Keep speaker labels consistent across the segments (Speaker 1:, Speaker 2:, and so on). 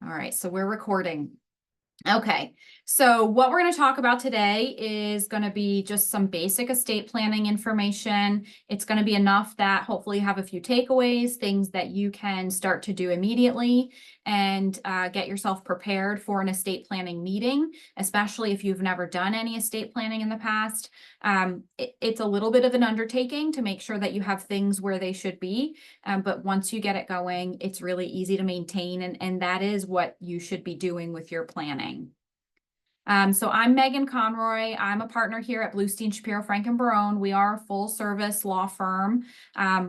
Speaker 1: All right, so we're recording. Okay, so what we're going to talk about today is going to be just some basic estate planning information. It's going to be enough that hopefully you have a few takeaways, things that you can start to do immediately and get yourself prepared for an estate planning meeting, especially if you've never done any estate planning in the past. It's a little bit of an undertaking to make sure that you have things where they should be. But once you get it going, it's really easy to maintain, and that is what you should be doing with your planning. So I'm Megan Conroy. I'm a partner here at Bluestein Shapiro Frank and Barone. We are a full service law firm.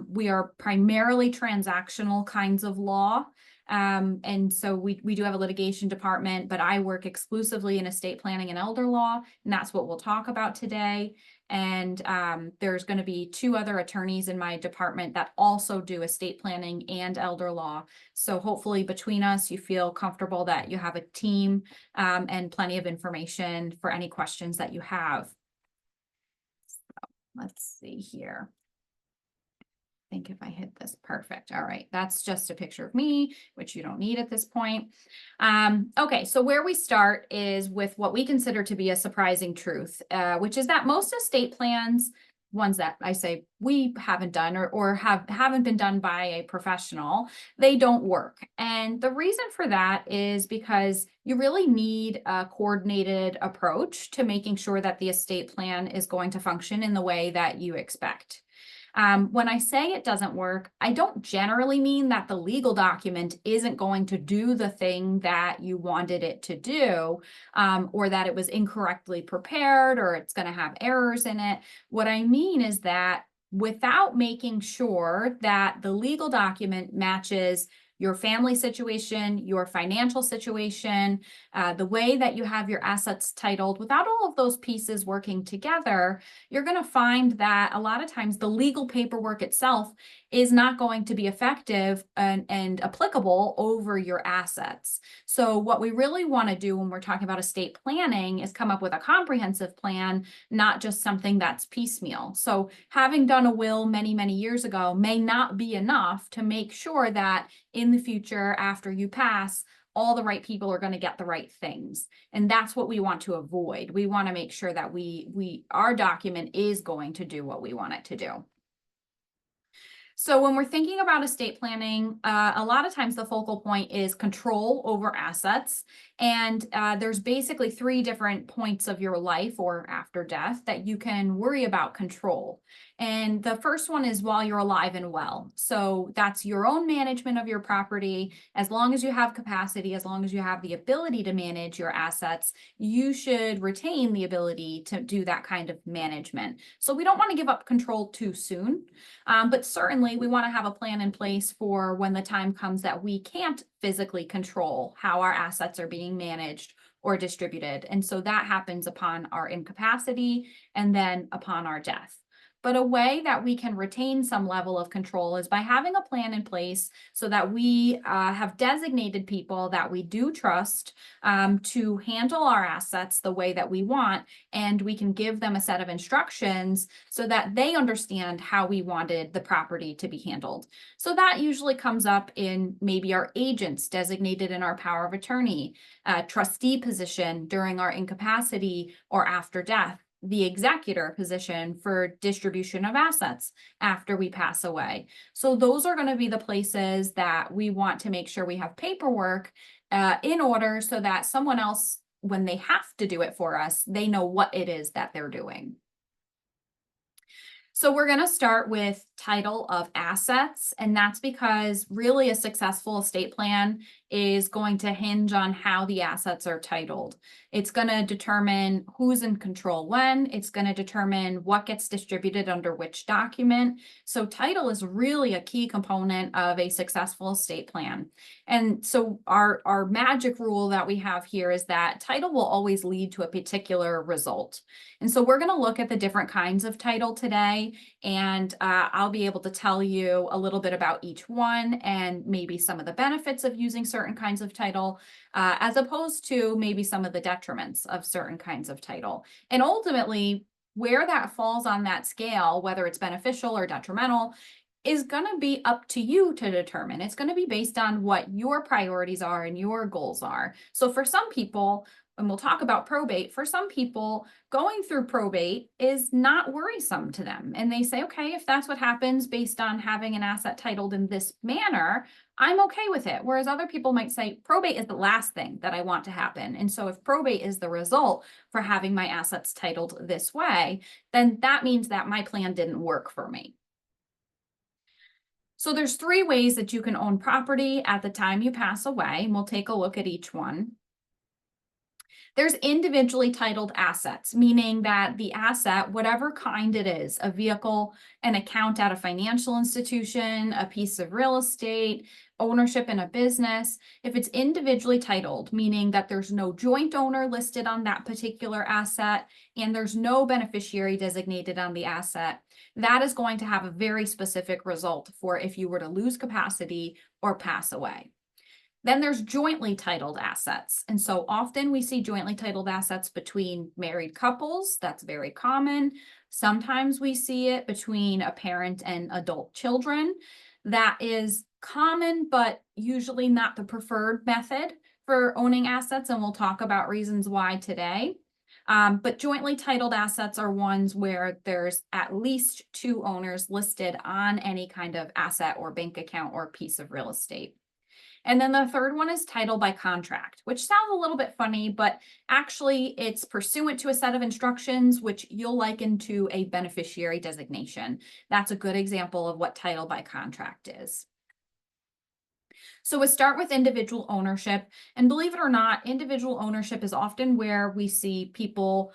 Speaker 1: We are primarily transactional kinds of law. And so we do have a litigation department, but I work exclusively in estate planning and elder law, and that's what we'll talk about today. And there's going to be two other attorneys in my department that also do estate planning and elder law. So hopefully between us, you feel comfortable that you have a team and plenty of information for any questions that you have. So let's see here. I think if I hit this, perfect. All right, that's just a picture of me, which you don't need at this point. Okay, so where we start is with what we consider to be a surprising truth, which is that most estate plans, ones that I say we haven't done or haven't been done by a professional, they don't work. And the reason for that is because you really need a coordinated approach to making sure that the estate plan is going to function in the way that you expect. When I say it doesn't work, I don't generally mean that the legal document isn't going to do the thing that you wanted it to do, or that it was incorrectly prepared, or it's going to have errors in it. What I mean is that without making sure that the legal document matches your family situation, your financial situation, the way that you have your assets titled, without all of those pieces working together, you're going to find that a lot of times the legal paperwork itself is not going to be effective and applicable over your assets. So what we really want to do when we're talking about estate planning is come up with a comprehensive plan, not just something that's piecemeal. So having done a will many, many years ago may not be enough to make sure that in the future, after you pass, all the right people are going to get the right things. And that's what we want to avoid. We want to make sure that our document is going to do what we want it to do. So when we're thinking about estate planning, a lot of times the focal point is control over assets. And there's basically three different points of your life or after death that you can worry about control. And the first one is while you're alive and well. So that's your own management of your property. As long as you have capacity, as long as you have the ability to manage your assets, you should retain the ability to do that kind of management. So we don't want to give up control too soon. But certainly we want to have a plan in place for when the time comes that we can't physically control how our assets are being managed or distributed. And so that happens upon our incapacity and then upon our death. But a way that we can retain some level of control is by having a plan in place so that we have designated people that we do trust to handle our assets the way that we want, and we can give them a set of instructions so that they understand how we wanted the property to be handled. So that usually comes up in maybe our agents designated in our power of attorney, trustee position during our incapacity or after death, the executor position for distribution of assets after we pass away. So those are going to be the places that we want to make sure we have paperwork in order so that someone else, when they have to do it for us, they know what it is that they're doing. So we're going to start with title of assets, and that's because really a successful estate plan is going to hinge on how the assets are titled. It's going to determine who's in control when. It's going to determine what gets distributed under which document. So title is really a key component of a successful estate plan. And so our magic rule that we have here is that title will always lead to a particular result. And so we're going to look at the different kinds of title today, and I'll be able to tell you a little bit about each one and maybe some of the benefits of using certain kinds of title, as opposed to maybe some of the detriments of certain kinds of title. And ultimately, where that falls on that scale, whether it's beneficial or detrimental, is going to be up to you to determine. It's going to be based on what your priorities are and your goals are. So for some people, and we'll talk about probate, for some people, going through probate is not worrisome to them. And they say, okay, if that's what happens based on having an asset titled in this manner, I'm okay with it. Whereas other people might say probate is the last thing that I want to happen. And so if probate is the result for having my assets titled this way, then that means that my plan didn't work for me. So there's 3 ways that you can own property at the time you pass away, and we'll take a look at each one. There's individually titled assets, meaning that the asset, whatever kind it is, a vehicle, an account at a financial institution, a piece of real estate, ownership in a business, if it's individually titled, meaning that there's no joint owner listed on that particular asset and there's no beneficiary designated on the asset, that is going to have a very specific result for if you were to lose capacity or pass away. Then there's jointly titled assets. And so often we see jointly titled assets between married couples. That's very common. Sometimes we see it between a parent and adult children. That is common, but usually not the preferred method for owning assets. And we'll talk about reasons why today. But jointly titled assets are ones where there's at least 2 owners listed on any kind of asset or bank account or piece of real estate. And then the third one is title by contract, which sounds a little bit funny, but actually it's pursuant to a set of instructions, which you'll liken to a beneficiary designation. That's a good example of what title by contract is. So we start with individual ownership, and believe it or not, individual ownership is often where we see people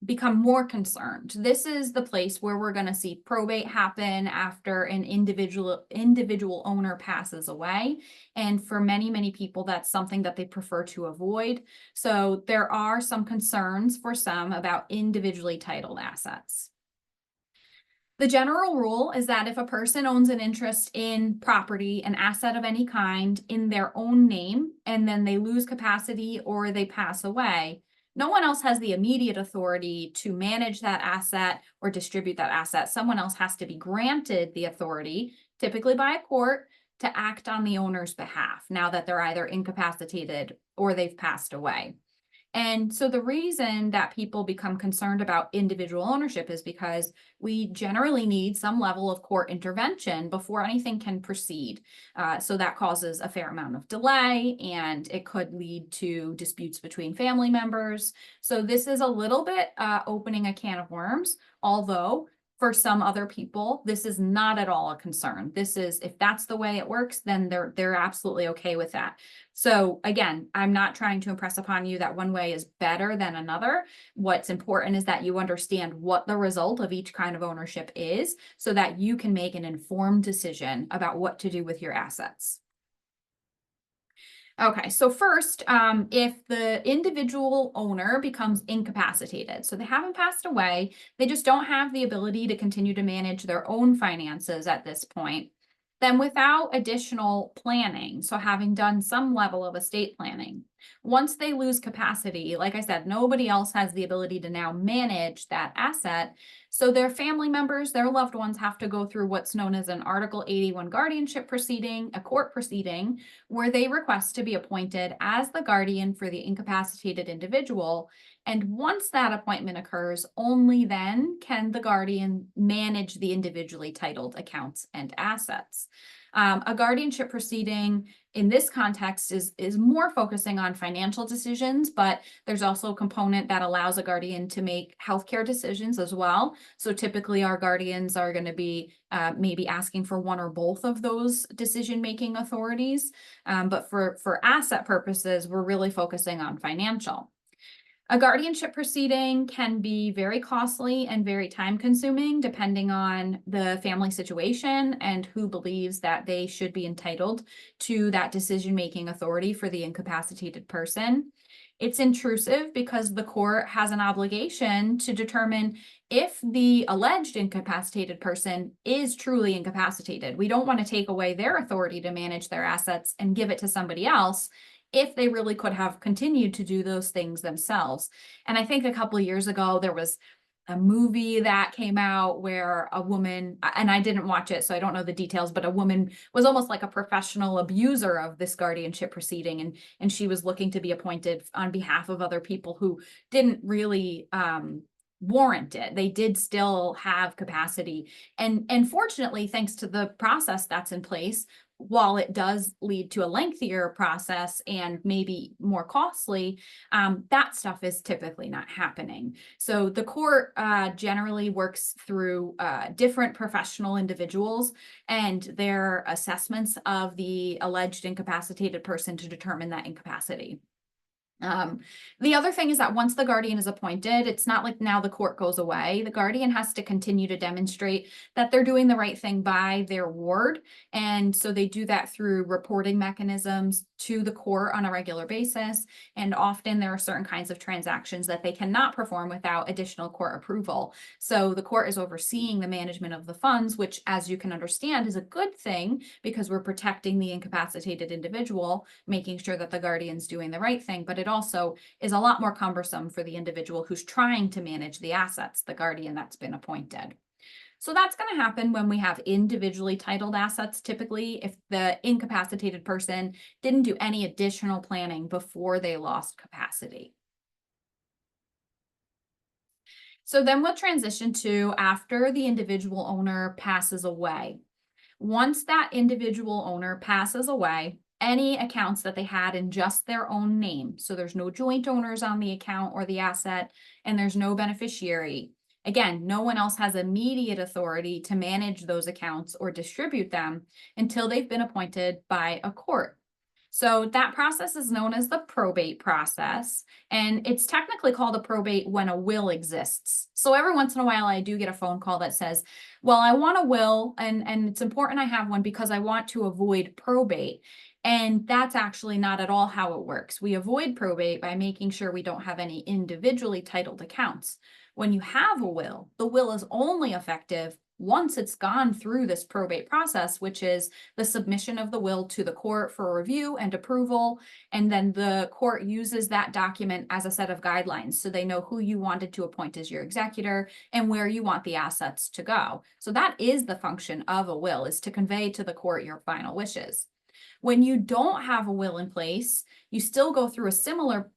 Speaker 1: become more concerned. This is the place where we're going to see probate happen after an individual owner passes away. And for many people, that's something that they prefer to avoid. So there are some concerns for some about individually titled assets. The general rule is that if a person owns an interest in property, an asset of any kind, in their own name, and then they lose capacity or they pass away, no one else has the immediate authority to manage that asset or distribute that asset. Someone else has to be granted the authority, typically by a court, to act on the owner's behalf now that they're either incapacitated or they've passed away. And so the reason that people become concerned about individual ownership is because we generally need some level of court intervention before anything can proceed. So that causes a fair amount of delay, and it could lead to disputes between family members. So this is a little bit opening a can of worms, although for some other people, this is not at all a concern. This is, if that's the way it works, then they're absolutely okay with that. So again, I'm not trying to impress upon you that one way is better than another. What's important is that you understand what the result of each kind of ownership is so that you can make an informed decision about what to do with your assets. Okay, so first, if the individual owner becomes incapacitated, so they haven't passed away, they just don't have the ability to continue to manage their own finances at this point, then without additional planning, so having done some level of estate planning, once they lose capacity, like I said, nobody else has the ability to now manage that asset. So their family members, their loved ones have to go through what's known as an Article 81 guardianship proceeding, a court proceeding, where they request to be appointed as the guardian for the incapacitated individual. And once that appointment occurs, only then can the guardian manage the individually titled accounts and assets. A guardianship proceeding in this context is more focusing on financial decisions, but there's also a component that allows a guardian to make healthcare decisions as well. So typically our guardians are going to be maybe asking for one or both of those decision-making authorities. But for asset purposes, we're really focusing on financial. A guardianship proceeding can be very costly and very time-consuming depending on the family situation and who believes that they should be entitled to that decision-making authority for the incapacitated person. It's intrusive because the court has an obligation to determine if the alleged incapacitated person is truly incapacitated. We don't want to take away their authority to manage their assets and give it to somebody else if they really could have continued to do those things themselves. And I think a couple of years ago, there was a movie that came out where a woman, and I didn't watch it, so I don't know the details, but a woman was almost like a professional abuser of this guardianship proceeding, and she was looking to be appointed on behalf of other people who didn't really warrant it. They did still have capacity. And fortunately, thanks to the process that's in place, while it does lead to a lengthier process and maybe more costly, that stuff is typically not happening. So the court generally works through different professional individuals and their assessments of the alleged incapacitated person to determine that incapacity. The other thing is that once the guardian is appointed, it's not like now the court goes away. The guardian has to continue to demonstrate that they're doing the right thing by their ward. And so they do that through reporting mechanisms to the court on a regular basis. And often there are certain kinds of transactions that they cannot perform without additional court approval. So the court is overseeing the management of the funds, which, as you can understand, is a good thing because we're protecting the incapacitated individual, making sure that the guardian's doing the right thing. But it also is a lot more cumbersome for the individual who's trying to manage the assets, the guardian that's been appointed. So that's going to happen when we have individually titled assets, typically if the incapacitated person didn't do any additional planning before they lost capacity. So then we'll transition to after the individual owner passes away. Once that individual owner passes away, any accounts that they had in just their own name, so there's no joint owners on the account or the asset, and there's no beneficiary. Again, no one else has immediate authority to manage those accounts or distribute them until they've been appointed by a court. So that process is known as the probate process, and it's technically called a probate when a will exists. So every once in a while, I do get a phone call that says, well, I want a will, and it's important I have one because I want to avoid probate. And that's actually not at all how it works. We avoid probate by making sure we don't have any individually titled accounts. When you have a will, the will is only effective once it's gone through this probate process, which is the submission of the will to the court for review and approval. And then the court uses that document as a set of guidelines. So they know who you wanted to appoint as your executor and where you want the assets to go. So that is the function of a will, is to convey to the court your final wishes. When you don't have a will in place, you still go through a similar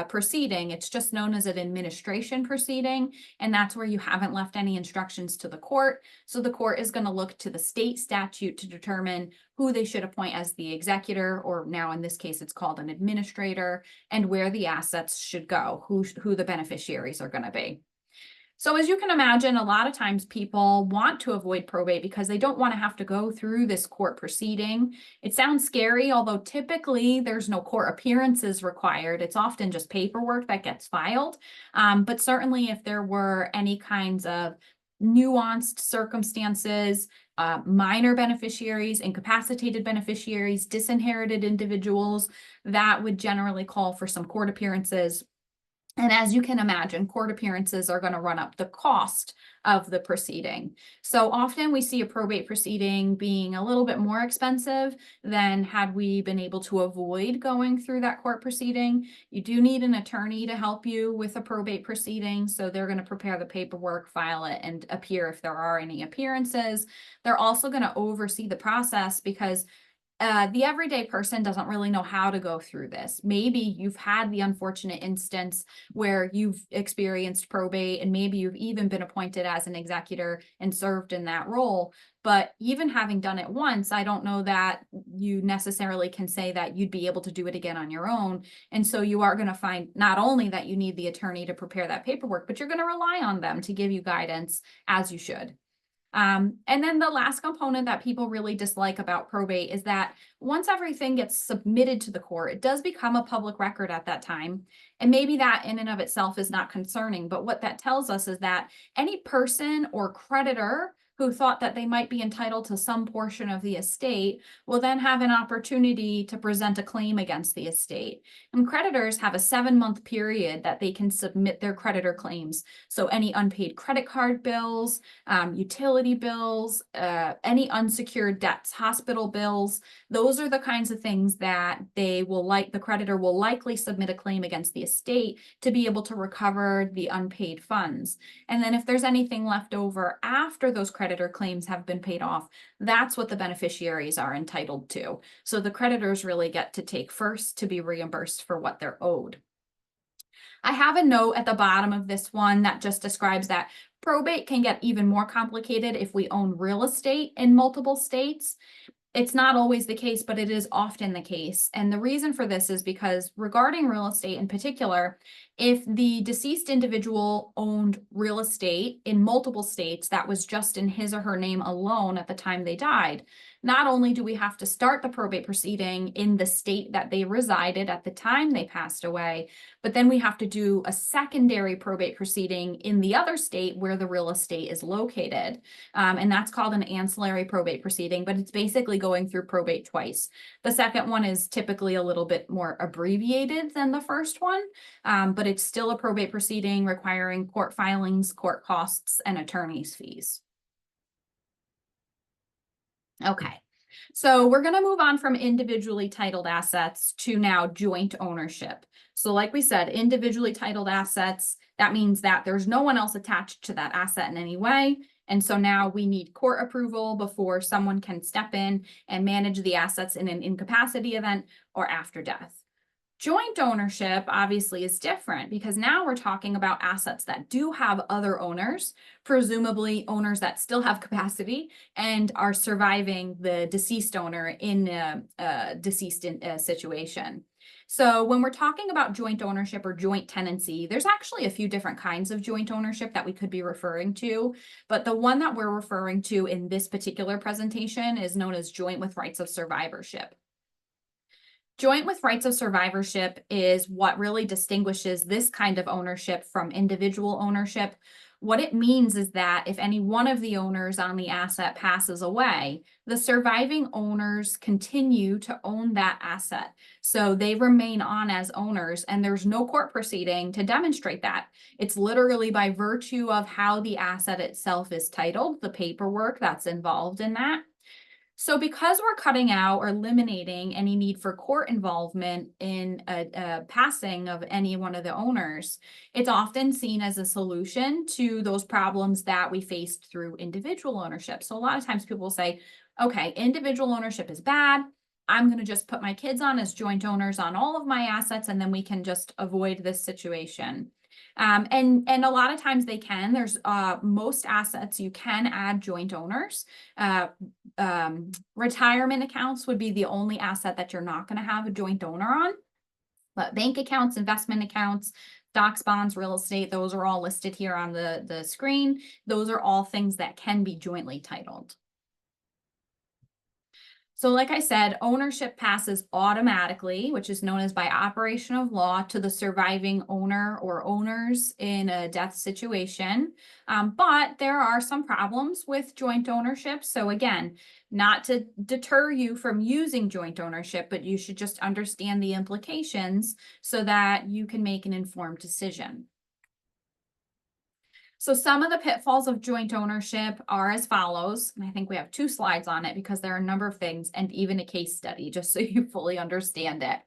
Speaker 1: proceeding. It's just known as an administration proceeding, and that's where you haven't left any instructions to the court. So the court is going to look to the state statute to determine who they should appoint as the executor, or now in this case, it's called an administrator, and where the assets should go, who the beneficiaries are going to be. So as you can imagine, a lot of times people want to avoid probate because they don't want to have to go through this court proceeding. It sounds scary, although typically there's no court appearances required. It's often just paperwork that gets filed. But certainly if there were any kinds of nuanced circumstances, minor beneficiaries, incapacitated beneficiaries, disinherited individuals, that would generally call for some court appearances. And as you can imagine, court appearances are going to run up the cost of the proceeding. So often we see a probate proceeding being a little bit more expensive than had we been able to avoid going through that court proceeding. You do need an attorney to help you with a probate proceeding. So they're going to prepare the paperwork, file it, and appear if there are any appearances. They're also going to oversee the process because the everyday person doesn't really know how to go through this. Maybe you've had the unfortunate instance where you've experienced probate, and maybe you've even been appointed as an executor and served in that role. But even having done it once, I don't know that you necessarily can say that you'd be able to do it again on your own. And so you are going to find not only that you need the attorney to prepare that paperwork, but you're going to rely on them to give you guidance, as you should. And then the last component that people really dislike about probate is that once everything gets submitted to the court, it does become a public record at that time. And maybe that in and of itself is not concerning, but what that tells us is that any person or creditor who thought that they might be entitled to some portion of the estate will then have an opportunity to present a claim against the estate. And creditors have a 7-month period that they can submit their creditor claims. So any unpaid credit card bills, utility bills, any unsecured debts, hospital bills, those are the kinds of things that the creditor will likely submit a claim against the estate to be able to recover the unpaid funds. And then if there's anything left over after those creditor claims have been paid off, that's what the beneficiaries are entitled to. So the creditors really get to take first to be reimbursed for what they're owed. I have a note at the bottom of this one that just describes that probate can get even more complicated if we own real estate in multiple states. It's not always the case, but it is often the case. And the reason for this is because regarding real estate in particular, if the deceased individual owned real estate in multiple states that was just in his or her name alone at the time they died, not only do we have to start the probate proceeding in the state that they resided at the time they passed away, but then we have to do a secondary probate proceeding in the other state where the real estate is located. And that's called an ancillary probate proceeding, but it's basically going through probate twice. The second one is typically a little bit more abbreviated than the first one, but it's still a probate proceeding requiring court filings, court costs, and attorney's fees. Okay, so we're going to move on from individually titled assets to now joint ownership. So like we said, individually titled assets, that means that there's no one else attached to that asset in any way. And so now we need court approval before someone can step in and manage the assets in an incapacity event or after death. Joint ownership obviously is different because now we're talking about assets that do have other owners, presumably owners that still have capacity and are surviving the deceased owner in a deceased situation. So when we're talking about joint ownership or joint tenancy, there's actually a few different kinds of joint ownership that we could be referring to, but the one that we're referring to in this particular presentation is known as joint with rights of survivorship. Joint with rights of survivorship is what really distinguishes this kind of ownership from individual ownership. What it means is that if any one of the owners on the asset passes away, the surviving owners continue to own that asset. So they remain on as owners, and there's no court proceeding to demonstrate that. It's literally by virtue of how the asset itself is titled, the paperwork that's involved in that. So because we're cutting out or eliminating any need for court involvement in a passing of any one of the owners, it's often seen as a solution to those problems that we faced through individual ownership. So a lot of times people will say, okay, individual ownership is bad. I'm going to just put my kids on as joint owners on all of my assets, and then we can just avoid this situation. And a lot of times they can. There's most assets you can add joint owners. Retirement accounts would be the only asset that you're not going to have a joint owner on. But bank accounts, investment accounts, stocks, bonds, real estate, those are all listed here on the screen. Those are all things that can be jointly titled. So like I said, ownership passes automatically, which is known as by operation of law, to the surviving owner or owners in a death situation. But there are some problems with joint ownership. So again, not to deter you from using joint ownership, but you should just understand the implications so that you can make an informed decision. So some of the pitfalls of joint ownership are as follows, and I think we have 2 slides on it because there are a number of things and even a case study, just so you fully understand it.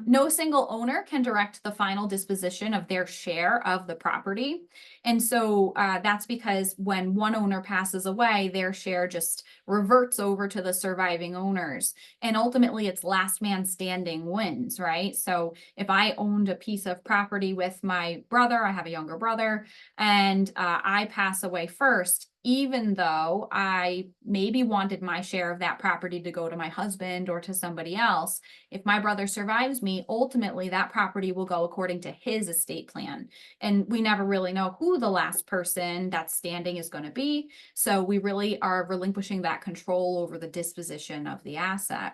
Speaker 1: No single owner can direct the final disposition of their share of the property. And so that's because when one owner passes away, their share just reverts over to the surviving owners. And ultimately, it's last man standing wins, right? So if I owned a piece of property with my brother, I have a younger brother, and I pass away first, even though I maybe wanted my share of that property to go to my husband or to somebody else, if my brother survives me, ultimately that property will go according to his estate plan. And we never really know who the last person that's standing is going to be. So we really are relinquishing that control over the disposition of the asset.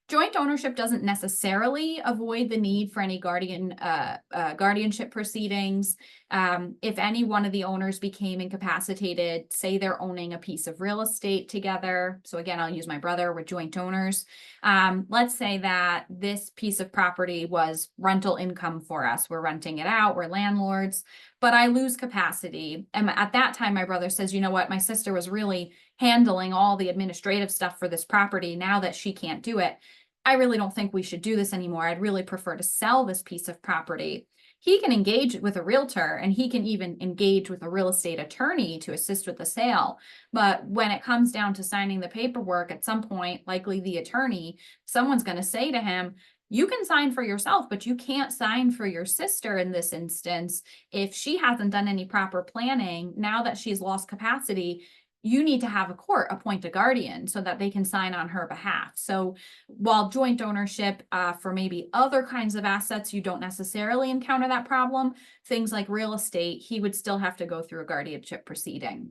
Speaker 1: Joint ownership doesn't necessarily avoid the need for any guardianship proceedings. If any one of the owners became incapacitated, say they're owning a piece of real estate together. So again, I'll use my brother, we're joint owners. Let's say that this piece of property was rental income for us. We're renting it out, we're landlords, but I lose capacity. And at that time, my brother says, you know what, my sister was really handling all the administrative stuff for this property. Now that she can't do it, I really don't think we should do this anymore. I'd really prefer to sell this piece of property. He can engage with a realtor, and he can even engage with a real estate attorney to assist with the sale. But when it comes down to signing the paperwork, at some point, likely the attorney, someone's going to say to him, you can sign for yourself, but you can't sign for your sister in this instance. If she hasn't done any proper planning, now that she's lost capacity, you need to have a court appoint a guardian so that they can sign on her behalf. So while joint ownership for maybe other kinds of assets, you don't necessarily encounter that problem, things like real estate, he would still have to go through a guardianship proceeding.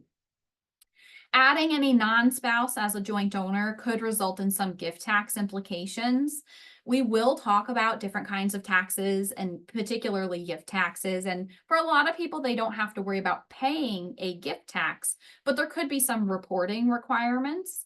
Speaker 1: Adding any non-spouse as a joint owner could result in some gift tax implications. We will talk about different kinds of taxes and particularly gift taxes. And for a lot of people, they don't have to worry about paying a gift tax, but there could be some reporting requirements.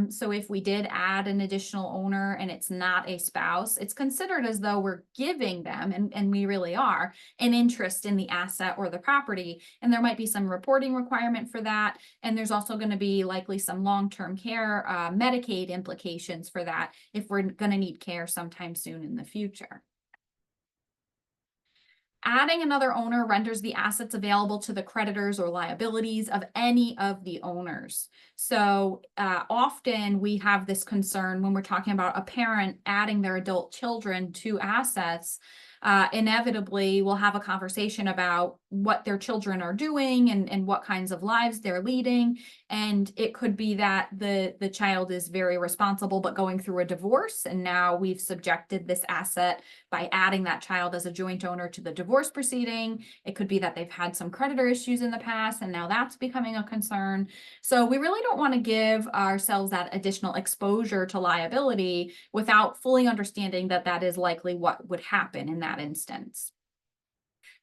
Speaker 1: So if we did add an additional owner and it's not a spouse, it's considered as though we're giving them, and we really are, an interest in the asset or the property. And there might be some reporting requirement for that. And there's also going to be likely some long-term care Medicaid implications for that if we're going to need care sometime soon in the future. Adding another owner renders the assets available to the creditors or liabilities of any of the owners. So often we have this concern when we're talking about a parent adding their adult children to assets. Inevitably, we'll have a conversation about what their children are doing and what kinds of lives they're leading. And it could be that the child is very responsible, but going through a divorce. And now we've subjected this asset by adding that child as a joint owner to the divorce proceeding. It could be that they've had some creditor issues in the past, and now that's becoming a concern. So we really don't want to give ourselves that additional exposure to liability without fully understanding that that is likely what would happen in that instance.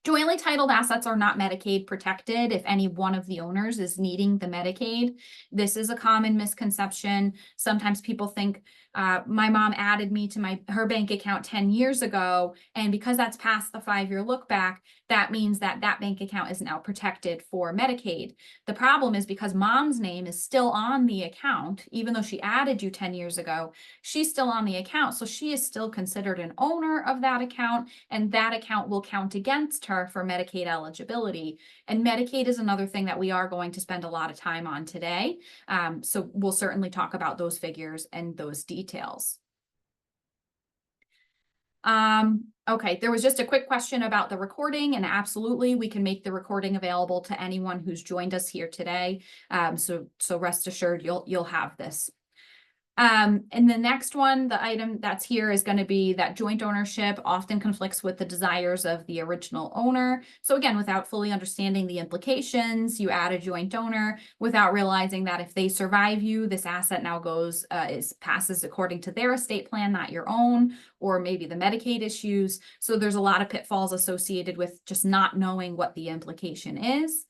Speaker 1: Jointly titled assets are not Medicaid protected if any one of the owners is needing the Medicaid. This is a common misconception. Sometimes people think my mom added me to her bank account 10 years ago, and because that's past the 5-year look back, that means that that bank account is now protected for Medicaid. The problem is because mom's name is still on the account, even though she added you 10 years ago, she's still on the account. So she is still considered an owner of that account, and that account will count against her for Medicaid eligibility. And Medicaid is another thing that we are going to spend a lot of time on today. So we'll certainly talk about those figures and those details. Okay, there was just a quick question about the recording, and absolutely we can make the recording available to anyone who's joined us here today. So rest assured you'll have this. And the next one, the item that's here is going to be that joint ownership often conflicts with the desires of the original owner. So again, without fully understanding the implications, you add a joint owner without realizing that if they survive you, this asset now passes according to their estate plan, not your own, or maybe the Medicaid issues. So there's a lot of pitfalls associated with just not knowing what the implication is.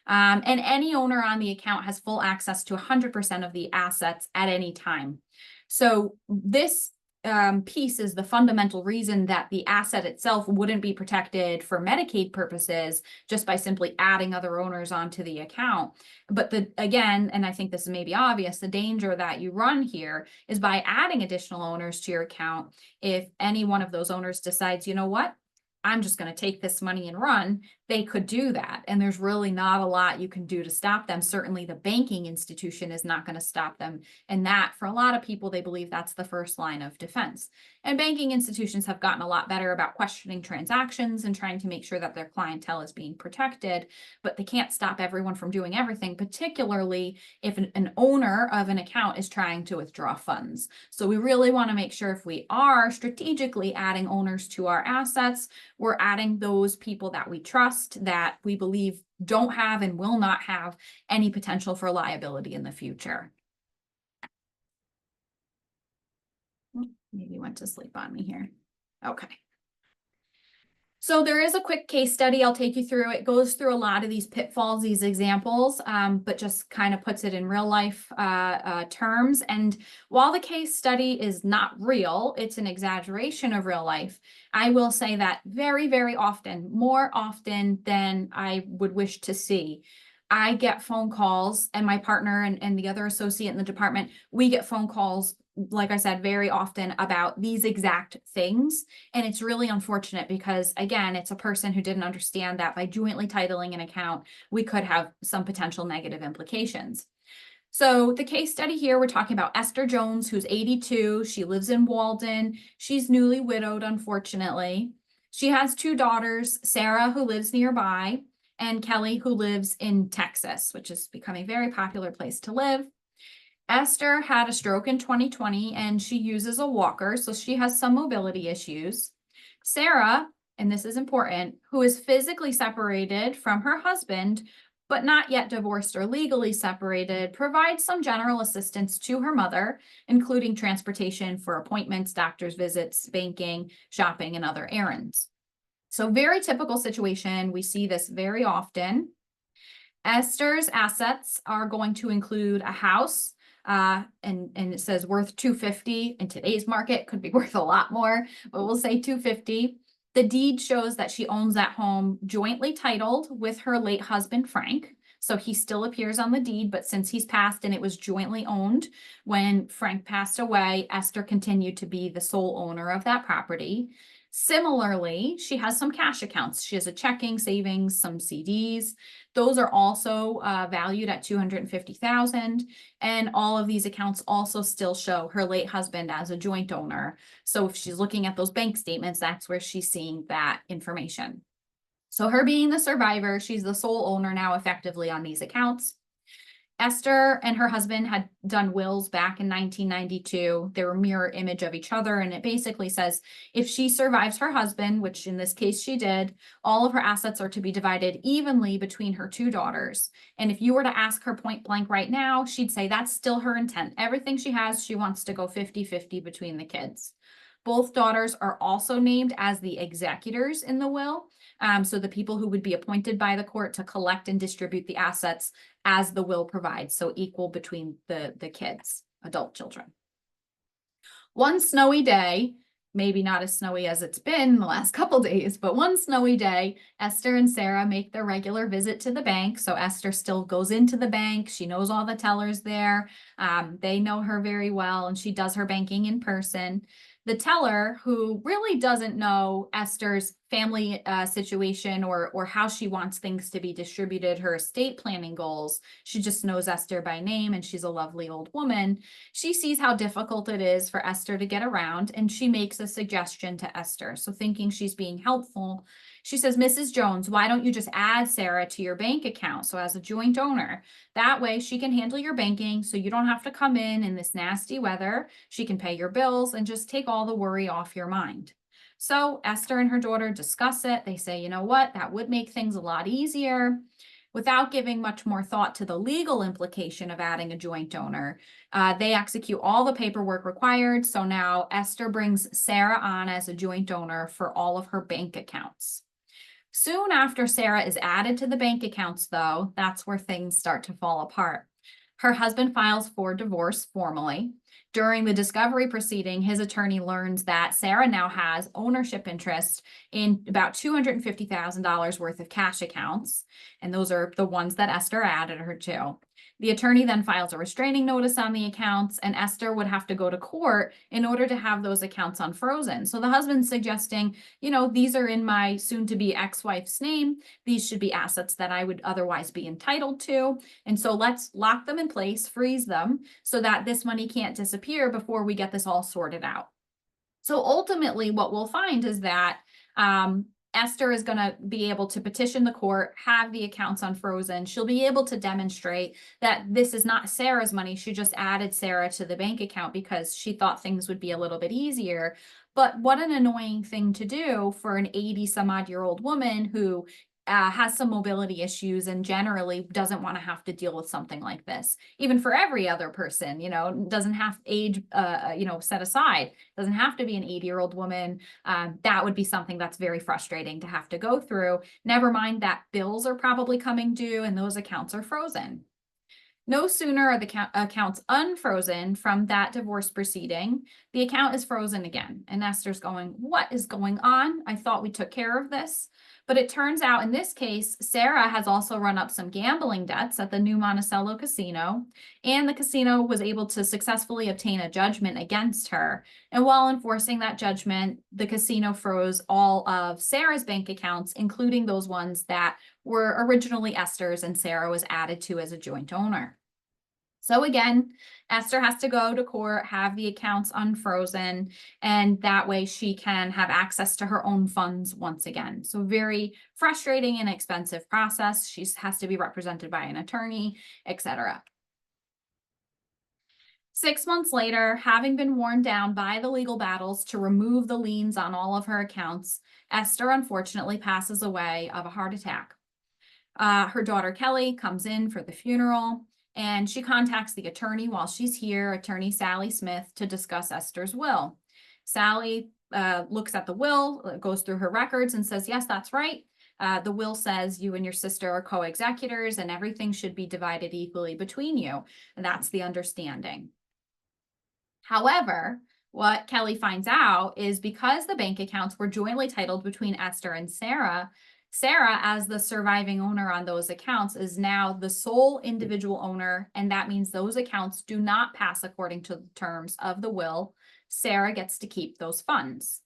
Speaker 1: And any owner on the account has full access to 100% of the assets at any time. So this piece is the fundamental reason that the asset itself wouldn't be protected for Medicaid purposes just by simply adding other owners onto the account. But again, and I think this is maybe obvious, the danger that you run here is by adding additional owners to your account. If any one of those owners decides, you know what, I'm just going to take this money and run, they could do that. And there's really not a lot you can do to stop them. Certainly the banking institution is not going to stop them. And that, for a lot of people, they believe that's the first line of defense. And banking institutions have gotten a lot better about questioning transactions and trying to make sure that their clientele is being protected, but they can't stop everyone from doing everything, particularly if an owner of an account is trying to withdraw funds. So we really want to make sure if we are strategically adding owners to our assets, we're adding those people that we trust, that we believe don't have and will not have any potential for liability in the future. Maybe went to sleep on me here. Okay. So there is a quick case study I'll take you through. It goes through a lot of these pitfalls, these examples, but just kind of puts it in real life terms. And while the case study is not real, it's an exaggeration of real life. I will say that very, very often, more often than I would wish to see, I get phone calls, and my partner and the other associate in the department, we get phone calls, like I said, very often about these exact things. And it's really unfortunate because, again, it's a person who didn't understand that by jointly titling an account, we could have some potential negative implications. So the case study here, we're talking about Esther Jones, who's 82. She lives in Walden. She's newly widowed, unfortunately. She has two daughters, Sarah, who lives nearby, and Kelly, who lives in Texas, which has become a very popular place to live. Esther had a stroke in 2020 and she uses a walker, so she has some mobility issues. Sarah, and this is important, who is physically separated from her husband, but not yet divorced or legally separated, provides some general assistance to her mother, including transportation for appointments, doctor's visits, banking, shopping, and other errands. So very typical situation. We see this very often. Esther's assets are going to include a house, and it says worth 250. In today's market, could be worth a lot more, but we'll say 250. The deed shows that she owns that home jointly titled with her late husband, Frank. So he still appears on the deed, but since he's passed and it was jointly owned when Frank passed away, Esther continued to be the sole owner of that property. Similarly, she has some cash accounts. She has a checking, savings, some CDs. Those are also valued at $250,000. And all of these accounts also still show her late husband as a joint owner. So if she's looking at those bank statements, that's where she's seeing that information. So her being the survivor, she's the sole owner now effectively on these accounts. Esther and her husband had done wills back in 1992. They were mirror image of each other. And it basically says if she survives her husband, which in this case she did, all of her assets are to be divided evenly between her two daughters. And if you were to ask her point blank right now, she'd say that's still her intent. Everything she has, she wants to go 50-50 between the kids. Both daughters are also named as the executors in the will. So the people who would be appointed by the court to collect and distribute the assets as the will provides, so equal between the kids, adult children. One snowy day, maybe not as snowy as it's been the last couple days, but one snowy day, Esther and Sarah make their regular visit to the bank. So Esther still goes into the bank. She knows all the tellers there. They know her very well, and she does her banking in person. The teller, who really doesn't know Esther's family situation or how she wants things to be distributed, her estate planning goals, she just knows Esther by name, and she's a lovely old woman. She sees how difficult it is for Esther to get around, and she makes a suggestion to Esther. So thinking she's being helpful, she says, Mrs. Jones, why don't you just add Sarah to your bank account? So as a joint owner, that way she can handle your banking so you don't have to come in this nasty weather. She can pay your bills and just take all the worry off your mind. So Esther and her daughter discuss it. They say, you know what, that would make things a lot easier. Without giving much more thought to the legal implication of adding a joint owner, they execute all the paperwork required. So now Esther brings Sarah on as a joint owner for all of her bank accounts. Soon after Sarah is added to the bank accounts, though, that's where things start to fall apart. Her husband files for divorce formally. During the discovery proceeding, his attorney learns that Sarah now has ownership interest in about $250,000 worth of cash accounts, and those are the ones that Esther added her to. The attorney then files a restraining notice on the accounts, and Esther would have to go to court in order to have those accounts unfrozen. So the husband's suggesting, you know, these are in my soon-to-be ex-wife's name. These should be assets that I would otherwise be entitled to. And so let's lock them in place, freeze them, so that this money can't disappear before we get this all sorted out. So ultimately, what we'll find is that Esther is going to be able to petition the court, have the accounts unfrozen. She'll be able to demonstrate that this is not Sarah's money. She just added Sarah to the bank account because she thought things would be a little bit easier. But what an annoying thing to do for an 80-some-odd-year-old woman who has some mobility issues and generally doesn't want to have to deal with something like this. Even for every other person, doesn't have age, set aside, doesn't have to be an 80-year-old woman. That would be something that's very frustrating to have to go through. Never mind that bills are probably coming due and those accounts are frozen. No sooner are the accounts unfrozen from that divorce proceeding, the account is frozen again. And Esther's going, what is going on? I thought we took care of this. But it turns out in this case, Sarah has also run up some gambling debts at the New Monticello Casino, and the casino was able to successfully obtain a judgment against her. And while enforcing that judgment, the casino froze all of Sarah's bank accounts, including those ones that were originally Esther's and Sarah was added to as a joint owner. So again, Esther has to go to court, have the accounts unfrozen, and that way she can have access to her own funds once again. So very frustrating and expensive process. She has to be represented by an attorney, etc. 6 months later, having been worn down by the legal battles to remove the liens on all of her accounts, Esther unfortunately passes away of a heart attack. Her daughter Kelly comes in for the funeral, and she contacts the attorney while she's here, attorney Sally Smith, to discuss Esther's will. Sally looks at the will, goes through her records and says, yes, that's right. The will says you and your sister are co-executors and everything should be divided equally between you. And that's the understanding. However, what Kelly finds out is because the bank accounts were jointly titled between Esther and Sarah, as the surviving owner on those accounts is now the sole individual owner, and that means those accounts do not pass according to the terms of the will. Sarah gets to keep those funds.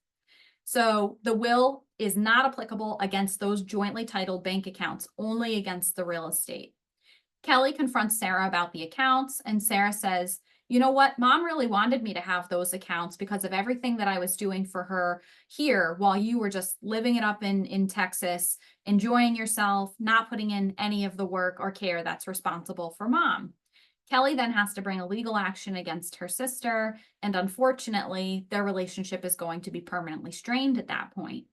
Speaker 1: So the will is not applicable against those jointly titled bank accounts, only against the real estate. Kelly confronts Sarah about the accounts, and Sarah says, you know what, Mom really wanted me to have those accounts because of everything that I was doing for her here while you were just living it up in Texas, enjoying yourself, not putting in any of the work or care that's responsible for Mom. Kelly then has to bring a legal action against her sister, and unfortunately, their relationship is going to be permanently strained at that point.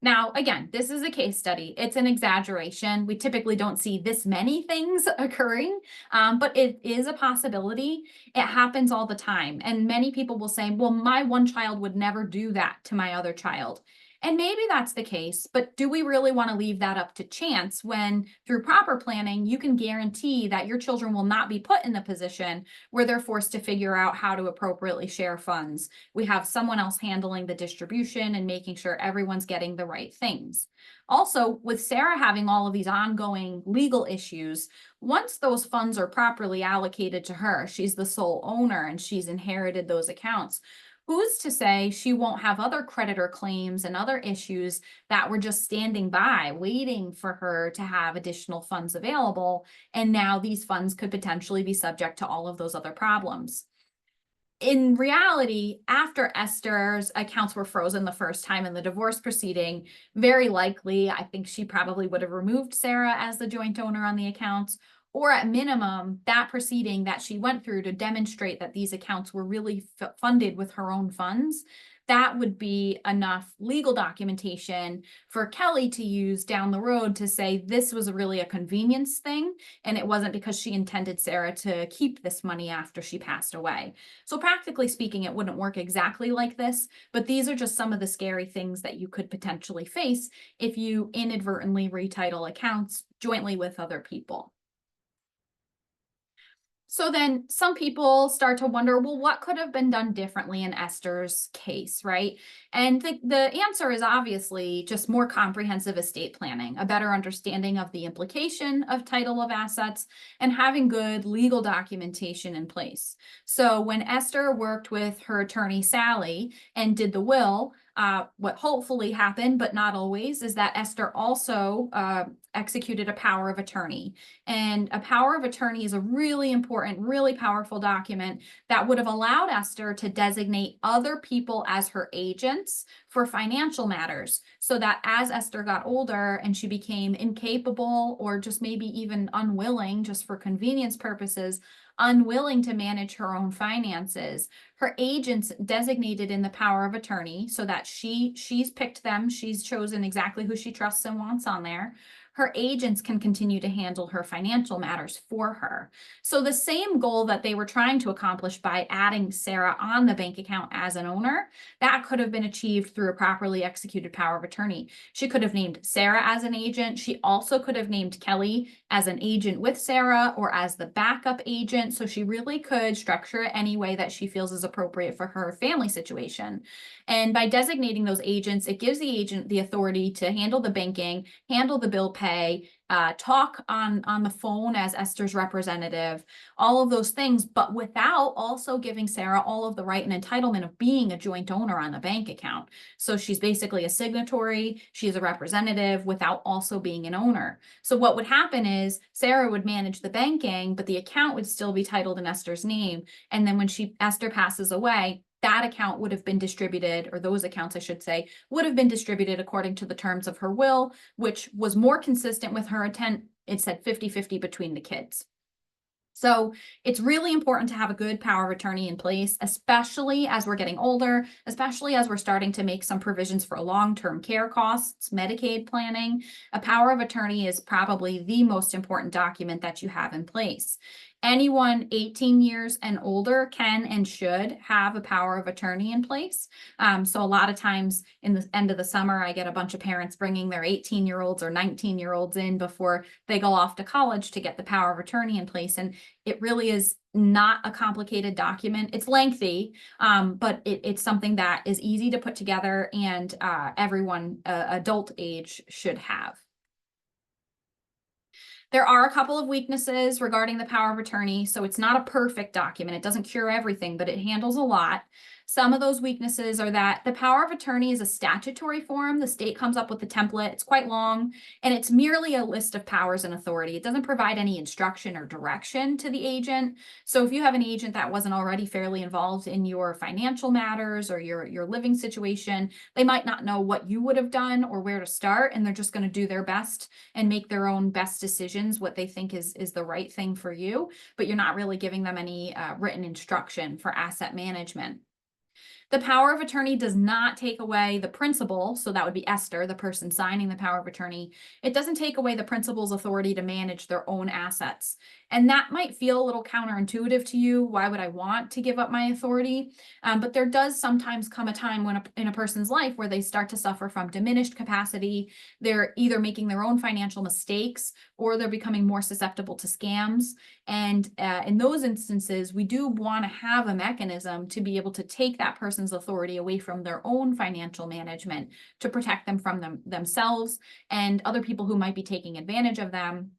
Speaker 1: Now, again, this is a case study. It's an exaggeration. We typically don't see this many things occurring, but it is a possibility. It happens all the time. And many people will say, well, my one child would never do that to my other child. And maybe that's the case, but do we really want to leave that up to chance when through proper planning, you can guarantee that your children will not be put in the position where they're forced to figure out how to appropriately share funds. We have someone else handling the distribution and making sure everyone's getting the right things. Also, with Sarah having all of these ongoing legal issues, once those funds are properly allocated to her, she's the sole owner and she's inherited those accounts. Who's to say she won't have other creditor claims and other issues that were just standing by, waiting for her to have additional funds available, and now these funds could potentially be subject to all of those other problems. In reality, after Esther's accounts were frozen the first time in the divorce proceeding, very likely, I think she probably would have removed Sarah as the joint owner on the accounts, or at minimum, that proceeding that she went through to demonstrate that these accounts were really funded with her own funds, that would be enough legal documentation for Kelly to use down the road to say this was really a convenience thing, and it wasn't because she intended Sarah to keep this money after she passed away. So practically speaking, it wouldn't work exactly like this, but these are just some of the scary things that you could potentially face if you inadvertently retitle accounts jointly with other people. So then some people start to wonder, well, what could have been done differently in Esther's case, right? And the answer is obviously just more comprehensive estate planning, a better understanding of the implication of title of assets, and having good legal documentation in place. So when Esther worked with her attorney, Sally, and did the will, what hopefully happened, but not always, is that Esther also executed a power of attorney. And a power of attorney is a really important, really powerful document that would have allowed Esther to designate other people as her agents for financial matters, so that as Esther got older and she became incapable or just maybe even unwilling, just for convenience purposes, unwilling to manage her own finances. Her agents designated in the power of attorney so that she's picked them, she's chosen exactly who she trusts and wants on there. Her agents can continue to handle her financial matters for her. So the same goal that they were trying to accomplish by adding Sarah on the bank account as an owner, that could have been achieved through a properly executed power of attorney. She could have named Sarah as an agent. She also could have named Kelly as an agent with Sarah or as the backup agent. So she really could structure it any way that she feels is appropriate for her family situation. And by designating those agents, it gives the agent the authority to handle the banking, handle the bill pay, talk on the phone as Esther's representative, all of those things, but without also giving Sarah all of the right and entitlement of being a joint owner on the bank account. So she's basically a signatory, she's a representative without also being an owner. So what would happen is Sarah would manage the banking, but the account would still be titled in Esther's name. And then when Esther passes away, that account would have been distributed, or those accounts, I should say, would have been distributed according to the terms of her will, which was more consistent with her intent. It said 50-50 between the kids. So it's really important to have a good power of attorney in place, especially as we're getting older, especially as we're starting to make some provisions for long-term care costs, Medicaid planning. A power of attorney is probably the most important document that you have in place. Anyone 18 years and older can and should have a power of attorney in place. So a lot of times in the end of the summer, I get a bunch of parents bringing their 18-year-olds or 19-year-olds in before they go off to college to get the power of attorney in place. And it really is not a complicated document. It's lengthy, but it's something that is easy to put together and everyone adult age should have. There are a couple of weaknesses regarding the power of attorney, so it's not a perfect document. It doesn't cure everything, but it handles a lot. Some of those weaknesses are that the power of attorney is a statutory form. The state comes up with the template. It's quite long, and it's merely a list of powers and authority. It doesn't provide any instruction or direction to the agent. So if you have an agent that wasn't already fairly involved in your financial matters or your living situation, they might not know what you would have done or where to start, and they're just going to do their best and make their own best decisions, what they think is the right thing for you, but you're not really giving them any written instruction for asset management. The power of attorney does not take away the principal, so that would be Esther, the person signing the power of attorney. It doesn't take away the principal's authority to manage their own assets. And that might feel a little counterintuitive to you. Why would I want to give up my authority? But there does sometimes come a time when in a person's life where they start to suffer from diminished capacity. They're either making their own financial mistakes or they're becoming more susceptible to scams. And in those instances, we do want to have a mechanism to be able to take that person's authority away from their own financial management to protect them from themselves and other people who might be taking advantage of them.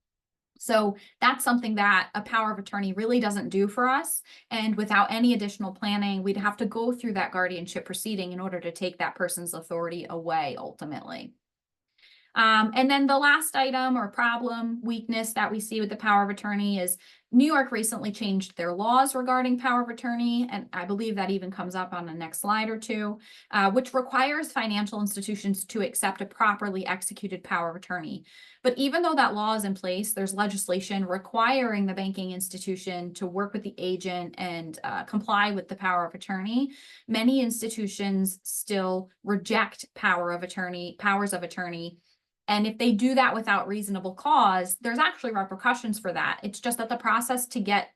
Speaker 1: So that's something that a power of attorney really doesn't do for us. And without any additional planning, we'd have to go through that guardianship proceeding in order to take that person's authority away ultimately. And then the last item or problem, weakness that we see with the power of attorney is New York recently changed their laws regarding power of attorney, and I believe that even comes up on the next slide or two, which requires financial institutions to accept a properly executed power of attorney. But even though that law is in place, there's legislation requiring the banking institution to work with the agent and comply with the power of attorney. Many institutions still reject powers of attorney. And if they do that without reasonable cause, there's actually repercussions for that. It's just that the process to get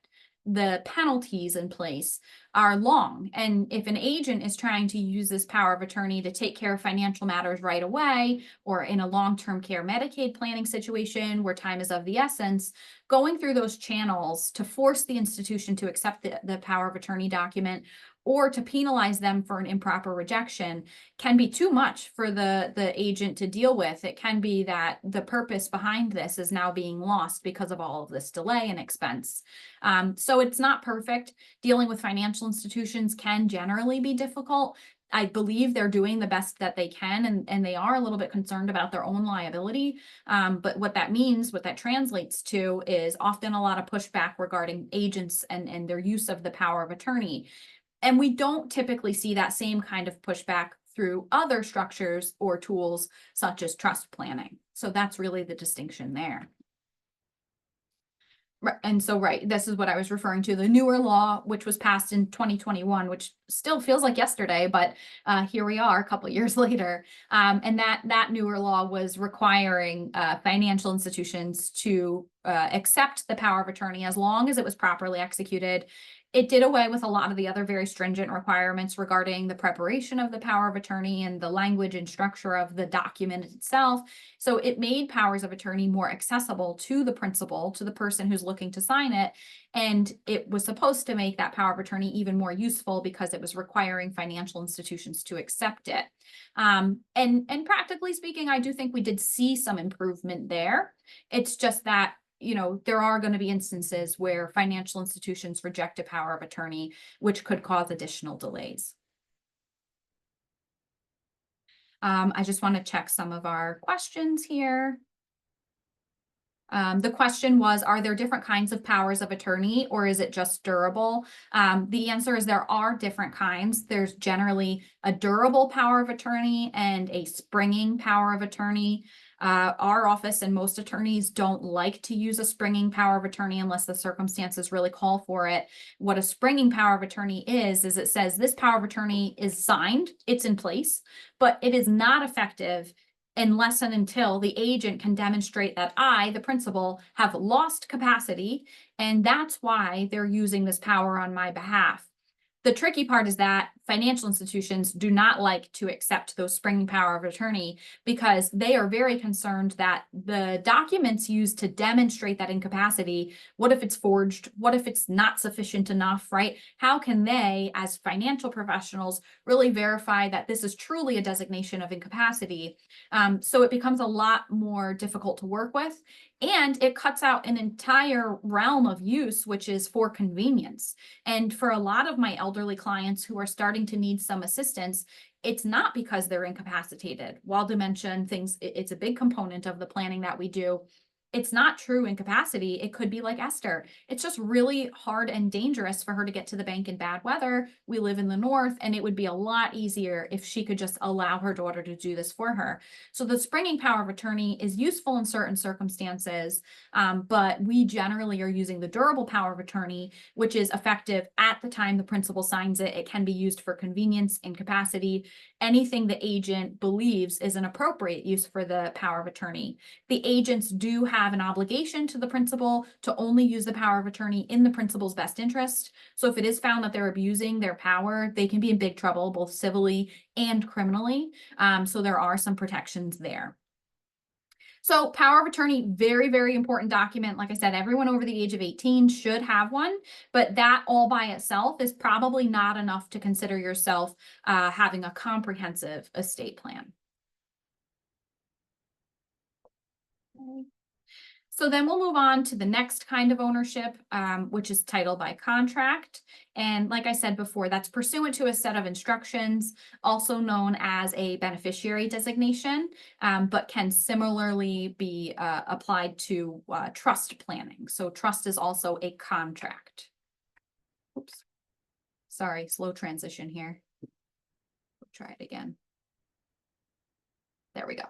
Speaker 1: the penalties in place are long. And if an agent is trying to use this power of attorney to take care of financial matters right away, or in a long-term care Medicaid planning situation where time is of the essence, going through those channels to force the institution to accept the power of attorney document or to penalize them for an improper rejection can be too much for the agent to deal with. It can be that the purpose behind this is now being lost because of all of this delay and expense. So it's not perfect. Dealing with financial institutions can generally be difficult. I believe they're doing the best that they can, and they are a little bit concerned about their own liability. But what that means, what that translates to, is often a lot of pushback regarding agents and their use of the power of attorney. And we don't typically see that same kind of pushback through other structures or tools such as trust planning. So that's really the distinction there. Right, and so, right, this is what I was referring to, the newer law, which was passed in 2021, which still feels like yesterday, but here we are a couple years later. And that newer law was requiring financial institutions to accept the power of attorney as long as it was properly executed. It did away with a lot of the other very stringent requirements regarding the preparation of the power of attorney and the language and structure of the document itself. So it made powers of attorney more accessible to the principal, to the person who's looking to sign it. And it was supposed to make that power of attorney even more useful because it was requiring financial institutions to accept it. And practically speaking, I do think we did see some improvement there. It's just that, there are going to be instances where financial institutions reject a power of attorney, which could cause additional delays. I just want to check some of our questions here. The question was, are there different kinds of powers of attorney, or is it just durable? The answer is there are different kinds. There's generally a durable power of attorney and a springing power of attorney. Our office and most attorneys don't like to use a springing power of attorney unless the circumstances really call for it. What a springing power of attorney is it says this power of attorney is signed, it's in place, but it is not effective unless and until the agent can demonstrate that I, the principal, have lost capacity, and that's why they're using this power on my behalf. The tricky part is that financial institutions do not like to accept those springing power of attorney because they are very concerned that the documents used to demonstrate that incapacity, what if it's forged? What if it's not sufficient enough, right? How can they, as financial professionals, really verify that this is truly a designation of incapacity? So it becomes a lot more difficult to work with. And it cuts out an entire realm of use, which is for convenience. And for a lot of my elderly clients who are starting to need some assistance, it's not because they're incapacitated. While dementia and things, it's a big component of the planning that we do. It's not true incapacity. It could be like Esther. It's just really hard and dangerous for her to get to the bank in bad weather. We live in the north, and it would be a lot easier if she could just allow her daughter to do this for her. So the springing power of attorney is useful in certain circumstances, but we generally are using the durable power of attorney, which is effective at the time the principal signs it. It can be used for convenience, incapacity, anything the agent believes is an appropriate use for the power of attorney. The agents do have an obligation to the principal to only use the power of attorney in the principal's best interest. So if it is found that they're abusing their power, they can be in big trouble, both civilly and criminally. So there are some protections there. So power of attorney, very, very important document. Like I said, everyone over the age of 18 should have one, but that all by itself is probably not enough to consider yourself having a comprehensive estate plan. Okay. So then we'll move on to the next kind of ownership, which is title by contract. And like I said before, that's pursuant to a set of instructions, also known as a beneficiary designation, but can similarly be applied to trust planning. So trust is also a contract. Oops. Sorry, slow transition here. We'll try it again. There we go.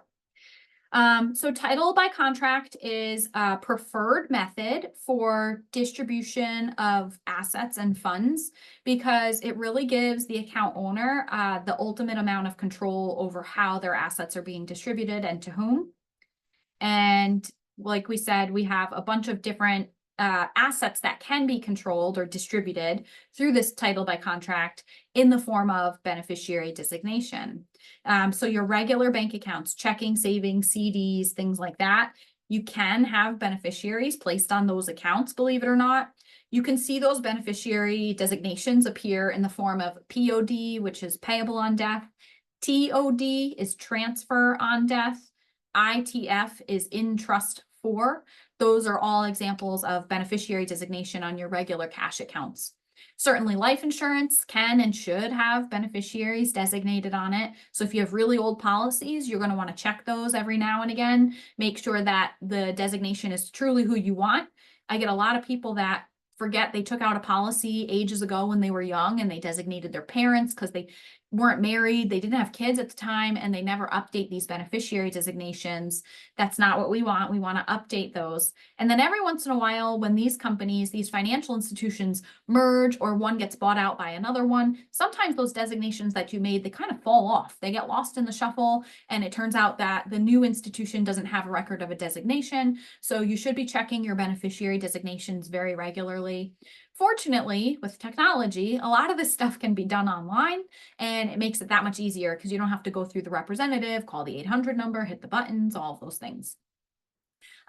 Speaker 1: So title by contract is a preferred method for distribution of assets and funds because it really gives the account owner the ultimate amount of control over how their assets are being distributed and to whom. And like we said, we have a bunch of different assets that can be controlled or distributed through this title by contract in the form of beneficiary designation. So your regular bank accounts, checking, savings, CDs, things like that, you can have beneficiaries placed on those accounts, believe it or not. You can see those beneficiary designations appear in the form of POD, which is payable on death. TOD is transfer on death. ITF is in trust for. Those are all examples of beneficiary designation on your regular cash accounts. Certainly life insurance can and should have beneficiaries designated on it. So if you have really old policies, you're going to want to check those every now and again. Make sure that the designation is truly who you want. I get a lot of people that forget they took out a policy ages ago when they were young and they designated their parents because they weren't married, they didn't have kids at the time, and they never update these beneficiary designations. That's not what we want. We want to update those. And then every once in a while, when these companies, these financial institutions merge or one gets bought out by another one, sometimes those designations that you made, they kind of fall off. They get lost in the shuffle, and it turns out that the new institution doesn't have a record of a designation. So you should be checking your beneficiary designations very regularly. Fortunately, with technology, a lot of this stuff can be done online, and it makes it that much easier because you don't have to go through the representative, call the 800 number, hit the buttons, all of those things.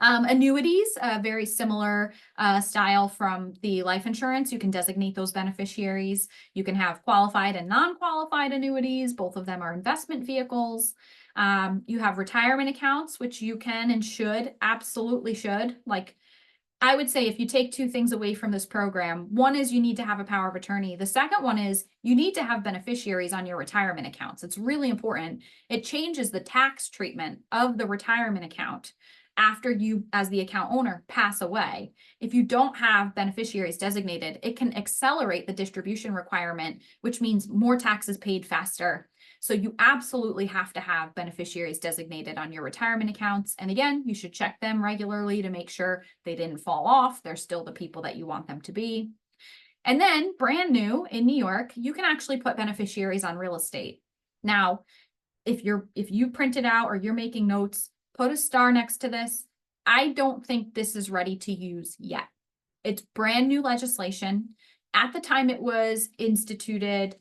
Speaker 1: Annuities, very similar style from the life insurance. You can designate those beneficiaries. You can have qualified and non-qualified annuities. Both of them are investment vehicles. You have retirement accounts, which you can and should, absolutely should. Like, I would say if you take two things away from this program, one is you need to have a power of attorney. The second one is you need to have beneficiaries on your retirement accounts. It's really important. It changes the tax treatment of the retirement account after you, as the account owner, pass away. If you don't have beneficiaries designated, it can accelerate the distribution requirement, which means more taxes paid faster. So you absolutely have to have beneficiaries designated on your retirement accounts. And again, you should check them regularly to make sure they didn't fall off. They're still the people that you want them to be. And then brand new in New York, you can actually put beneficiaries on real estate. Now, if you print it out or you're making notes, put a star next to this. I don't think this is ready to use yet. It's brand new legislation. At the time it was instituted,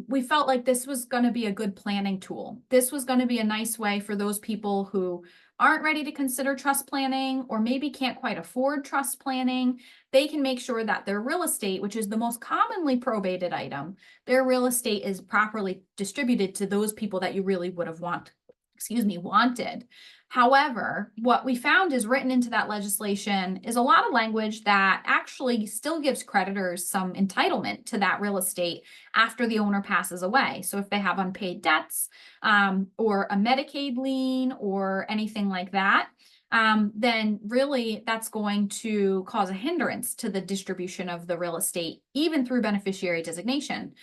Speaker 1: we felt like this was going to be a good planning tool. This was going to be a nice way for those people who aren't ready to consider trust planning or maybe can't quite afford trust planning. They can make sure that their real estate, which is the most commonly probated item, their real estate is properly distributed to those people that you really would have wanted. However, what we found is written into that legislation is a lot of language that actually still gives creditors some entitlement to that real estate after the owner passes away. So if they have unpaid debts, or a Medicaid lien or anything like that, then really that's going to cause a hindrance to the distribution of the real estate, even through beneficiary designation.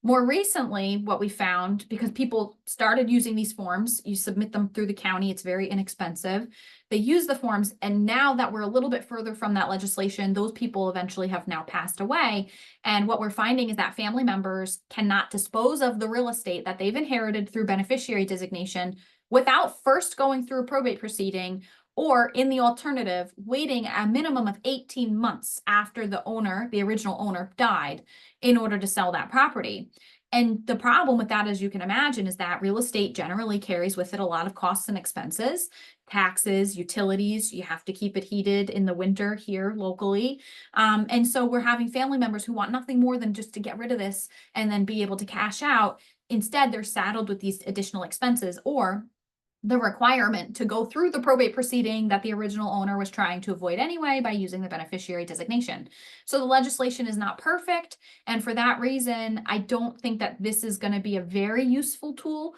Speaker 1: More recently, what we found, because people started using these forms, you submit them through the county, it's very inexpensive. They use the forms, and now that we're a little bit further from that legislation, those people eventually have now passed away. And what we're finding is that family members cannot dispose of the real estate that they've inherited through beneficiary designation without first going through a probate proceeding, or in the alternative, waiting a minimum of 18 months after the owner, the original owner, died in order to sell that property. And the problem with that, as you can imagine, is that real estate generally carries with it a lot of costs and expenses, taxes, utilities. You have to keep it heated in the winter here locally. And so we're having family members who want nothing more than just to get rid of this and then be able to cash out. Instead, they're saddled with these additional expenses or the requirement to go through the probate proceeding that the original owner was trying to avoid anyway by using the beneficiary designation. So the legislation is not perfect. And for that reason, I don't think that this is going to be a very useful tool.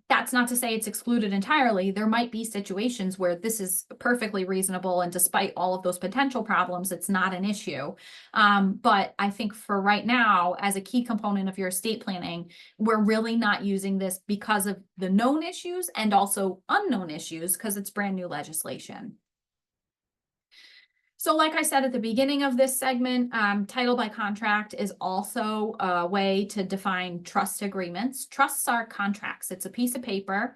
Speaker 1: That's not to say it's excluded entirely. There might be situations where this is perfectly reasonable, and despite all of those potential problems, it's not an issue. But I think for right now, as a key component of your estate planning, we're really not using this because of the known issues and also unknown issues because it's brand new legislation. So like I said at the beginning of this segment, title by contract is also a way to define trust agreements. Trusts are contracts. It's a piece of paper.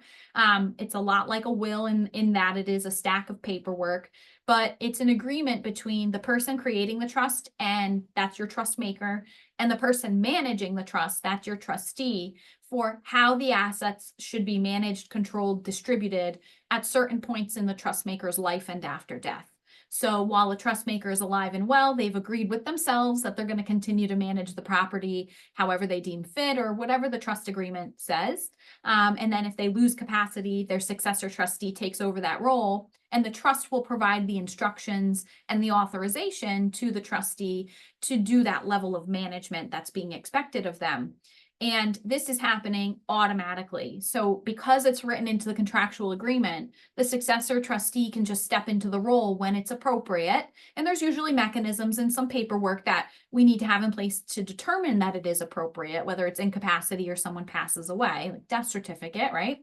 Speaker 1: It's a lot like a will in that it is a stack of paperwork, but it's an agreement between the person creating the trust, and that's your trust maker, and the person managing the trust, that's your trustee, for how the assets should be managed, controlled, distributed at certain points in the trust maker's life and after death. So while the trust maker is alive and well, they've agreed with themselves that they're going to continue to manage the property however they deem fit or whatever the trust agreement says. And then if they lose capacity, their successor trustee takes over that role, and the trust will provide the instructions and the authorization to the trustee to do that level of management that's being expected of them. And this is happening automatically. So because it's written into the contractual agreement, the successor trustee can just step into the role when it's appropriate. And there's usually mechanisms and some paperwork that we need to have in place to determine that it is appropriate, whether it's incapacity or someone passes away, like death certificate, right?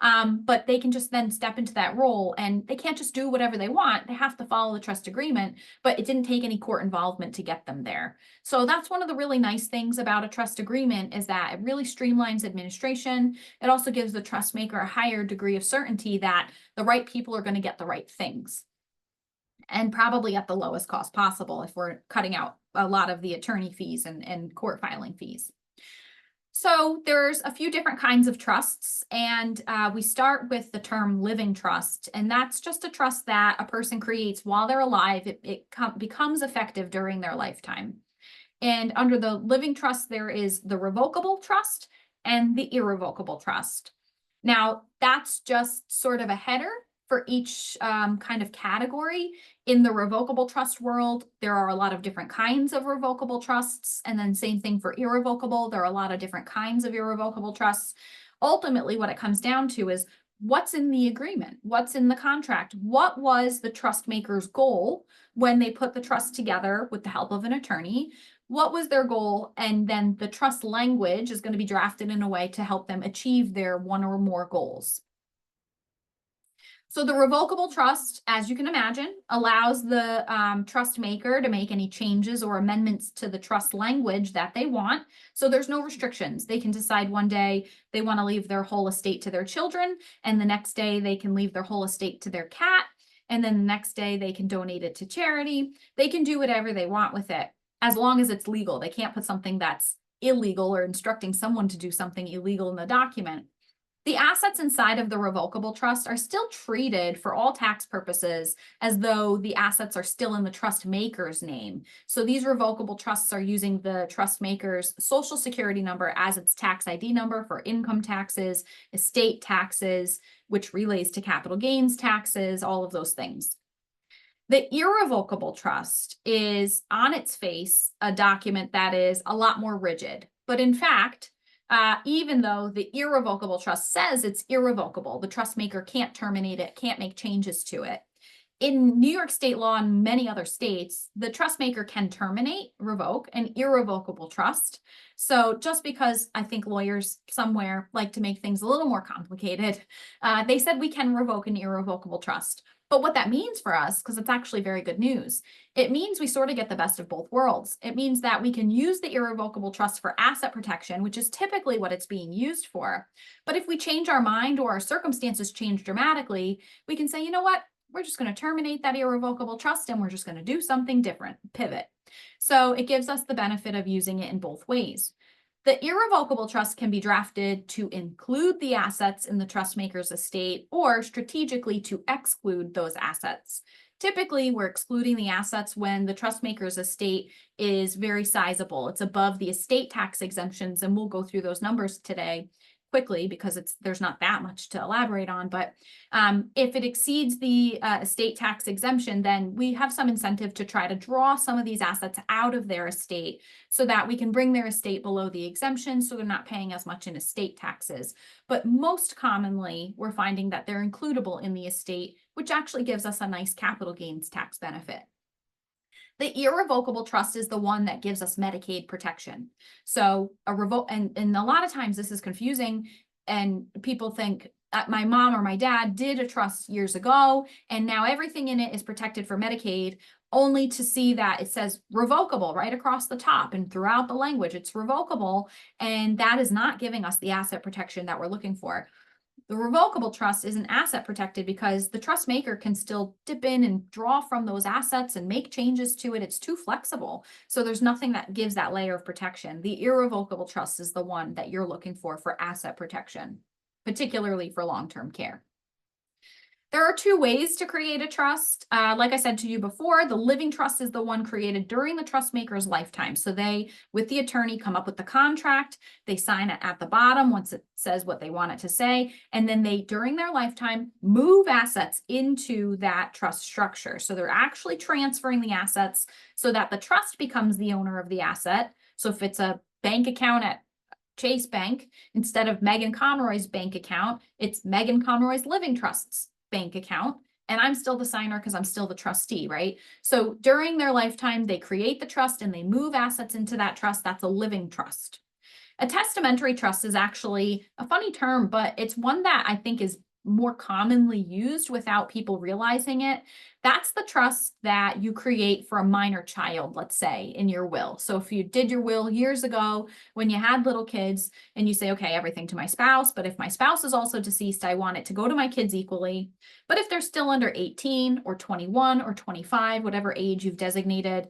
Speaker 1: But they can just then step into that role, and they can't just do whatever they want. They have to follow the trust agreement, but it didn't take any court involvement to get them there. So that's one of the really nice things about a trust agreement, is that it really streamlines administration. It also gives the trust maker a higher degree of certainty that the right people are going to get the right things, and probably at the lowest cost possible if we're cutting out a lot of the attorney fees and court filing fees. So there's a few different kinds of trusts, and we start with the term living trust, and that's just a trust that a person creates while they're alive. It becomes effective during their lifetime. And under the living trust, there is the revocable trust and the irrevocable trust. Now, that's just sort of a header for each kind of category. In the revocable trust world, there are a lot of different kinds of revocable trusts. And then same thing for irrevocable. There are a lot of different kinds of irrevocable trusts. Ultimately, what it comes down to is what's in the agreement, what's in the contract, what was the trust maker's goal when they put the trust together with the help of an attorney. What was their goal? And then the trust language is going to be drafted in a way to help them achieve their one or more goals. So the revocable trust, as you can imagine, allows the trust maker to make any changes or amendments to the trust language that they want. So there's no restrictions. They can decide one day they want to leave their whole estate to their children, and the next day they can leave their whole estate to their cat, and then the next day they can donate it to charity. They can do whatever they want with it, as long as it's legal. They can't put something that's illegal or instructing someone to do something illegal in the document. The assets inside of the revocable trust are still treated for all tax purposes as though the assets are still in the trust maker's name. So these revocable trusts are using the trust maker's social security number as its tax ID number for income taxes, estate taxes, which relays to capital gains taxes, all of those things. The irrevocable trust is on its face a document that is a lot more rigid, but in fact, even though the irrevocable trust says it's irrevocable, the trust maker can't terminate it, can't make changes to it. In New York state law and many other states, the trust maker can terminate, revoke an irrevocable trust. So just because I think lawyers somewhere like to make things a little more complicated, they said we can revoke an irrevocable trust. But what that means for us, because it's actually very good news, it means we sort of get the best of both worlds. It means that we can use the irrevocable trust for asset protection, which is typically what it's being used for. But if we change our mind or our circumstances change dramatically, we can say, you know what, we're just going to terminate that irrevocable trust and we're just going to do something different, pivot. So it gives us the benefit of using it in both ways. The irrevocable trust can be drafted to include the assets in the trust maker's estate or strategically to exclude those assets. Typically, we're excluding the assets when the trust maker's estate is very sizable. It's above the estate tax exemptions, and we'll go through those numbers today quickly because there's not that much to elaborate on. But if it exceeds the estate tax exemption, then we have some incentive to try to draw some of these assets out of their estate so that we can bring their estate below the exemption so they're not paying as much in estate taxes. But most commonly, we're finding that they're includable in the estate, which actually gives us a nice capital gains tax benefit. The irrevocable trust is the one that gives us Medicaid protection. So and a lot of times this is confusing, and people think my mom or my dad did a trust years ago, and now everything in it is protected for Medicaid, only to see that it says revocable right across the top and throughout the language, it's revocable, and that is not giving us the asset protection that we're looking for. The revocable trust isn't asset protected because the trust maker can still dip in and draw from those assets and make changes to it. It's too flexible. So there's nothing that gives that layer of protection. The irrevocable trust is the one that you're looking for asset protection, particularly for long-term care. There are two ways to create a trust. Like I said to you before, the living trust is the one created during the trust maker's lifetime. So they, with the attorney, come up with the contract, they sign it at the bottom once it says what they want it to say, and then they, during their lifetime, move assets into that trust structure. So they're actually transferring the assets so that the trust becomes the owner of the asset. So if it's a bank account at Chase Bank, instead of Megan Conroy's bank account, it's Megan Conroy's Living Trust's bank account. And I'm still the signer because I'm still the trustee, right? So during their lifetime, they create the trust and they move assets into that trust. That's a living trust. A testamentary trust is actually a funny term, but it's one that I think is more commonly used without people realizing it. That's the trust that you create for a minor child, let's say, in your will. So if you did your will years ago when you had little kids and you say, okay, everything to my spouse, but if my spouse is also deceased, I want it to go to my kids equally. But if they're still under 18 or 21 or 25, whatever age you've designated,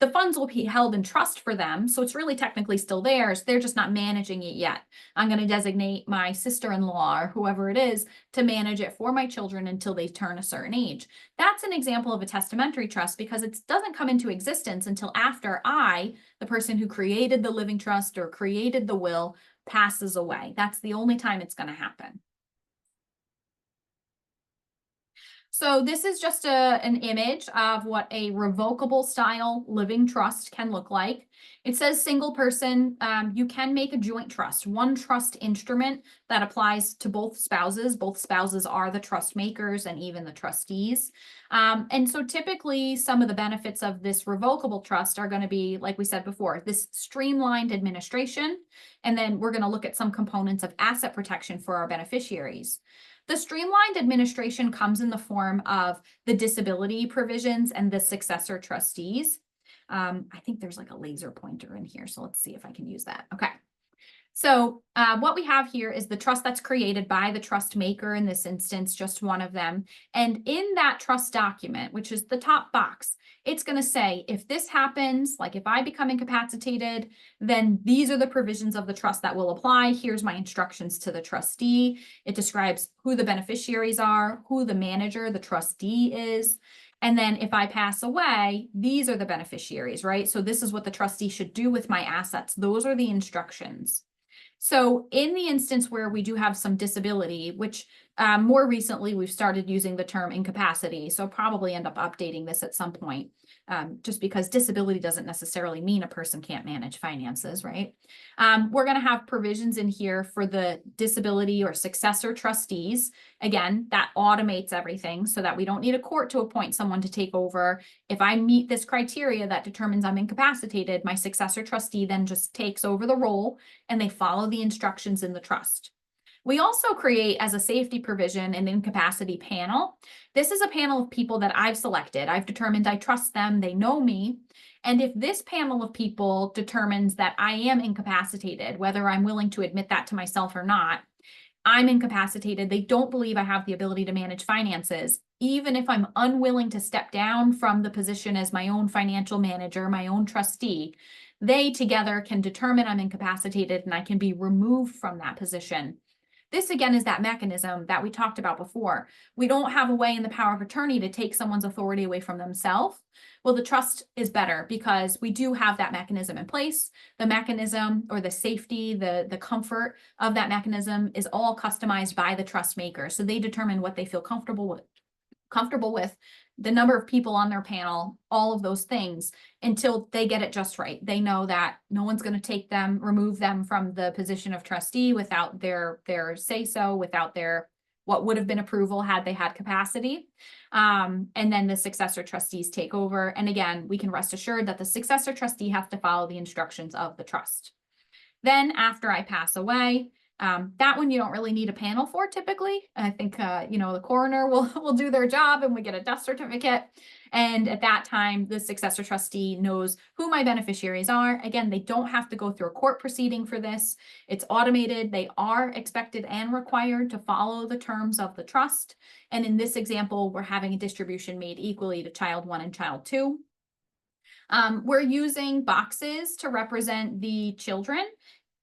Speaker 1: the funds will be held in trust for them. So it's really technically still theirs. They're just not managing it yet. I'm going to designate my sister-in-law or whoever it is to manage it for my children until they turn a certain age. That's an example of a testamentary trust because it doesn't come into existence until after I, the person who created the living trust or created the will, passes away. That's the only time it's going to happen. So this is just an image of what a revocable style living trust can look like. It says single person. You can make a joint trust, one trust instrument that applies to both spouses. Both spouses are the trust makers and even the trustees. And so typically some of the benefits of this revocable trust are going to be, like we said before, this streamlined administration. And then we're going to look at some components of asset protection for our beneficiaries. The streamlined administration comes in the form of the disability provisions and the successor trustees. I think there's like a laser pointer in here, so let's see if I can use that. Okay. So what we have here is the trust that's created by the trust maker, in this instance, just one of them. And in that trust document, which is the top box, it's going to say, if this happens, like if I become incapacitated, then these are the provisions of the trust that will apply. Here's my instructions to the trustee. It describes who the beneficiaries are, who the manager, the trustee is. And then if I pass away, these are the beneficiaries, right? So this is what the trustee should do with my assets. Those are the instructions. So in the instance where we do have some disability, which more recently we've started using the term incapacity, so probably end up updating this at some point, just because disability doesn't necessarily mean a person can't manage finances, right? We're going to have provisions in here for the disability or successor trustees. Again, that automates everything so that we don't need a court to appoint someone to take over. If I meet this criteria that determines I'm incapacitated, my successor trustee then just takes over the role and they follow the instructions in the trust. We also create, as a safety provision, an incapacity panel. This is a panel of people that I've selected. I've determined I trust them, they know me. And if this panel of people determines that I am incapacitated, whether I'm willing to admit that to myself or not, I'm incapacitated, they don't believe I have the ability to manage finances, even if I'm unwilling to step down from the position as my own financial manager, my own trustee, they together can determine I'm incapacitated and I can be removed from that position. This again is that mechanism that we talked about before. We don't have a way in the power of attorney to take someone's authority away from themselves. Well, the trust is better because we do have that mechanism in place. The mechanism or the safety, the comfort of that mechanism is all customized by the trust maker. So they determine what they feel comfortable with, the number of people on their panel, all of those things, until they get it just right. They know that no one's going to remove them from the position of trustee without their say-so, without their what would have been approval had they had capacity. And then the successor trustees take over. And again, we can rest assured that the successor trustee has to follow the instructions of the trust. Then after I pass away, that one you don't really need a panel for typically. I think, the coroner will do their job and we get a death certificate. And at that time, the successor trustee knows who my beneficiaries are. Again, they don't have to go through a court proceeding for this. It's automated. They are expected and required to follow the terms of the trust. And in this example, we're having a distribution made equally to child 1 and child 2. We're using boxes to represent the children.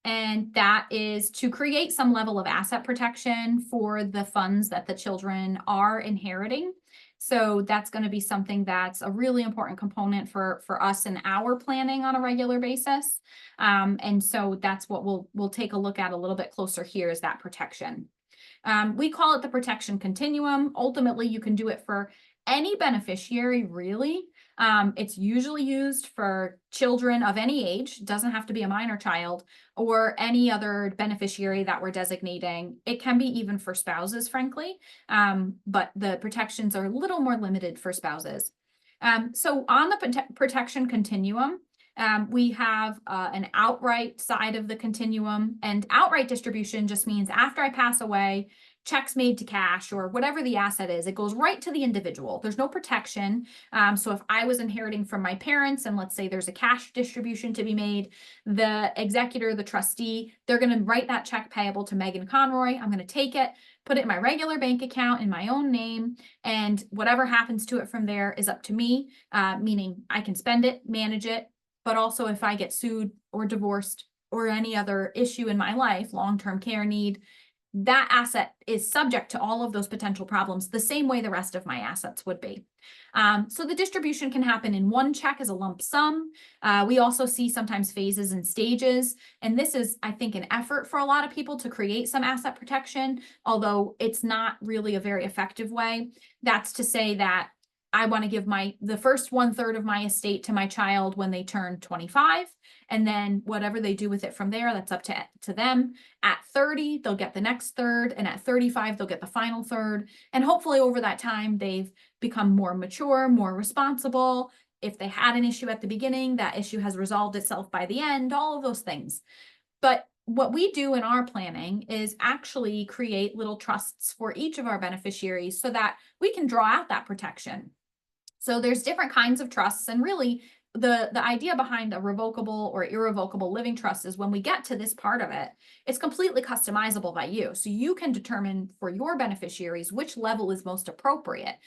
Speaker 1: And that is to create some level of asset protection for the funds that the children are inheriting. So that's going to be something that's a really important component for us in our planning on a regular basis. And so that's what we'll take a look at a little bit closer here, is that protection. We call it the protection continuum. Ultimately, you can do it for any beneficiary, really. It's usually used for children of any age, doesn't have to be a minor child, or any other beneficiary that we're designating. It can be even for spouses, frankly, but the protections are a little more limited for spouses. So on the protection continuum, we have an outright side of the continuum, and outright distribution just means after I pass away, checks made to cash or whatever the asset is, it goes right to the individual. There's no protection. So if I was inheriting from my parents and let's say there's a cash distribution to be made, the executor, the trustee, they're going to write that check payable to Megan Conroy. I'm going to take it, put it in my regular bank account in my own name, and whatever happens to it from there is up to me, meaning I can spend it, manage it, but also if I get sued or divorced or any other issue in my life, long-term care need, that asset is subject to all of those potential problems the same way the rest of my assets would be. So the distribution can happen in one check as a lump sum. We also see sometimes phases and stages, and this is, I think, an effort for a lot of people to create some asset protection, although it's not really a very effective way. That's to say that I want to give the first 1/3 of my estate to my child when they turn 25, and then whatever they do with it from there, that's up to them. At 30, they'll get the next third, and at 35, they'll get the final third. And hopefully over that time, they've become more mature, more responsible. If they had an issue at the beginning, that issue has resolved itself by the end, all of those things. But what we do in our planning is actually create little trusts for each of our beneficiaries so that we can draw out that protection. So there's different kinds of trusts, and really the idea behind a revocable or irrevocable living trust is when we get to this part of it, it's completely customizable by you. So you can determine for your beneficiaries which level is most appropriate.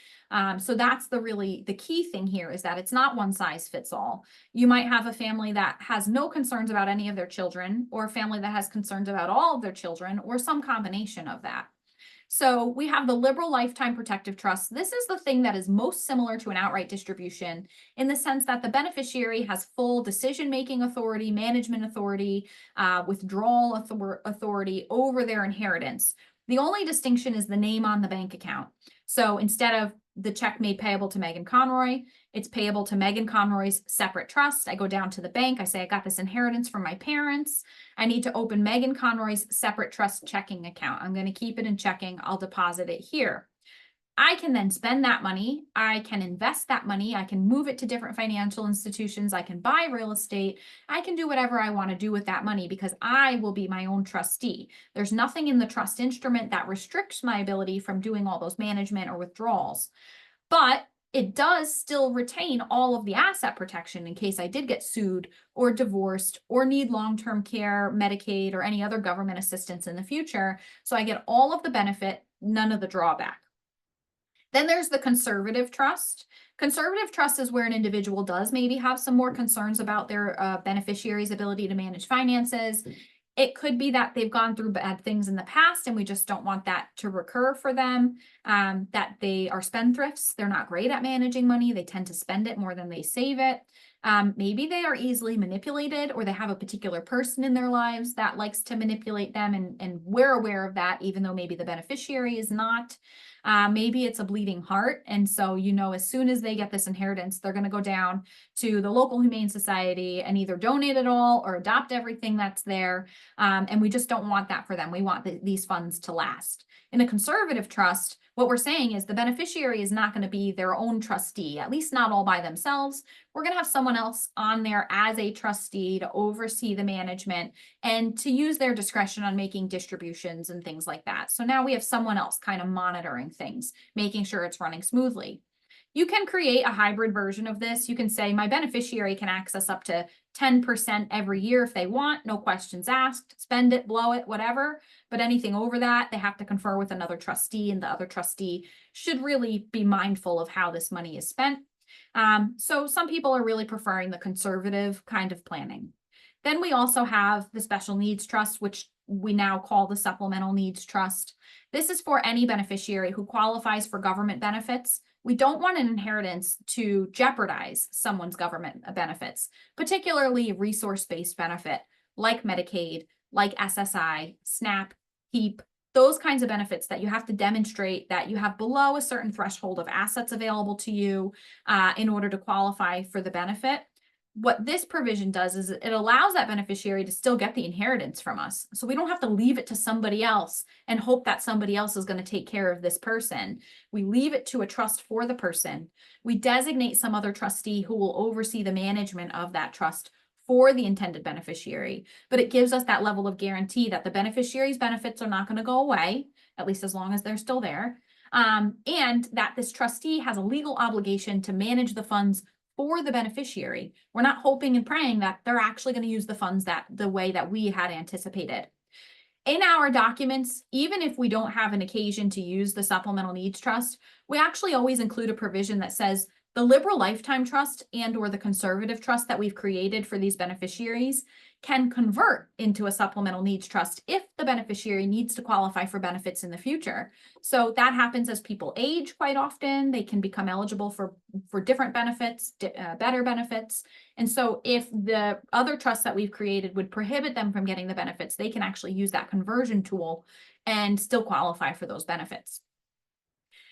Speaker 1: So that's the key thing here, is that it's not one size fits all. You might have a family that has no concerns about any of their children, or a family that has concerns about all of their children, or some combination of that. So we have the Liberal Lifetime Protective Trust. This is the thing that is most similar to an outright distribution in the sense that the beneficiary has full decision-making authority, management authority, withdrawal authority over their inheritance. The only distinction is the name on the bank account. So instead of the check made payable to Megan Conroy, it's payable to Megan Conroy's separate trust. I go down to the bank. I say, I got this inheritance from my parents. I need to open Megan Conroy's separate trust checking account. I'm going to keep it in checking. I'll deposit it here. I can then spend that money. I can invest that money. I can move it to different financial institutions. I can buy real estate. I can do whatever I want to do with that money because I will be my own trustee. There's nothing in the trust instrument that restricts my ability from doing all those management or withdrawals. But it does still retain all of the asset protection in case I did get sued or divorced or need long-term care, Medicaid, or any other government assistance in the future. So I get all of the benefit, none of the drawback. Then there's the conservative trust. Conservative trust is where an individual does maybe have some more concerns about their beneficiary's ability to manage finances. It could be that they've gone through bad things in the past and we just don't want that to recur for them, that they are spendthrifts. They're not great at managing money. They tend to spend it more than they save it. Maybe they are easily manipulated, or they have a particular person in their lives that likes to manipulate them, and we're aware of that, even though maybe the beneficiary is not. Maybe it's a bleeding heart. And so, as soon as they get this inheritance, they're going to go down to the local Humane Society and either donate it all or adopt everything that's there. And we just don't want that for them. We want these funds to last. In a conservative trust, what we're saying is the beneficiary is not going to be their own trustee, at least not all by themselves. We're going to have someone else on there as a trustee to oversee the management and to use their discretion on making distributions and things like that. So now we have someone else kind of monitoring things, making sure it's running smoothly. You can create a hybrid version of this. You can say my beneficiary can access up to 10% every year if they want, no questions asked, spend it, blow it, whatever. But anything over that, they have to confer with another trustee, and the other trustee should really be mindful of how this money is spent. So some people are really preferring the conservative kind of planning. Then we also have the special needs trust, which we now call the supplemental needs trust. This is for any beneficiary who qualifies for government benefits. We don't want an inheritance to jeopardize someone's government benefits, particularly resource-based benefit like Medicaid, like SSI, SNAP, HEAP, those kinds of benefits that you have to demonstrate that you have below a certain threshold of assets available to you in order to qualify for the benefit. What this provision does is it allows that beneficiary to still get the inheritance from us. So we don't have to leave it to somebody else and hope that somebody else is going to take care of this person. We leave it to a trust for the person. We designate some other trustee who will oversee the management of that trust for the intended beneficiary, but it gives us that level of guarantee that the beneficiary's benefits are not going to go away, at least as long as they're still there, and that this trustee has a legal obligation to manage the funds for the beneficiary. We're not hoping and praying that they're actually going to use the funds the way that we had anticipated. In our documents, even if we don't have an occasion to use the supplemental needs trust, we actually always include a provision that says the liberal lifetime trust and or the conservative trust that we've created for these beneficiaries can convert into a supplemental needs trust if the beneficiary needs to qualify for benefits in the future. So that happens as people age quite often. They can become eligible for different benefits, better benefits. And so if the other trusts that we've created would prohibit them from getting the benefits, they can actually use that conversion tool and still qualify for those benefits.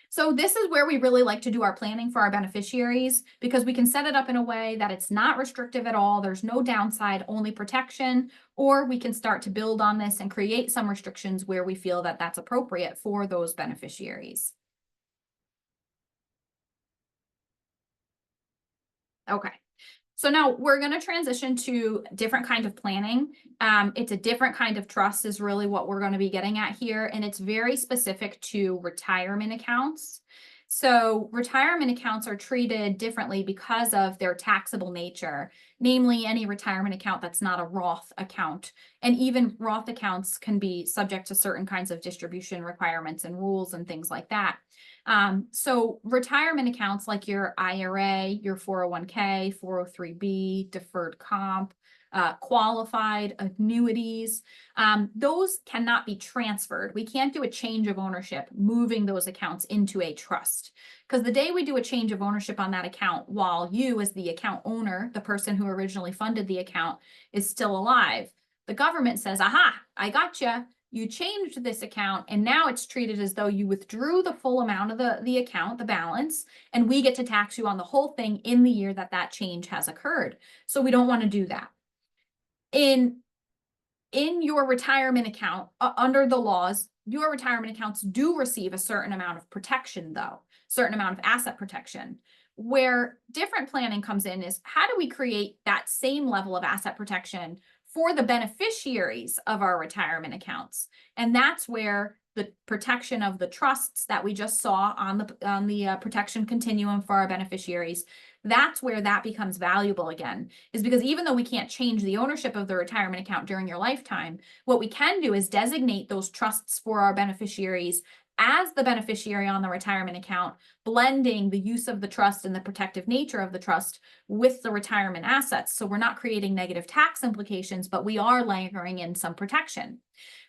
Speaker 1: So this is where we really like to do our planning for our beneficiaries, because we can set it up in a way that it's not restrictive at all. There's no downside, only protection, or we can start to build on this and create some restrictions where we feel that that's appropriate for those beneficiaries. Okay. So now we're going to transition to different kind of planning. It's a different kind of trust is really what we're going to be getting at here. And it's very specific to retirement accounts. So retirement accounts are treated differently because of their taxable nature, namely any retirement account that's not a Roth account. And even Roth accounts can be subject to certain kinds of distribution requirements and rules and things like that. So retirement accounts like your IRA, your 401k, 403b, deferred comp, qualified annuities, those cannot be transferred. We can't do a change of ownership, moving those accounts into a trust. Because the day we do a change of ownership on that account, while you as the account owner, the person who originally funded the account, is still alive, the government says, aha, I gotcha. You changed this account and now it's treated as though you withdrew the full amount of the account, the balance, and we get to tax you on the whole thing in the year that that change has occurred. So we don't want to do that. In your retirement account, under the laws, your retirement accounts do receive a certain amount of protection, though, certain amount of asset protection. Where different planning comes in is how do we create that same level of asset protection for the beneficiaries of our retirement accounts? And that's where the protection of the trusts that we just saw on the protection continuum for our beneficiaries, that's where that becomes valuable again, is because even though we can't change the ownership of the retirement account during your lifetime, what we can do is designate those trusts for our beneficiaries as the beneficiary on the retirement account, blending the use of the trust and the protective nature of the trust with the retirement assets. So we're not creating negative tax implications, but we are layering in some protection.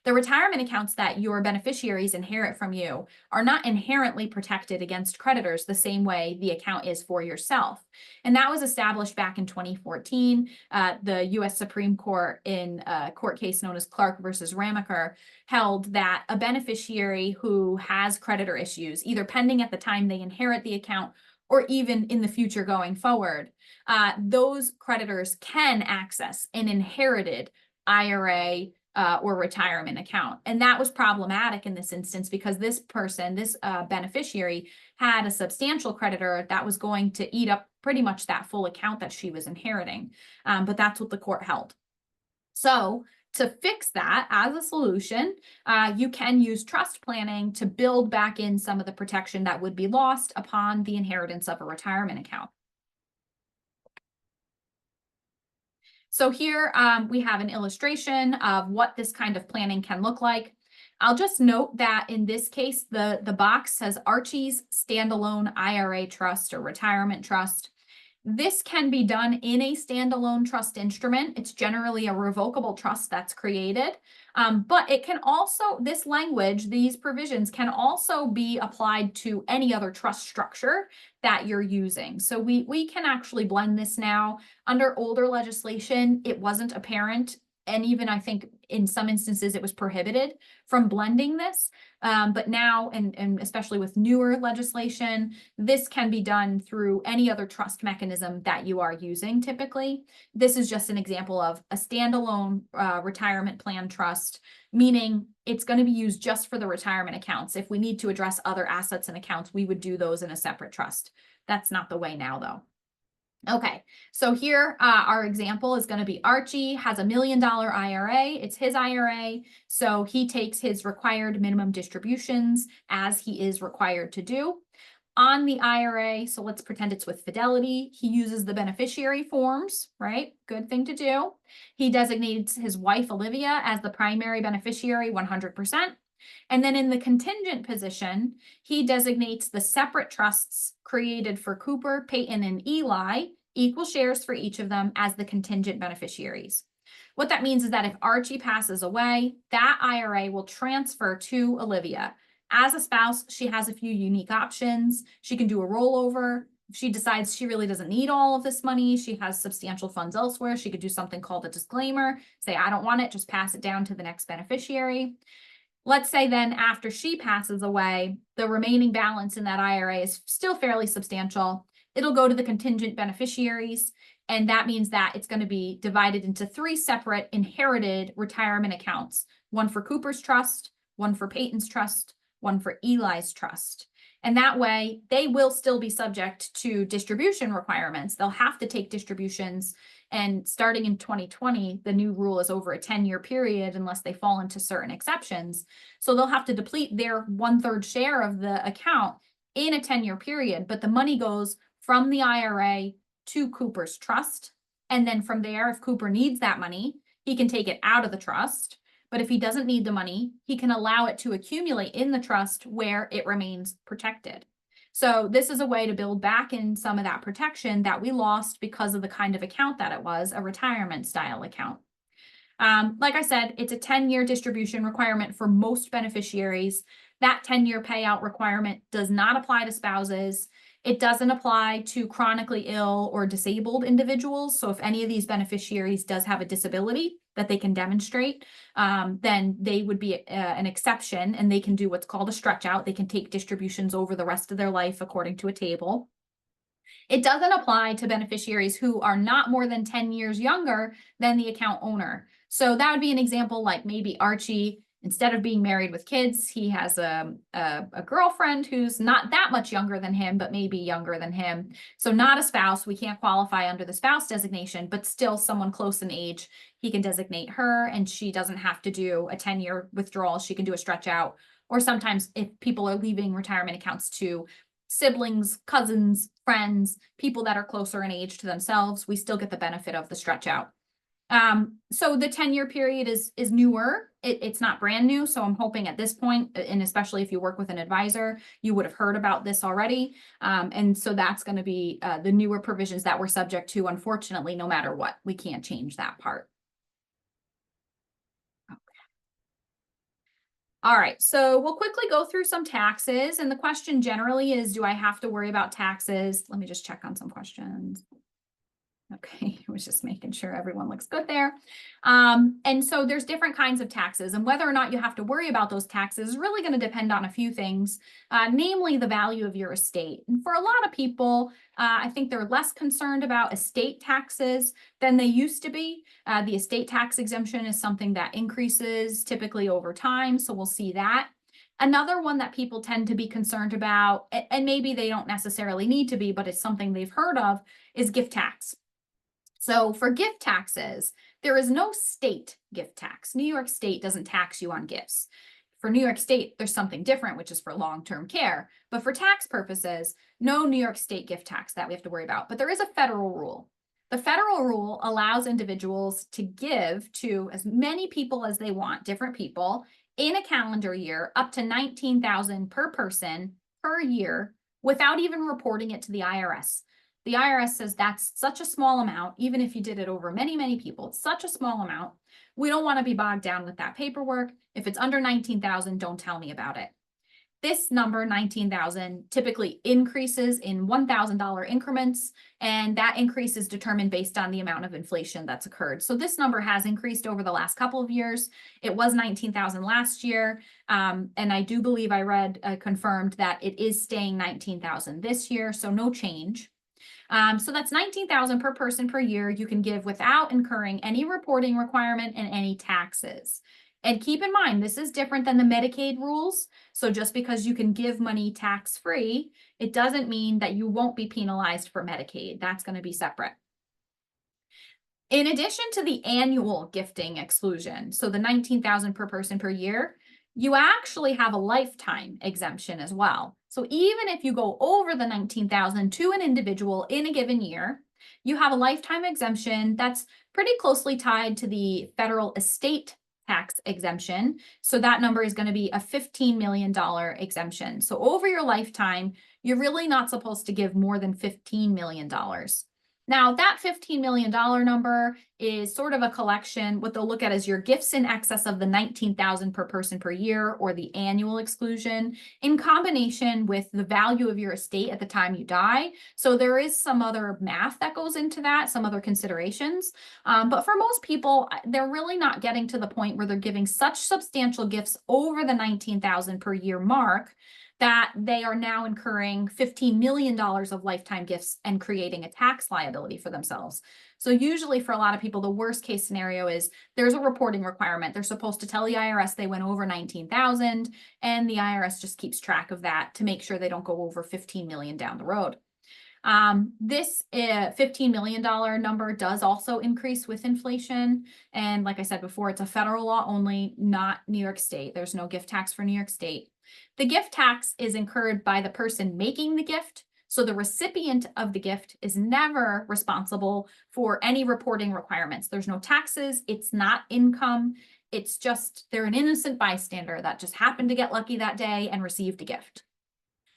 Speaker 1: The retirement accounts that your beneficiaries inherit from you are not inherently protected against creditors the same way the account is for yourself. And that was established back in 2014. The U.S. Supreme Court in a court case known as Clark versus Ramaker held that a beneficiary who has creditor issues, either pending at the time they inherit the account or even in the future going forward, those creditors can access an inherited IRA or retirement account. And that was problematic in this instance because this person, this beneficiary, had a substantial creditor that was going to eat up pretty much that full account that she was inheriting. But that's what the court held. So to fix that as a solution, you can use trust planning to build back in some of the protection that would be lost upon the inheritance of a retirement account. So here we have an illustration of what this kind of planning can look like. I'll just note that in this case, the box says Archie's Standalone IRA Trust or Retirement Trust. This can be done in a standalone trust instrument. It's generally a revocable trust that's created, but it can also, this language, these provisions can also be applied to any other trust structure that you're using. So we can actually blend this now. Under older legislation, it wasn't apparent and even I think in some instances it was prohibited from blending this. But now, and especially with newer legislation, this can be done through any other trust mechanism that you are using typically. This is just an example of a standalone retirement plan trust, meaning it's going to be used just for the retirement accounts. If we need to address other assets and accounts, we would do those in a separate trust. That's not the way now, though. Okay, so here our example is going to be Archie has $1 million IRA. It's his IRA, so he takes his required minimum distributions as he is required to do. On the IRA, so let's pretend it's with Fidelity, he uses the beneficiary forms, right? Good thing to do. He designates his wife, Olivia, as the primary beneficiary 100%. And then in the contingent position, he designates the separate trusts created for Cooper, Peyton, and Eli, equal shares for each of them as the contingent beneficiaries. What that means is that if Archie passes away, that IRA will transfer to Olivia. As a spouse, she has a few unique options. She can do a rollover. If she decides she really doesn't need all of this money, she has substantial funds elsewhere, she could do something called a disclaimer, say, I don't want it, just pass it down to the next beneficiary. Let's say then after she passes away, the remaining balance in that IRA is still fairly substantial. It'll go to the contingent beneficiaries, and that means that it's going to be divided into 3 separate inherited retirement accounts, one for Cooper's trust, one for Peyton's trust, one for Eli's trust. And that way, they will still be subject to distribution requirements. They'll have to take distributions. And starting in 2020, the new rule is over a 10-year period unless they fall into certain exceptions. So they'll have to deplete their 1/3 share of the account in a 10-year period. But the money goes from the IRA to Cooper's trust. And then from there, if Cooper needs that money, he can take it out of the trust. But if he doesn't need the money, he can allow it to accumulate in the trust where it remains protected. So this is a way to build back in some of that protection that we lost because of the kind of account that it was, a retirement style account. Like I said, it's a 10-year distribution requirement for most beneficiaries. That 10-year payout requirement does not apply to spouses. It doesn't apply to chronically ill or disabled individuals. So if any of these beneficiaries does have a disability that they can demonstrate, then they would be an exception, and they can do what's called a stretch out. They can take distributions over the rest of their life according to a table. It doesn't apply to beneficiaries who are not more than 10 years younger than the account owner. So that would be an example, like maybe Archie, instead of being married with kids, he has a girlfriend who's not that much younger than him, but maybe younger than him. So not a spouse. We can't qualify under the spouse designation, but still someone close in age. He can designate her, and she doesn't have to do a 10-year withdrawal. She can do a stretch out. Or sometimes if people are leaving retirement accounts to siblings, cousins, friends, people that are closer in age to themselves, we still get the benefit of the stretch out. So the 10-year period is newer. It's not brand new. So I'm hoping at this point, and especially if you work with an advisor, you would have heard about this already. And so that's going to be the newer provisions that we're subject to, unfortunately, no matter what. We can't change that part. Okay. All right, so we'll quickly go through some taxes. And the question generally is, do I have to worry about taxes? Let me just check on some questions. Okay, I was just making sure everyone looks good there. And so there's different kinds of taxes, and whether or not you have to worry about those taxes is really going to depend on a few things, namely the value of your estate. And for a lot of people, I think they're less concerned about estate taxes than they used to be. The estate tax exemption is something that increases typically over time, so we'll see that. Another one that people tend to be concerned about, and maybe they don't necessarily need to be, but it's something they've heard of, is gift tax. So for gift taxes, there is no state gift tax. New York State doesn't tax you on gifts. For New York State, there's something different, which is for long-term care. But for tax purposes, no New York State gift tax that we have to worry about. But there is a federal rule. The federal rule allows individuals to give to as many people as they want, different people, in a calendar year, up to $19,000 per person per year, without even reporting it to the IRS. The IRS says that's such a small amount, even if you did it over many, many people, it's such a small amount. We don't want to be bogged down with that paperwork. If it's under $19,000, don't tell me about it. This number, 19,000, typically increases in $1,000 increments, and that increase is determined based on the amount of inflation that's occurred. So this number has increased over the last couple of years. It was 19,000 last year, and I do believe I read confirmed that it is staying 19,000 this year, so no change. So that's 19,000 per person per year you can give without incurring any reporting requirement and any taxes. And keep in mind, this is different than the Medicaid rules. So just because you can give money tax-free, it doesn't mean that you won't be penalized for Medicaid. That's going to be separate. In addition to the annual gifting exclusion, so the 19,000 per person per year, you actually have a lifetime exemption as well. So even if you go over the 19,000 to an individual in a given year, you have a lifetime exemption that's pretty closely tied to the federal estate tax exemption. So that number is going to be a $15 million exemption. So over your lifetime, you're really not supposed to give more than $15 million. Now, that $15 million number is sort of a collection. What they'll look at is your gifts in excess of the 19,000 per person per year, or the annual exclusion, in combination with the value of your estate at the time you die. So there is some other math that goes into that, some other considerations. But for most people, they're really not getting to the point where they're giving such substantial gifts over the 19,000 per year mark that they are now incurring $15 million of lifetime gifts and creating a tax liability for themselves. So usually for a lot of people, the worst case scenario is there's a reporting requirement. They're supposed to tell the IRS they went over 19,000, and the IRS just keeps track of that to make sure they don't go over 15 million down the road. This $15 million number does also increase with inflation. And like I said before, it's a federal law only, not New York State. There's no gift tax for New York State. The gift tax is incurred by the person making the gift. So the recipient of the gift is never responsible for any reporting requirements. There's no taxes. It's not income. It's just they're an innocent bystander that just happened to get lucky that day and received a gift.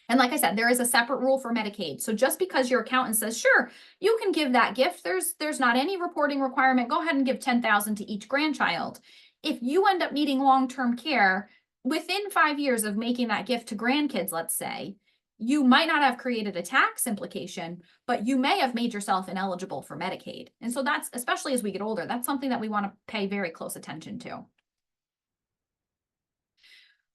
Speaker 1: And like I said, there is a separate rule for Medicaid. So just because your accountant says, sure, you can give that gift, there's not any reporting requirement. Go ahead and give 10,000 to each grandchild. If you end up needing long-term care, within 5 years of making that gift to grandkids, let's say, you might not have created a tax implication, but you may have made yourself ineligible for Medicaid. And so that's, especially as we get older, that's something that we want to pay very close attention to.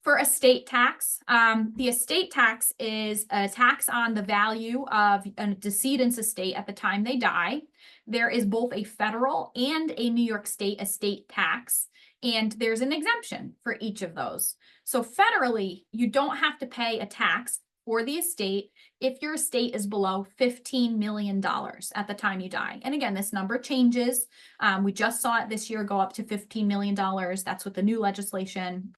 Speaker 1: For estate tax, the estate tax is a tax on the value of a decedent's estate at the time they die. There is both a federal and a New York State estate tax, and there's an exemption for each of those. So federally, you don't have to pay a tax for the estate if your estate is below $15 million at the time you die. And again, this number changes. We just saw it this year go up to $15 million. That's with the new legislation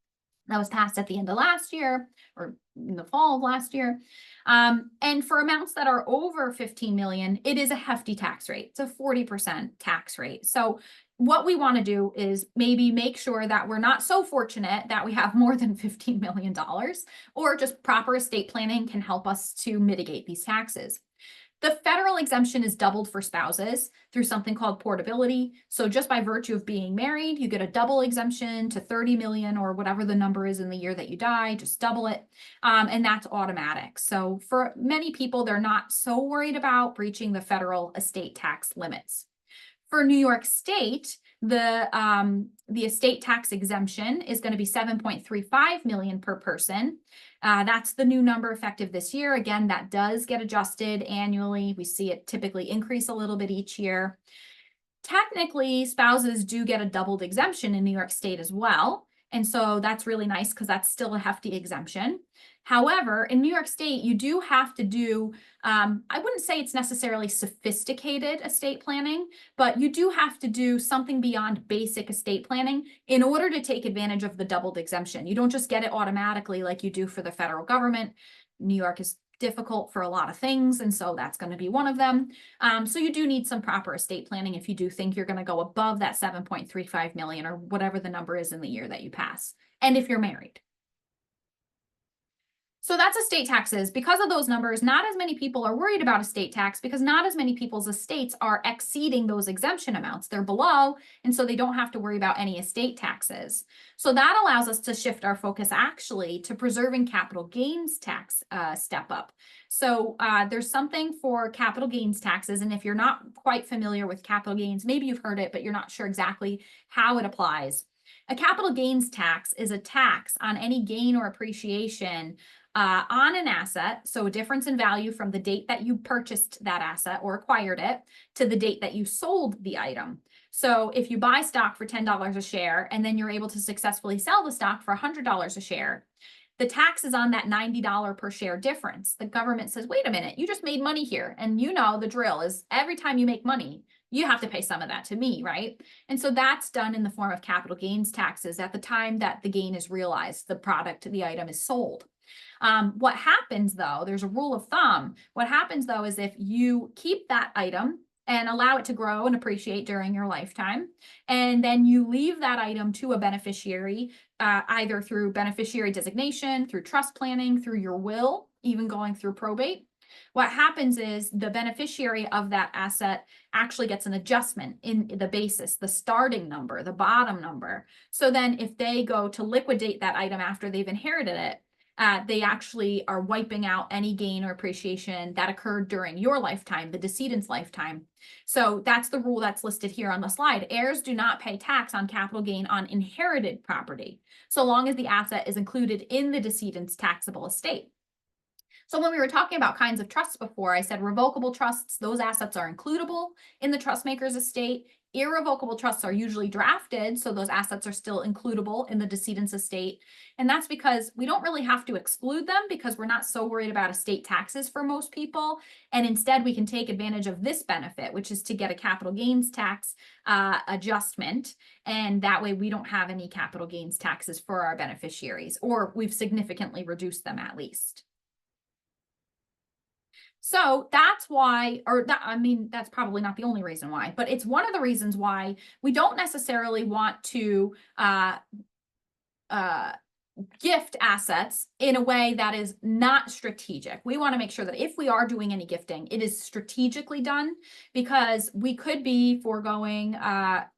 Speaker 1: that was passed at the end of last year, or in the fall of last year. And for amounts that are over 15 million, it is a hefty tax rate. It's a 40% tax rate. So what we want to do is maybe make sure that we're not so fortunate that we have more than $15 million, or just proper estate planning can help us to mitigate these taxes. The federal exemption is doubled for spouses through something called portability. So just by virtue of being married, you get a double exemption to 30 million or whatever the number is in the year that you die, just double it. And that's automatic. So for many people, they're not so worried about breaching the federal estate tax limits. For New York State, the estate tax exemption is going to be 7.35 million per person. That's the new number effective this year. Again, that does get adjusted annually. We see it typically increase a little bit each year. Technically, spouses do get a doubled exemption in New York State as well. And so that's really nice because that's still a hefty exemption. However, in New York State, you do have to do, I wouldn't say it's necessarily sophisticated estate planning, but you do have to do something beyond basic estate planning in order to take advantage of the doubled exemption. You don't just get it automatically like you do for the federal government. New York is difficult for a lot of things, and so that's going to be one of them. So you do need some proper estate planning if you do think you're going to go above that 7.35 million or whatever the number is in the year that you pass, and if you're married. So that's estate taxes. Because of those numbers, not as many people are worried about estate tax because not as many people's estates are exceeding those exemption amounts. They're below, and so they don't have to worry about any estate taxes. So that allows us to shift our focus actually to preserving capital gains tax step up. So there's something for capital gains taxes. And if you're not quite familiar with capital gains, maybe you've heard it, but you're not sure exactly how it applies. A capital gains tax is a tax on any gain or appreciation on an asset, so a difference in value from the date that you purchased that asset or acquired it to the date that you sold the item. So if you buy stock for $10 a share and then you're able to successfully sell the stock for $100 a share, the tax is on that $90 per share difference. The government says, wait a minute, you just made money here. And you know the drill is every time you make money, you have to pay some of that to me, right? And so that's done in the form of capital gains taxes at the time that the gain is realized, the product, the item is sold. What happens though, there's a rule of thumb. What happens though is if you keep that item and allow it to grow and appreciate during your lifetime, and then you leave that item to a beneficiary, either through beneficiary designation, through trust planning, through your will, even going through probate, what happens is the beneficiary of that asset actually gets an adjustment in the basis, the starting number, the bottom number. So then if they go to liquidate that item after they've inherited it, they actually are wiping out any gain or appreciation that occurred during your lifetime, the decedent's lifetime. So that's the rule that's listed here on the slide. Heirs do not pay tax on capital gain on inherited property, so long as the asset is included in the decedent's taxable estate. So when we were talking about kinds of trusts before, I said revocable trusts, those assets are includable in the trust maker's estate. Irrevocable trusts are usually drafted, so those assets are still includable in the decedent's estate. And that's because we don't really have to exclude them because we're not so worried about estate taxes for most people. And instead, we can take advantage of this benefit, which is to get a capital gains tax adjustment. And that way we don't have any capital gains taxes for our beneficiaries, or we've significantly reduced them at least. So that's why, or that, I mean, that's probably not the only reason why, but it's one of the reasons why we don't necessarily want to gift assets in a way that is not strategic. We want to make sure that if we are doing any gifting, it is strategically done, because we could be foregoing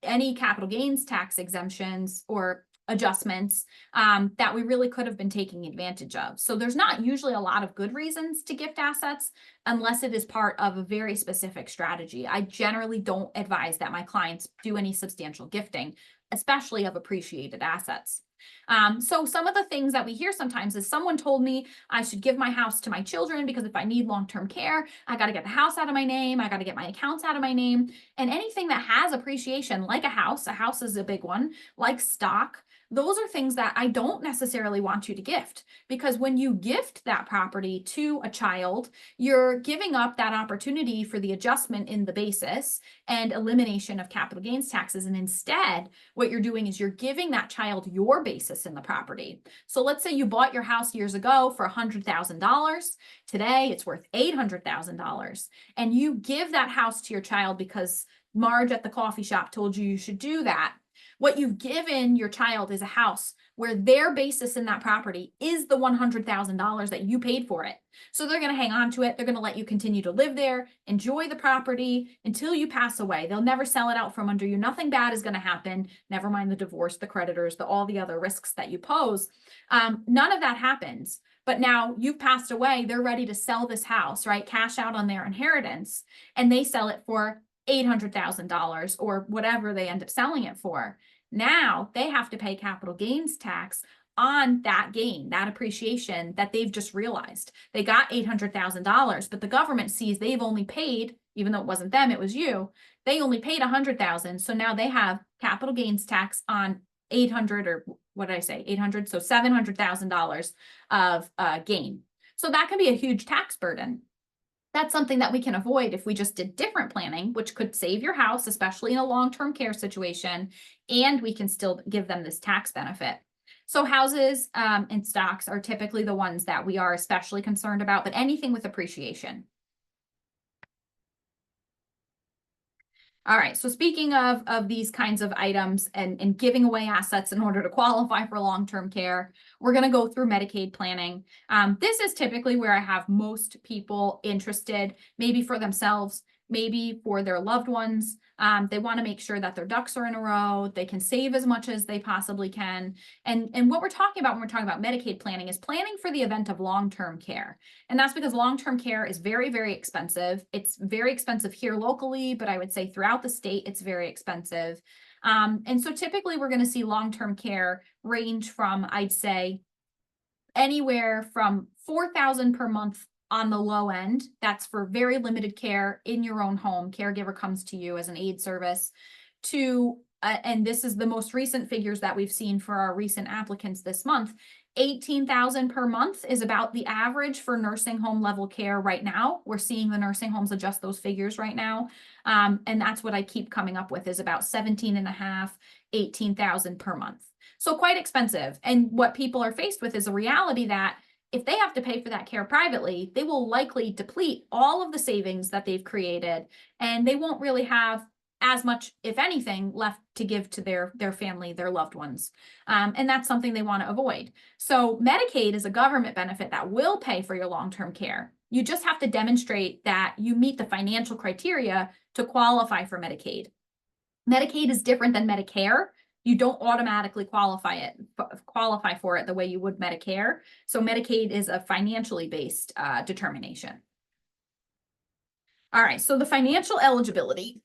Speaker 1: any capital gains tax exemptions or adjustments that we really could have been taking advantage of. So there's not usually a lot of good reasons to gift assets unless it is part of a very specific strategy. I generally don't advise that my clients do any substantial gifting, especially of appreciated assets. So some of the things that we hear sometimes is someone told me I should give my house to my children because if I need long-term care, I got to get the house out of my name. I got to get my accounts out of my name. And anything that has appreciation, like a house is a big one, like stock, those are things that I don't necessarily want you to gift, because when you gift that property to a child, you're giving up that opportunity for the adjustment in the basis and elimination of capital gains taxes. And instead, what you're doing is you're giving that child your basis in the property. So let's say you bought your house years ago for $100,000. Today, it's worth $800,000. And you give that house to your child because Marge at the coffee shop told you should do that. What you've given your child is a house where their basis in that property is the $100,000 that you paid for it. So they're going to hang on to it. They're going to let you continue to live there, enjoy the property until you pass away. They'll never sell it out from under you. Nothing bad is going to happen. Never mind the divorce, the creditors, all the other risks that you pose. None of that happens. But now you've passed away. They're ready to sell this house, right? Cash out on their inheritance, and they sell it for $800,000 or whatever they end up selling it for. Now they have to pay capital gains tax on that gain, that appreciation that they've just realized. They got $800,000, but the government sees they've only paid, even though it wasn't them, it was you, they only paid $100,000. So now they have capital gains tax on 800, or what did I say, 800? So $700,000 of gain. So that can be a huge tax burden. That's something that we can avoid if we just did different planning, which could save your house, especially in a long-term care situation, and we can still give them this tax benefit. So houses and stocks are typically the ones that we are especially concerned about, but anything with appreciation. All right, so speaking of these kinds of items and giving away assets in order to qualify for long-term care, we're going to go through Medicaid planning. This is typically where I have most people interested, maybe for themselves, maybe for their loved ones. They want to make sure that their ducks are in a row, they can save as much as they possibly can. And what we're talking about when we're talking about Medicaid planning is planning for the event of long-term care. And that's because long-term care is very, very expensive. It's very expensive here locally, but I would say throughout the state, it's very expensive. And so typically we're going to see long-term care range from, I'd say, anywhere from $4,000 per month on the low end. That's for very limited care in your own home. Caregiver comes to you as an aid service to, and this is the most recent figures that we've seen for our recent applicants this month. 18,000 per month is about the average for nursing home level care right now. We're seeing the nursing homes adjust those figures right now. And that's what I keep coming up with is about 17 and a half, 18,000 per month. So quite expensive. And what people are faced with is a reality that if they have to pay for that care privately, they will likely deplete all of the savings that they've created, and they won't really have as much, if anything, left to give to their family, their loved ones. And that's something they want to avoid. So Medicaid is a government benefit that will pay for your long-term care. You just have to demonstrate that you meet the financial criteria to qualify for Medicaid. Medicaid is different than Medicare. You don't automatically qualify for it the way you would Medicare. So Medicaid is a financially based determination. All right, so the financial eligibility.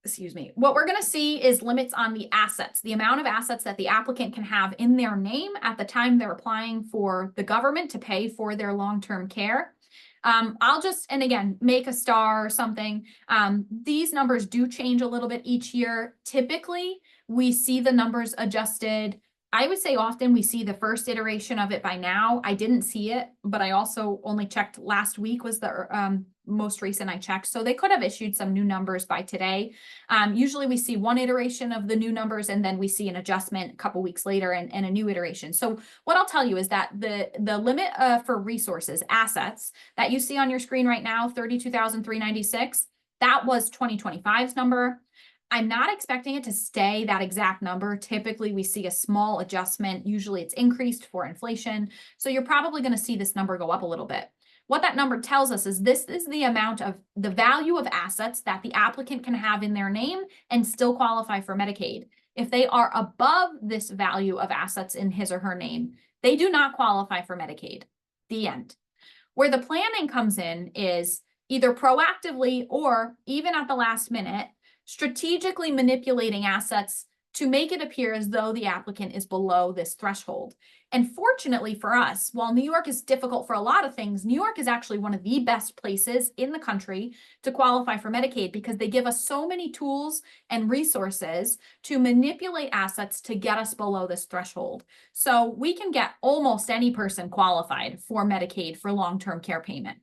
Speaker 1: Excuse me. What we're going to see is limits on the assets, the amount of assets that the applicant can have in their name at the time they're applying for the government to pay for their long-term care. I'll just, and again, make a star or something. These numbers do change a little bit each year. Typically, we see the numbers adjusted. I would say often we see the first iteration of it by now. I didn't see it, but I also only checked last week was the most recent I checked. So they could have issued some new numbers by today. Usually we see one iteration of the new numbers and then we see an adjustment a couple weeks later and a new iteration. So what I'll tell you is that the limit for resources, assets that you see on your screen right now, 32,396, that was 2025's number. I'm not expecting it to stay that exact number. Typically, we see a small adjustment. Usually it's increased for inflation. So you're probably going to see this number go up a little bit. What that number tells us is this is the amount of the value of assets that the applicant can have in their name and still qualify for Medicaid. If they are above this value of assets in his or her name, they do not qualify for Medicaid. The end. Where the planning comes in is either proactively or even at the last minute, strategically manipulating assets to make it appear as though the applicant is below this threshold. And fortunately for us, while New York is difficult for a lot of things, New York is actually one of the best places in the country to qualify for Medicaid because they give us so many tools and resources to manipulate assets to get us below this threshold. So we can get almost any person qualified for Medicaid for long-term care payment.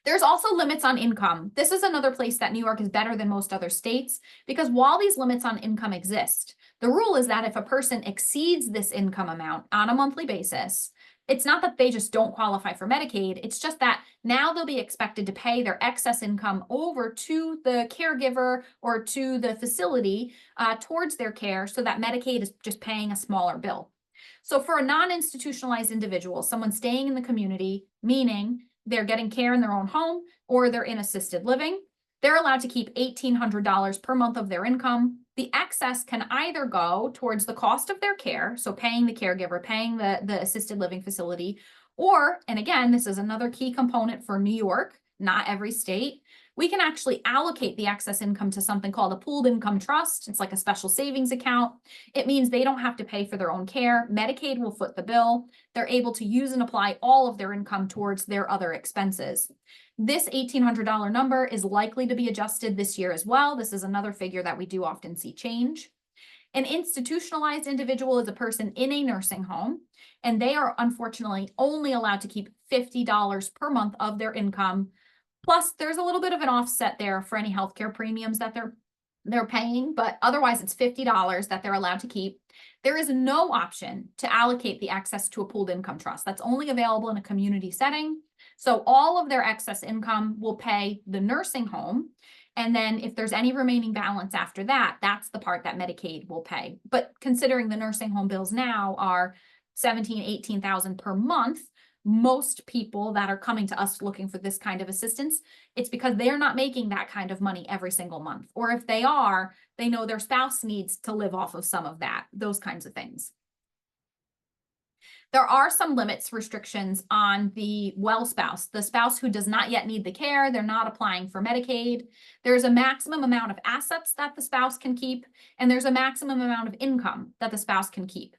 Speaker 1: There's also limits on income. This is another place that New York is better than most other states because while these limits on income exist, the rule is that if a person exceeds this income amount on a monthly basis, it's not that they just don't qualify for Medicaid. It's just that now they'll be expected to pay their excess income over to the caregiver or to the facility towards their care so that Medicaid is just paying a smaller bill. So for a non-institutionalized individual, someone staying in the community, meaning they're getting care in their own home or they're in assisted living, they're allowed to keep $1,800 per month of their income. The excess can either go towards the cost of their care, so paying the caregiver, paying the assisted living facility, or, and again, this is another key component for New York, not every state, we can actually allocate the excess income to something called a pooled income trust. It's like a special savings account. It means they don't have to pay for their own care. Medicaid will foot the bill. They're able to use and apply all of their income towards their other expenses. This $1,800 number is likely to be adjusted this year as well. This is another figure that we do often see change. An institutionalized individual is a person in a nursing home, and they are unfortunately only allowed to keep $50 per month of their income. Plus, there's a little bit of an offset there for any healthcare premiums that they're paying, but otherwise it's $50 that they're allowed to keep. There is no option to allocate the excess to a pooled income trust. That's only available in a community setting. So all of their excess income will pay the nursing home. And then if there's any remaining balance after that, that's the part that Medicaid will pay. But considering the nursing home bills now are 17, 18,000 per month, most people that are coming to us looking for this kind of assistance, it's because they're not making that kind of money every single month. Or if they are, they know their spouse needs to live off of some of that, those kinds of things. There are some limits, restrictions on the well spouse, the spouse who does not yet need the care, they're not applying for Medicaid. There's a maximum amount of assets that the spouse can keep, and there's a maximum amount of income that the spouse can keep.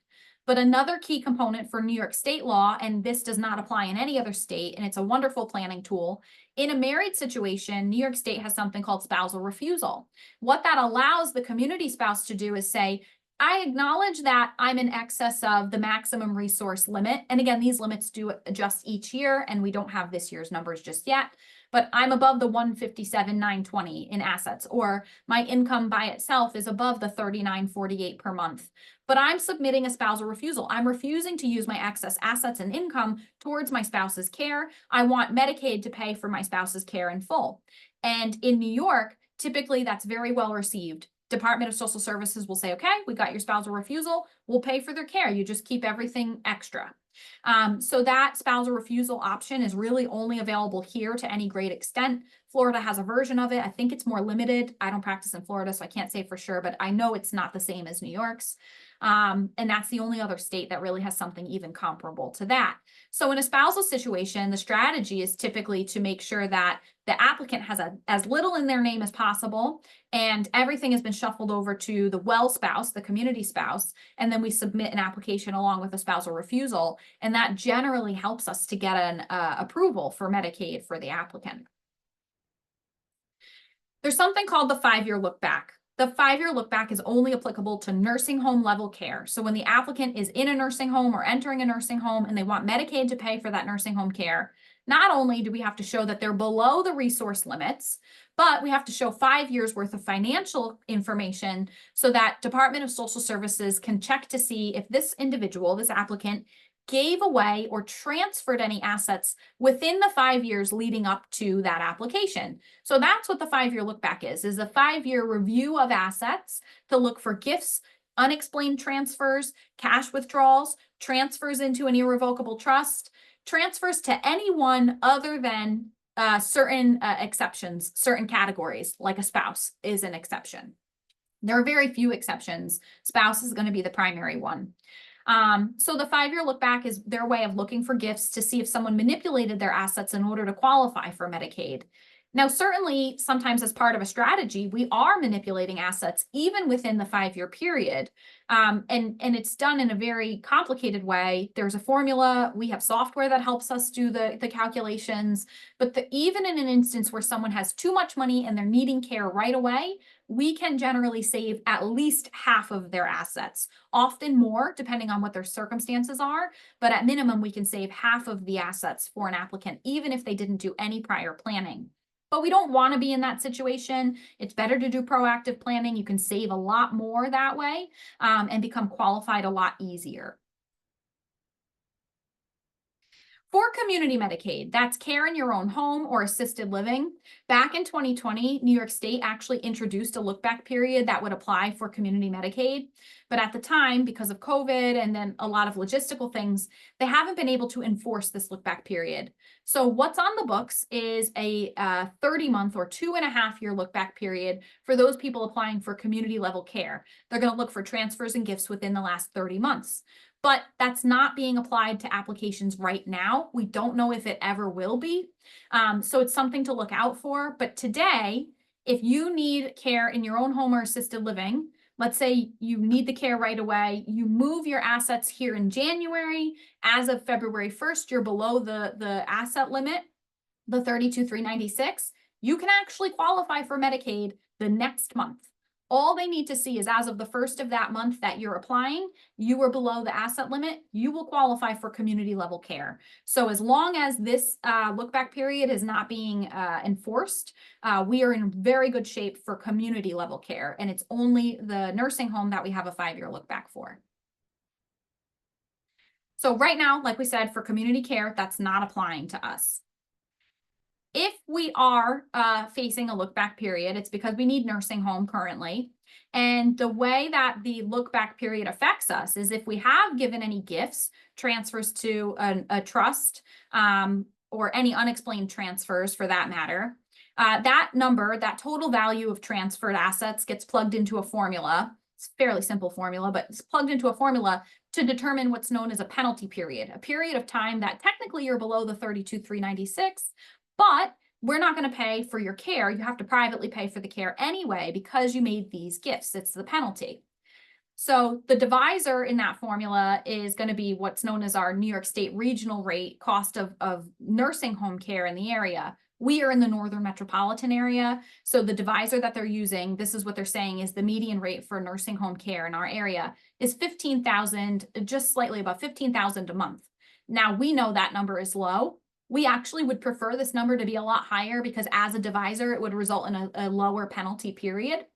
Speaker 1: But another key component for New York state law, and this does not apply in any other state, and it's a wonderful planning tool. In a married situation, New York state has something called spousal refusal. What that allows the community spouse to do is say, I acknowledge that I'm in excess of the maximum resource limit. And again, these limits do adjust each year, and we don't have this year's numbers just yet, but I'm above the 157,920 in assets, or my income by itself is above the 3948 per month. But I'm submitting a spousal refusal. I'm refusing to use my excess assets and income towards my spouse's care. I want Medicaid to pay for my spouse's care in full. And in New York, typically that's very well received. Department of Social Services will say, okay, we got your spousal refusal, we'll pay for their care, you just keep everything extra. So that spousal refusal option is really only available here to any great extent. Florida has a version of it. I think it's more limited. I don't practice in Florida, so I can't say for sure, but I know it's not the same as New York's. And that's the only other state that really has something even comparable to that. So in a spousal situation, the strategy is typically to make sure that the applicant has as little in their name as possible, and everything has been shuffled over to the well spouse, the community spouse, and then we submit an application along with a spousal refusal, and that generally helps us to get an approval for Medicaid for the applicant. There's something called the 5-year look back. The 5-year look back is only applicable to nursing home level care. So when the applicant is in a nursing home or entering a nursing home and they want Medicaid to pay for that nursing home care, not only do we have to show that they're below the resource limits, but we have to show 5 years worth of financial information so that Department of Social Services can check to see if this individual, this applicant, gave away or transferred any assets within the 5 years leading up to that application. So that's what the 5-year look back is a 5-year review of assets to look for gifts, unexplained transfers, cash withdrawals, transfers into an irrevocable trust, transfers to anyone other than certain exceptions, certain categories, like a spouse is an exception. There are very few exceptions. Spouse is going to be the primary one. So the 5-year look back is their way of looking for gifts to see if someone manipulated their assets in order to qualify for Medicaid. Now, certainly, sometimes as part of a strategy, we are manipulating assets even within the 5-year period. And it's done in a very complicated way. There's a formula. We have software that helps us do the calculations. But even in an instance where someone has too much money and they're needing care right away, we can generally save at least half of their assets, often more, depending on what their circumstances are. But at minimum, we can save half of the assets for an applicant, even if they didn't do any prior planning. But we don't want to be in that situation. It's better to do proactive planning. You can save a lot more that way and become qualified a lot easier. For community Medicaid, that's care in your own home or assisted living. Back in 2020, New York State actually introduced a look-back period that would apply for community Medicaid. But at the time, because of COVID and then a lot of logistical things, they haven't been able to enforce this look-back period. So what's on the books is a 30-month or 2.5-year look-back period for those people applying for community level care. They're going to look for transfers and gifts within the last 30 months. But that's not being applied to applications right now. We don't know if it ever will be. So it's something to look out for. But today, if you need care in your own home or assisted living, let's say you need the care right away, you move your assets here in January. As of February 1st, you're below the asset limit, the 32,396. You can actually qualify for Medicaid the next month. All they need to see is as of the 1st of that month that you're applying, you were below the asset limit, you will qualify for community level care. So as long as this look back period is not being enforced, we are in very good shape for community level care. And it's only the nursing home that we have a 5-year look back for. So right now, like we said, for community care, that's not applying to us. If we are facing a look back period, it's because we need nursing home currently. And the way that the look back period affects us is if we have given any gifts, transfers to a trust, or any unexplained transfers for that matter, that number, that total value of transferred assets gets plugged into a formula. It's a fairly simple formula, but it's plugged into a formula to determine what's known as a penalty period, a period of time that technically you're below the 32,396, but we're not going to pay for your care. You have to privately pay for the care anyway because you made these gifts. It's the penalty. So the divisor in that formula is going to be what's known as our New York State regional rate cost of nursing home care in the area. We are in the northern metropolitan area. So the divisor that they're using, this is what they're saying is the median rate for nursing home care in our area is 15,000, just slightly above 15,000 a month. Now we know that number is low. We actually would prefer this number to be a lot higher because as a divisor, it would result in a lower penalty period.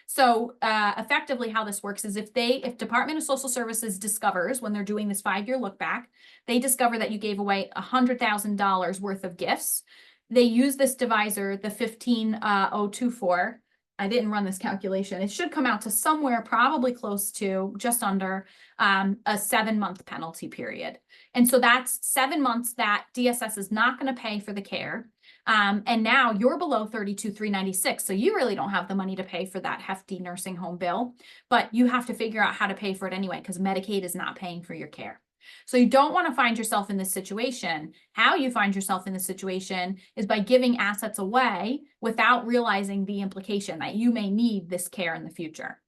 Speaker 1: So effectively how this works is if Department of Social Services discovers when they're doing this 5-year look back, they discover that you gave away $100,000 worth of gifts. They use this divisor, the 15,024. I didn't run this calculation. It should come out to somewhere probably close to just under a 7-month penalty period. And so that's 7 months that DSS is not going to pay for the care. And now you're below 32,396. So you really don't have the money to pay for that hefty nursing home bill, but you have to figure out how to pay for it anyway, because Medicaid is not paying for your care. So you don't want to find yourself in this situation. How you find yourself in this situation is by giving assets away without realizing the implication that you may need this care in the future.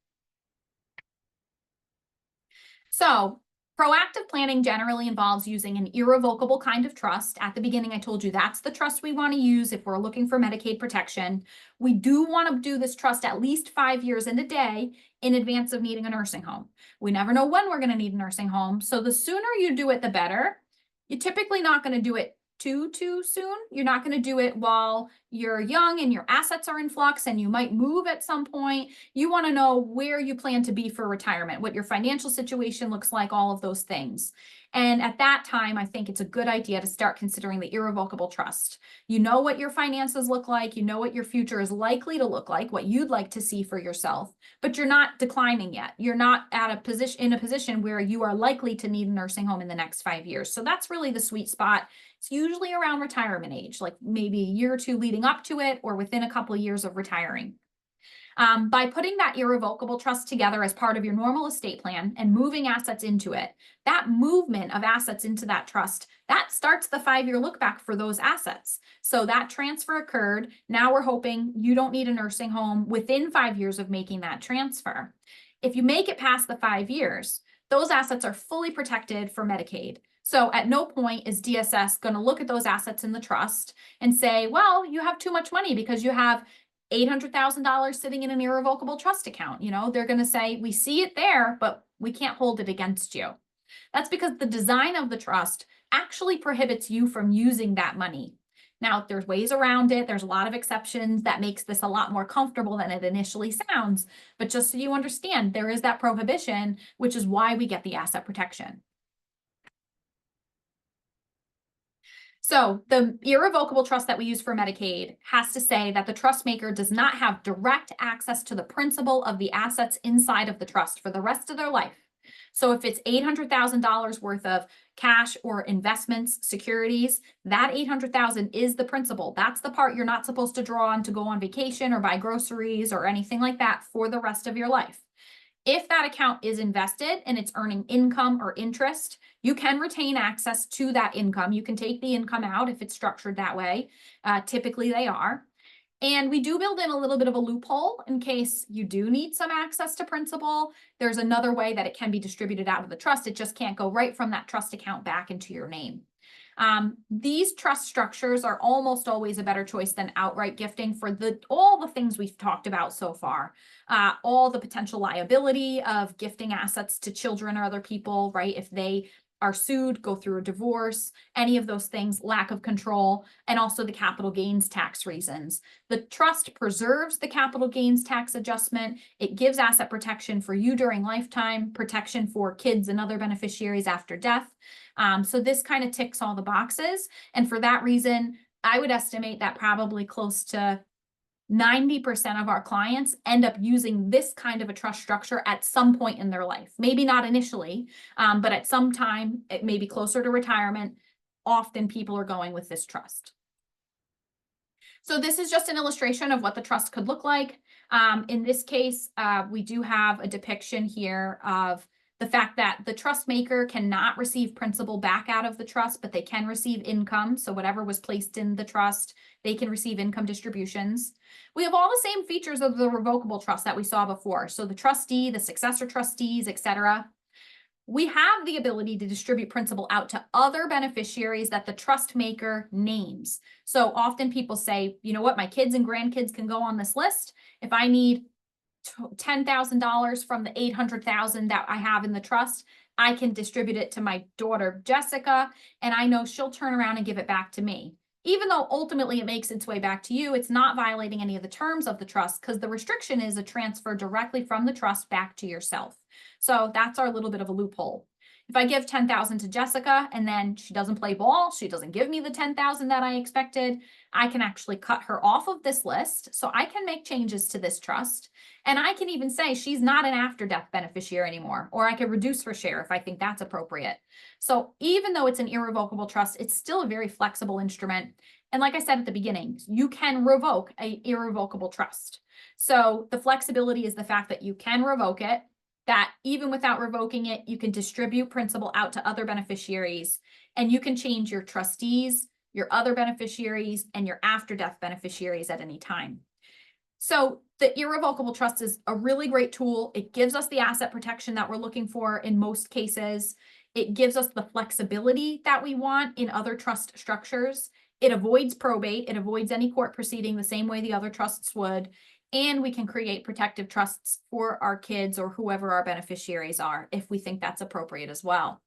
Speaker 1: So proactive planning generally involves using an irrevocable kind of trust. At the beginning, I told you that's the trust we want to use if we're looking for Medicaid protection. We do want to do this trust at least 5 years and a day in advance of needing a nursing home. We never know when we're going to need a nursing home. So the sooner you do it, the better. You're typically not going to do it too soon. You're not going to do it while you're young and your assets are in flux and you might move at some point. You want to know where you plan to be for retirement, what your financial situation looks like, all of those things. And at that time, I think it's a good idea to start considering the irrevocable trust. You know what your finances look like, you know what your future is likely to look like, what you'd like to see for yourself, but you're not declining yet. You're not at in a position where you are likely to need a nursing home in the next 5 years. So that's really the sweet spot. It's usually around retirement age, like maybe a year or two leading up to it or within a couple of years of retiring. By putting that irrevocable trust together as part of your normal estate plan and moving assets into it, that movement of assets into that trust, that starts the 5-year look back for those assets. So that transfer occurred. Now we're hoping you don't need a nursing home within 5 years of making that transfer. If you make it past the 5 years, those assets are fully protected for Medicaid. So at no point is DSS going to look at those assets in the trust and say, well, you have too much money because you have $800,000 sitting in an irrevocable trust account. You know, they're going to say, we see it there, but we can't hold it against you. That's because the design of the trust actually prohibits you from using that money. Now, there's ways around it. There's a lot of exceptions that makes this a lot more comfortable than it initially sounds. But just so you understand, there is that prohibition, which is why we get the asset protection. So the irrevocable trust that we use for Medicaid has to say that the trust maker does not have direct access to the principal of the assets inside of the trust for the rest of their life. So if it's $800,000 worth of cash or investments, securities, that $800,000 is the principal. That's the part you're not supposed to draw on to go on vacation or buy groceries or anything like that for the rest of your life. If that account is invested and it's earning income or interest, you can retain access to that income. You can take the income out if it's structured that way. Typically they are. And we do build in a little bit of a loophole in case you do need some access to principal. There's another way that it can be distributed out of the trust. It just can't go right from that trust account back into your name. These trust structures are almost always a better choice than outright gifting for all the things we've talked about so far. All the potential liability of gifting assets to children or other people, right? If they are sued, go through a divorce, any of those things, lack of control, and also the capital gains tax reasons. The trust preserves the capital gains tax adjustment. It gives asset protection for you during lifetime, protection for kids and other beneficiaries after death. So this kind of ticks all the boxes. And for that reason, I would estimate that probably close to 90% of our clients end up using this kind of a trust structure at some point in their life. Maybe not initially, but at some time, it may be closer to retirement. Often people are going with this trust. So this is just an illustration of what the trust could look like. In this case, we do have a depiction here of the fact that the trust maker cannot receive principal back out of the trust, but they can receive income. So whatever was placed in the trust, they can receive income distributions. We have all the same features of the revocable trust that we saw before. So the trustee, the successor trustees, etc. We have the ability to distribute principal out to other beneficiaries that the trust maker names. So often people say, you know what, my kids and grandkids can go on this list. If I need $10,000 from the $800,000 that I have in the trust, I can distribute it to my daughter, Jessica, and I know she'll turn around and give it back to me. Even though ultimately it makes its way back to you, it's not violating any of the terms of the trust because the restriction is a transfer directly from the trust back to yourself. So that's our little bit of a loophole. If I give 10,000 to Jessica and then she doesn't play ball, she doesn't give me the 10,000 that I expected, I can actually cut her off of this list. So I can make changes to this trust. And I can even say she's not an after-death beneficiary anymore, or I could reduce her share if I think that's appropriate. So even though it's an irrevocable trust, it's still a very flexible instrument. And like I said at the beginning, you can revoke an irrevocable trust. So the flexibility is the fact that you can revoke it, that even without revoking it, you can distribute principal out to other beneficiaries, and you can change your trustees, your other beneficiaries, and your after-death beneficiaries at any time. So the irrevocable trust is a really great tool. It gives us the asset protection that we're looking for in most cases. It gives us the flexibility that we want in other trust structures. It avoids probate. It avoids any court proceeding the same way the other trusts would. And we can create protective trusts for our kids or whoever our beneficiaries are if we think that's appropriate as well.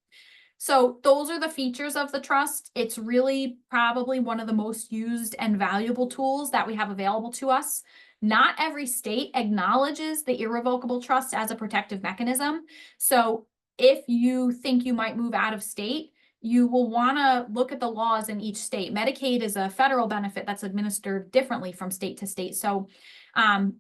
Speaker 1: So those are the features of the trust. It's really probably one of the most used and valuable tools that we have available to us. Not every state acknowledges the irrevocable trust as a protective mechanism. So if you think you might move out of state, you will want to look at the laws in each state. Medicaid is a federal benefit that's administered differently from state to state. So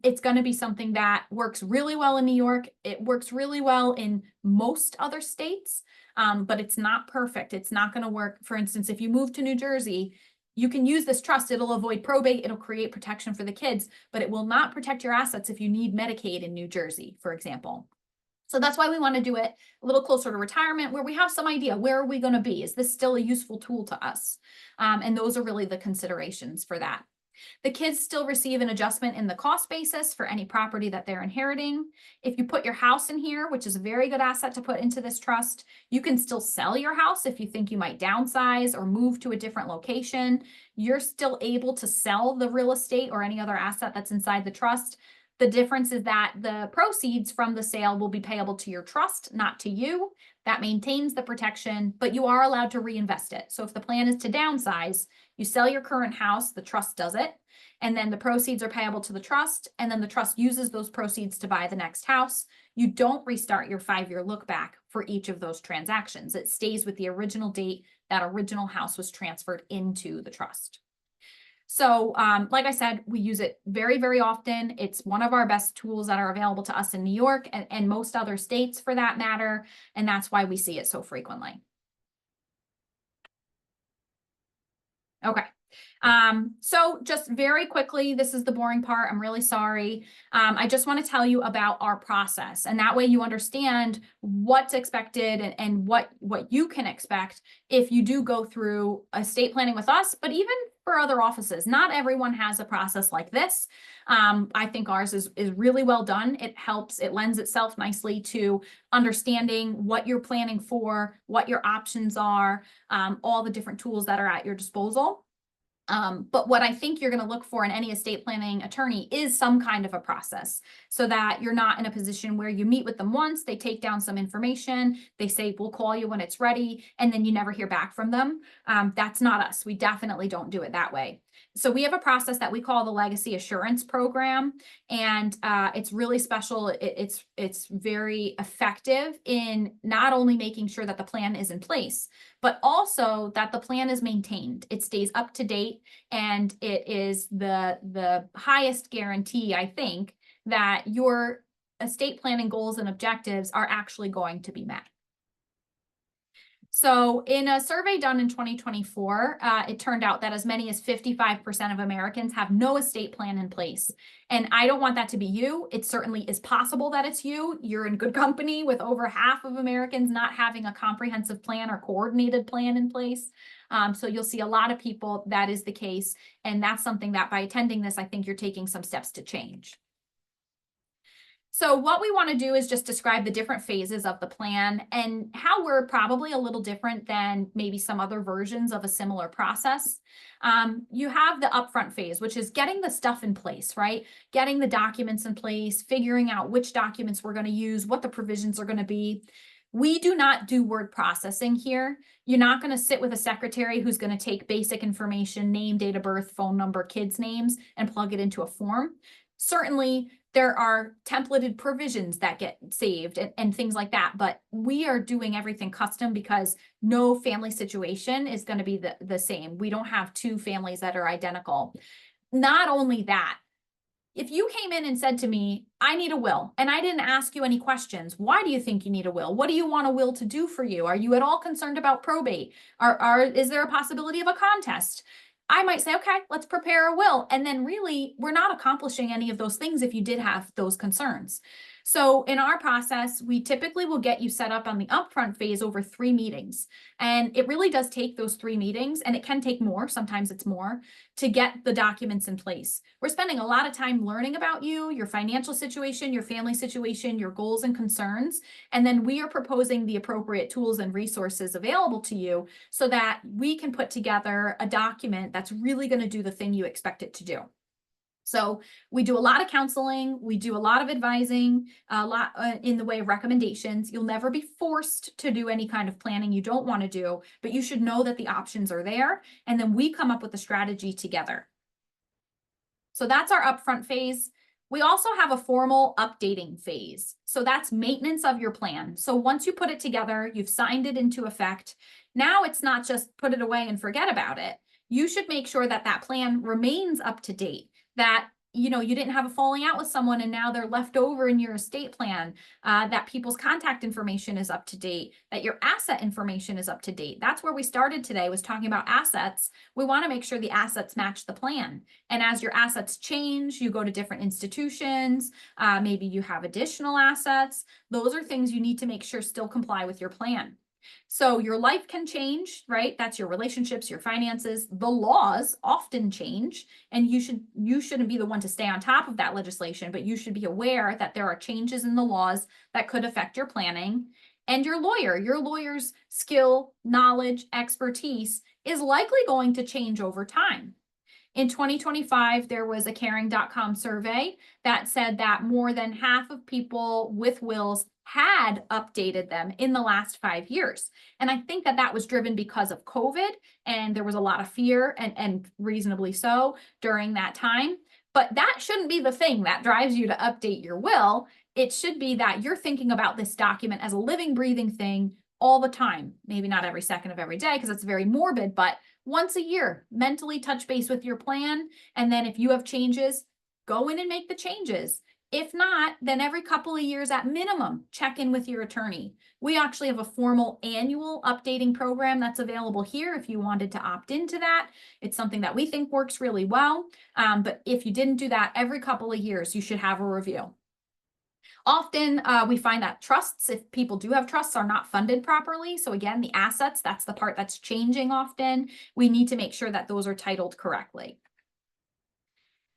Speaker 1: it's going to be something that works really well in New York. It works really well in most other states, but it's not perfect. It's not going to work. For instance, if you move to New Jersey, you can use this trust. It'll avoid probate. It'll create protection for the kids, but it will not protect your assets if you need Medicaid in New Jersey, for example. So that's why we want to do it a little closer to retirement, where we have some idea, where are we going to be? Is this still a useful tool to us? And those are really the considerations for that. The kids still receive an adjustment in the cost basis for any property that they're inheriting. If you put your house in here, which is a very good asset to put into this trust, you can still sell your house if you think you might downsize or move to a different location. You're still able to sell the real estate or any other asset that's inside the trust. The difference is that the proceeds from the sale will be payable to your trust, not to you. That maintains the protection, but you are allowed to reinvest it. So if the plan is to downsize, you sell your current house, the trust does it, and then the proceeds are payable to the trust, and then the trust uses those proceeds to buy the next house. You don't restart your 5-year look back for each of those transactions. It stays with the original date that original house was transferred into the trust. So like I said, we use it very, very often. It's one of our best tools that are available to us in New York and most other states for that matter. And that's why we see it so frequently. Okay. So just very quickly, this is the boring part. I'm really sorry. I just want to tell you about our process, and that way you understand what's expected and what you can expect if you do go through estate planning with us, but even for other offices. Not everyone has a process like this. I think ours is really well done. It lends itself nicely to understanding what you're planning for, what your options are, all the different tools that are at your disposal. But what I think you're going to look for in any estate planning attorney is some kind of a process, so that you're not in a position where you meet with them once, they take down some information, they say, we'll call you when it's ready, and then you never hear back from them. That's not us. We definitely don't do it that way. So we have a process that we call the Legacy Assurance Program, and it's really special. It's very effective in not only making sure that the plan is in place, but also that the plan is maintained. It stays up to date. And it is the highest guarantee, I think, that your estate planning goals and objectives are actually going to be met. So in a survey done in 2024, it turned out that as many as 55% of Americans have no estate plan in place. And I don't want that to be you. It certainly is possible that it's you. You're in good company with over half of Americans not having a comprehensive plan or coordinated plan in place. So you'll see a lot of people that is the case. And that's something that by attending this, I think you're taking some steps to change. So what we want to do is just describe the different phases of the plan and how we're probably a little different than maybe some other versions of a similar process. You have the upfront phase, which is getting the stuff in place, right? Getting the documents in place, figuring out which documents we're going to use, what the provisions are going to be. We do not do word processing here. You're not going to sit with a secretary who's going to take basic information, name, date of birth, phone number, kids' names, and plug it into a form. Certainly, there are templated provisions that get saved and things like that, but we are doing everything custom because no family situation is going to be the same. We don't have two families that are identical. Not only that, if you came in and said to me, I need a will, and I didn't ask you any questions, why do you think you need a will? What do you want a will to do for you? Are you at all concerned about probate? Is there a possibility of a contest? I might say, okay, let's prepare a will. And then really, we're not accomplishing any of those things if you did have those concerns. So in our process, we typically will get you set up on the upfront phase over 3 meetings. And it really does take those 3 meetings, and it can take more, sometimes it's more, to get the documents in place. We're spending a lot of time learning about you, your financial situation, your family situation, your goals and concerns. And then we are proposing the appropriate tools and resources available to you so that we can put together a document that's really going to do the thing you expect it to do. So we do a lot of counseling, we do a lot of advising, a lot in the way of recommendations. You'll never be forced to do any kind of planning you don't want to do, but you should know that the options are there. And then we come up with a strategy together. So that's our upfront phase. We also have a formal updating phase. So that's maintenance of your plan. So once you put it together, you've signed it into effect. Now it's not just put it away and forget about it. You should make sure that that plan remains up to date, that you didn't have a falling out with someone and now they're left over in your estate plan, that people's contact information is up to date, that your asset information is up to date. That's where we started today, was talking about assets. We want to make sure the assets match the plan. And as your assets change, you go to different institutions, maybe you have additional assets. Those are things you need to make sure still comply with your plan. So your life can change, right? That's your relationships, your finances. The laws often change, and you shouldn't be the one to stay on top of that legislation, but you should be aware that there are changes in the laws that could affect your planning. And your lawyer's skill, knowledge, expertise is likely going to change over time. In 2025, there was a Caring.com survey that said that more than half of people with wills had updated them in the last 5 years. And I think that that was driven because of COVID, and there was a lot of fear, and reasonably so, during that time. But that shouldn't be the thing that drives you to update your will. It should be that you're thinking about this document as a living, breathing thing all the time. Maybe not every second of every day, because it's very morbid, but once a year, mentally touch base with your plan. And then if you have changes, go in and make the changes. If not, then every couple of years at minimum, check in with your attorney. We actually have a formal annual updating program that's available here if you wanted to opt into that. It's something that we think works really well. But if you didn't do that, every couple of years, you should have a review. Often we find that trusts, if people do have trusts, are not funded properly. So again, the assets, that's the part that's changing often. We need to make sure that those are titled correctly.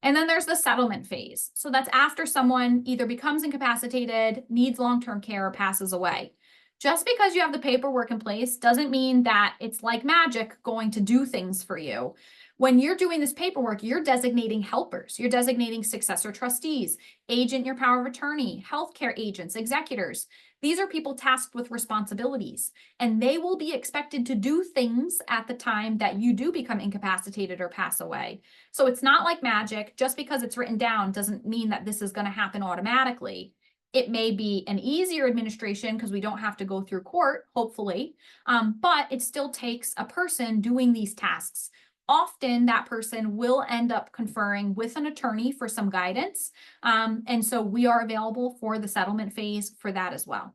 Speaker 1: And then there's the settlement phase. So that's after someone either becomes incapacitated, needs long-term care, or passes away. Just because you have the paperwork in place doesn't mean that it's like magic going to do things for you. When you're doing this paperwork, you're designating helpers, you're designating successor trustees, agent your power of attorney, healthcare agents, executors. These are people tasked with responsibilities, and they will be expected to do things at the time that you do become incapacitated or pass away. So it's not like magic. Just because it's written down doesn't mean that this is going to happen automatically. It may be an easier administration because we don't have to go through court, hopefully, but it still takes a person doing these tasks. often that person will end up conferring with an attorney for some guidance. And so we are available for the settlement phase for that as well.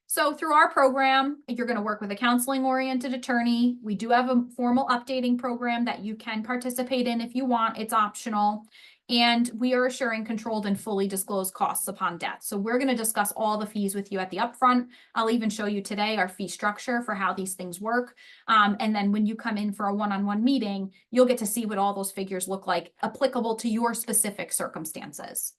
Speaker 1: So through our program, you're going to work with a counseling-oriented attorney. We do have a formal updating program that you can participate in if you want. It's optional. And we are assuring controlled and fully disclosed costs upon death. So we're going to discuss all the fees with you at the upfront. I'll even show you today our fee structure for how these things work. And then when you come in for a one-on-one meeting, you'll get to see what all those figures look like applicable to your specific circumstances.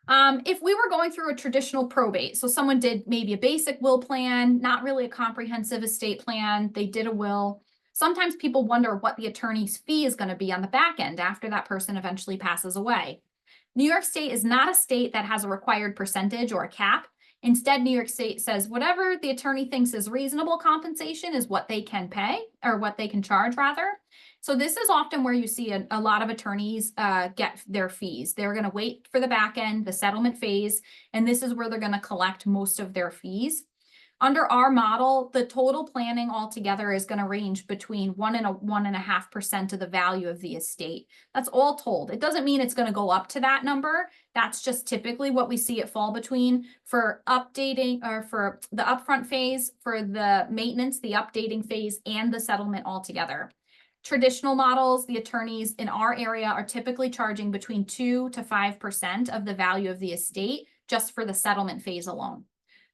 Speaker 1: If we were going through a traditional probate, so someone did maybe a basic will plan, not really a comprehensive estate plan, they did a will. Sometimes people wonder what the attorney's fee is going to be on the back end after that person eventually passes away. New York State is not a state that has a required percentage or a cap. Instead, New York State says whatever the attorney thinks is reasonable compensation is what they can pay, or what they can charge rather. So this is often where you see a lot of attorneys get their fees. They're going to wait for the back end, the settlement phase, and this is where they're going to collect most of their fees. Under our model, the total planning altogether is going to range between 1% and 1.5% of the value of the estate. That's all told. It doesn't mean it's going to go up to that number. That's just typically what we see it fall between for updating, or for the upfront phase, for the maintenance, the updating phase, and the settlement altogether. Traditional models, the attorneys in our area are typically charging between 2 to 5% of the value of the estate just for the settlement phase alone.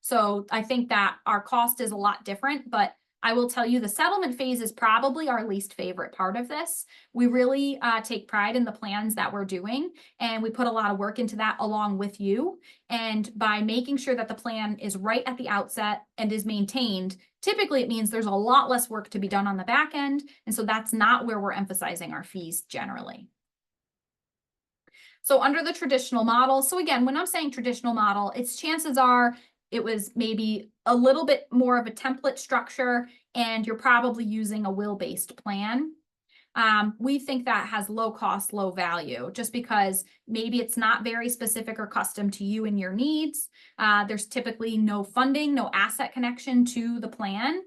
Speaker 1: So I think that our cost is a lot different, but I will tell you the settlement phase is probably our least favorite part of this. We really take pride in the plans that we're doing, and we put a lot of work into that along with you. And by making sure that the plan is right at the outset and is maintained, typically it means there's a lot less work to be done on the back end. And so that's not where we're emphasizing our fees generally. So under the traditional model, so again, when I'm saying traditional model, it's chances are it was maybe a little bit more of a template structure, and you're probably using a will-based plan. We think that has low cost, low value, just because maybe it's not very specific or custom to you and your needs. There's typically no funding, no asset connection to the plan.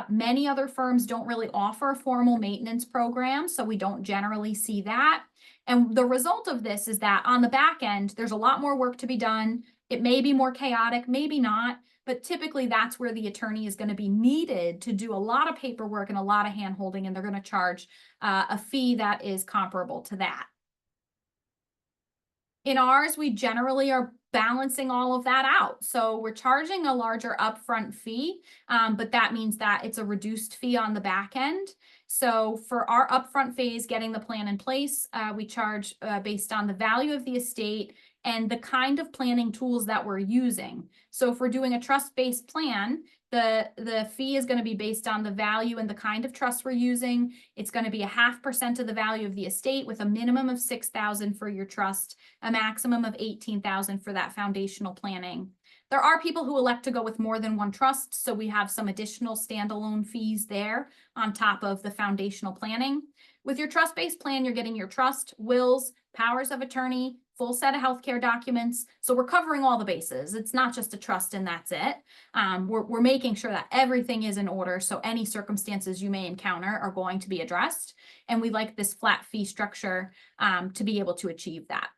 Speaker 1: Many other firms don't really offer a formal maintenance program, so we don't generally see that. And the result of this is that on the back end, there's a lot more work to be done. It may be more chaotic, maybe not, but typically that's where the attorney is going to be needed to do a lot of paperwork and a lot of hand-holding, and they're going to charge a fee that is comparable to that. In ours, we generally are balancing all of that out. So we're charging a larger upfront fee, but that means that it's a reduced fee on the back end. So for our upfront phase, getting the plan in place, we charge based on the value of the estate and the kind of planning tools that we're using. So if we're doing a trust-based plan, the fee is going to be based on the value and the kind of trust we're using. It's going to be 0.5% of the value of the estate, with a minimum of $6,000 for your trust, a maximum of $18,000 for that foundational planning. There are people who elect to go with more than one trust, so we have some additional standalone fees there on top of the foundational planning. With your trust-based plan, you're getting your trust, wills, powers of attorney, full set of healthcare documents. So we're covering all the bases. It's not just a trust and that's it. We're making sure that everything is in order, so any circumstances you may encounter are going to be addressed. And we like this flat fee structure to be able to achieve that.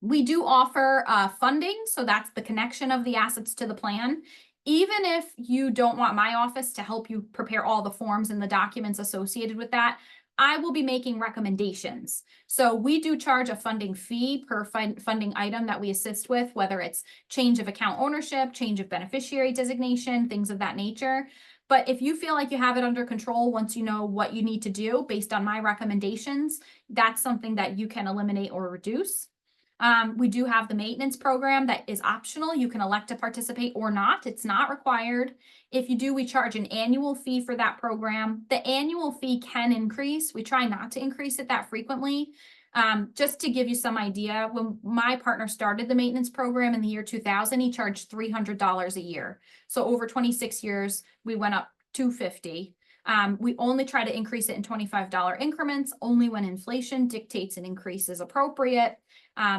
Speaker 1: We do offer funding, so that's the connection of the assets to the plan. Even if you don't want my office to help you prepare all the forms and the documents associated with that, I will be making recommendations. So we do charge a funding fee per funding item that we assist with, whether it's change of account ownership, change of beneficiary designation, things of that nature. But if you feel like you have it under control, once you know what you need to do based on my recommendations, that's something that you can eliminate or reduce. We do have the maintenance program that is optional. You can elect to participate or not. It's not required. If you do, we charge an annual fee for that program. The annual fee can increase. We try not to increase it that frequently. Just to give you some idea, when my partner started the maintenance program in the year 2000, he charged $300 a year. So over 26 years, we went up $250. We only try to increase it in $25 increments, only when inflation dictates an increase is appropriate.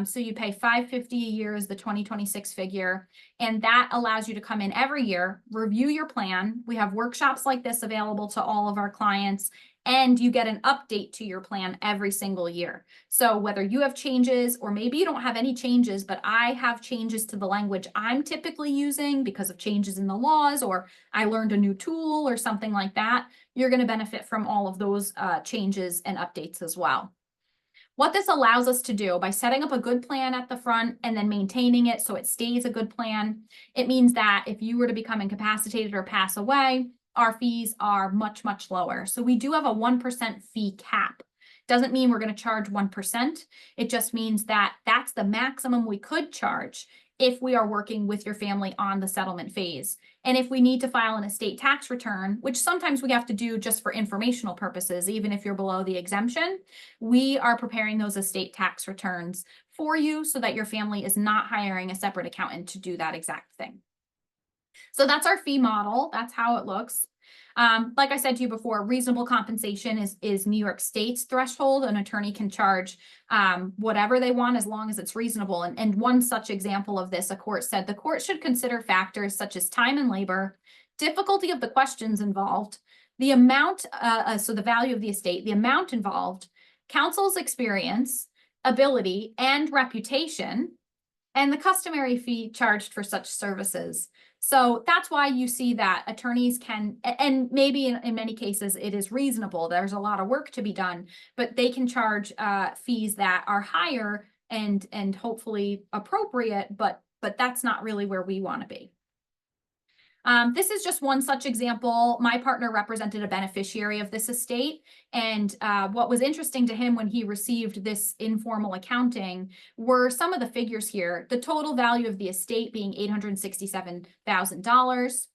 Speaker 1: So you pay $550 a year is the 2026 figure, and that allows you to come in every year, review your plan. We have workshops like this available to all of our clients, and you get an update to your plan every single year. So whether you have changes or maybe you don't have any changes, but I have changes to the language I'm typically using because of changes in the laws, or I learned a new tool or something like that, you're going to benefit from all of those changes and updates as well. What this allows us to do by setting up a good plan at the front and then maintaining it so it stays a good plan, it means that if you were to become incapacitated or pass away, our fees are much, much lower. So we do have a 1% fee cap. Doesn't mean we're going to charge 1%. It just means that that's the maximum we could charge if we are working with your family on the settlement phase. And if we need to file an estate tax return, which sometimes we have to do just for informational purposes, even if you're below the exemption, we are preparing those estate tax returns for you so that your family is not hiring a separate accountant to do that exact thing. So that's our fee model. That's how it looks. Like I said to you before, reasonable compensation is New York State's threshold. An attorney can charge whatever they want as long as it's reasonable. And one such example of this, a court said the court should consider factors such as time and labor, difficulty of the questions involved, the amount, so the value of the estate, the amount involved, counsel's experience, ability, and reputation, and the customary fee charged for such services. So that's why you see that attorneys can, and maybe in many cases it is reasonable, there's a lot of work to be done, but they can charge fees that are higher and hopefully appropriate, but that's not really where we want to be. This is just one such example. My partner represented a beneficiary of this estate, and what was interesting to him when he received this informal accounting were some of the figures here. The total value of the estate being $867,000.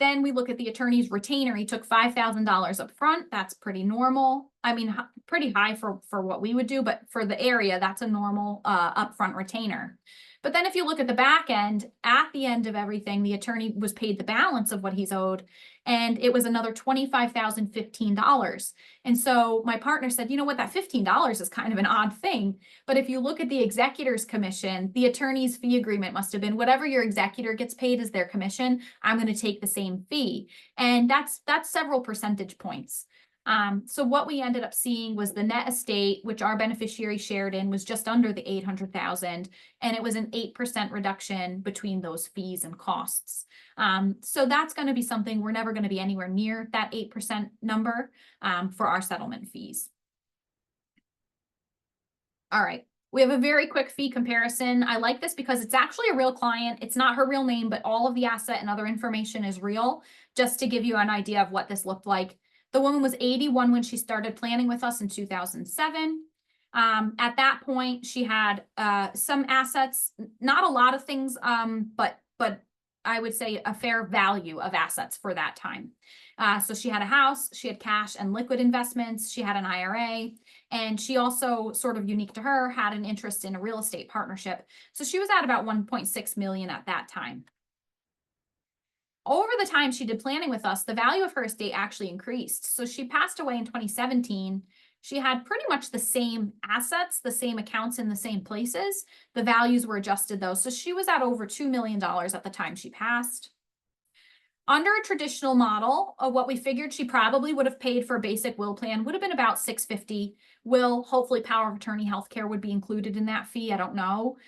Speaker 1: Then we look at the attorney's retainer. He took $5,000 up front. That's pretty normal. I mean, pretty high for what we would do, but for the area, that's a normal upfront retainer. But then if you look at the back end, at the end of everything, the attorney was paid the balance of what he's owed, and it was another $25,015. And so my partner said, you know what, that $15 is kind of an odd thing. But if you look at the executor's commission, the attorney's fee agreement must have been whatever your executor gets paid as their commission, I'm going to take the same fee. And that's several percentage points. So what we ended up seeing was the net estate, which our beneficiary shared in, was just under the 800,000, and it was an 8% reduction between those fees and costs. So that's going to be something we're never going to be anywhere near that 8% number for our settlement fees. All right. We have a very quick fee comparison. I like this because it's actually a real client. It's not her real name, but all of the asset and other information is real, just to give you an idea of what this looked like. The woman was 81 when she started planning with us in 2007. At that point, she had some assets, not a lot of things, but I would say a fair value of assets for that time. So she had a house, she had cash and liquid investments, she had an IRA, and she also, sort of unique to her, had an interest in a real estate partnership. So she was at about 1.6 million at that time. Over the time she did planning with us, the value of her estate actually increased. So she passed away in 2017. She had pretty much the same assets, the same accounts in the same places. The values were adjusted though. So she was at over $2 million at the time she passed. Under a traditional model, what we figured she probably would have paid for a basic will plan would have been about $650. Will, hopefully power of attorney healthcare would be included in that fee. I don't know.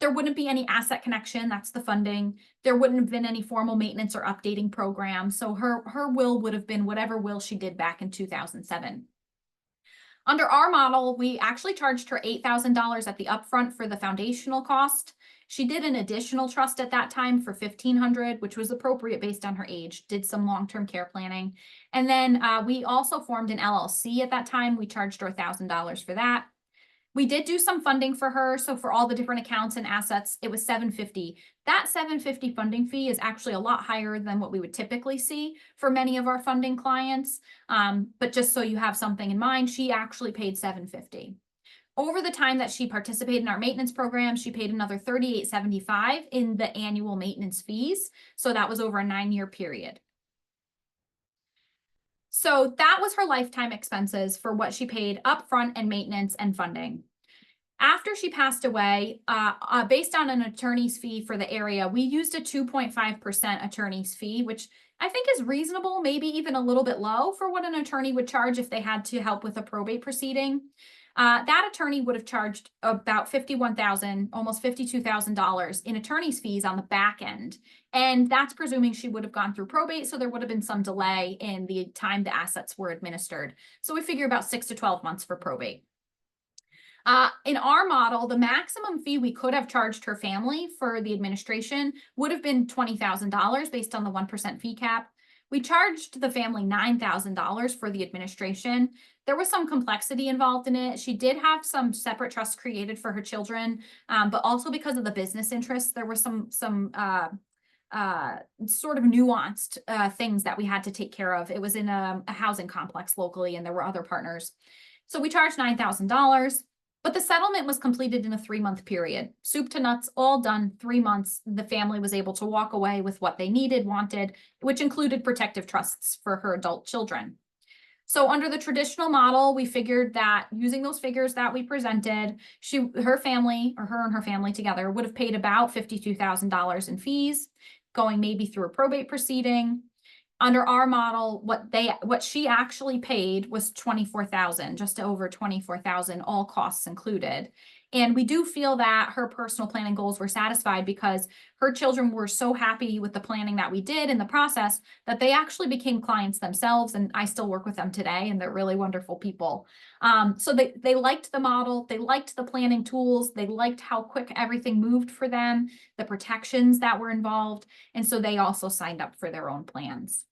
Speaker 1: There wouldn't be any asset connection. That's the funding. There wouldn't have been any formal maintenance or updating program. So her will would have been whatever will she did back in 2007. Under our model, we actually charged her $8,000 at the upfront for the foundational cost. She did an additional trust at that time for $1,500, which was appropriate based on her age, did some long-term care planning. And then we also formed an LLC at that time. We charged her $1,000 for that. We did do some funding for her. So for all the different accounts and assets, it was $750. That $750 funding fee is actually a lot higher than what we would typically see for many of our funding clients. But just so you have something in mind, she actually paid $750. Over the time that she participated in our maintenance program, she paid another $38.75 in the annual maintenance fees. So that was over a 9-year period. So that was her lifetime expenses for what she paid upfront and maintenance and funding. After she passed away, based on an attorney's fee for the area, we used a 2.5% attorney's fee, which I think is reasonable, maybe even a little bit low for what an attorney would charge if they had to help with a probate proceeding. That attorney would have charged about $51,000, almost $52,000 in attorney's fees on the back end. And that's presuming she would have gone through probate, so there would have been some delay in the time the assets were administered. So we figure about 6 to 12 months for probate. In our model, the maximum fee we could have charged her family for the administration would have been $20,000 based on the 1% fee cap. We charged the family $9,000 for the administration. There was some complexity involved in it. She did have some separate trusts created for her children, but also because of the business interests, there were some sort of nuanced things that we had to take care of. It was in a housing complex locally, and there were other partners. So we charged $9,000. But the settlement was completed in a 3-month period. Soup to nuts, all done, 3 months. The family was able to walk away with what they needed, wanted, which included protective trusts for her adult children. So under the traditional model, we figured that using those figures that we presented, her and her family together would have paid about $52,000 in fees, going maybe through a probate proceeding. Under our model, what she actually paid was $24,000, just over $24,000, all costs included. And we do feel that her personal planning goals were satisfied because her children were so happy with the planning that we did in the process that they actually became clients themselves, and I still work with them today, and they're really wonderful people. So they liked the model, they liked the planning tools, they liked how quick everything moved for them, the protections that were involved, and so they also signed up for their own plans.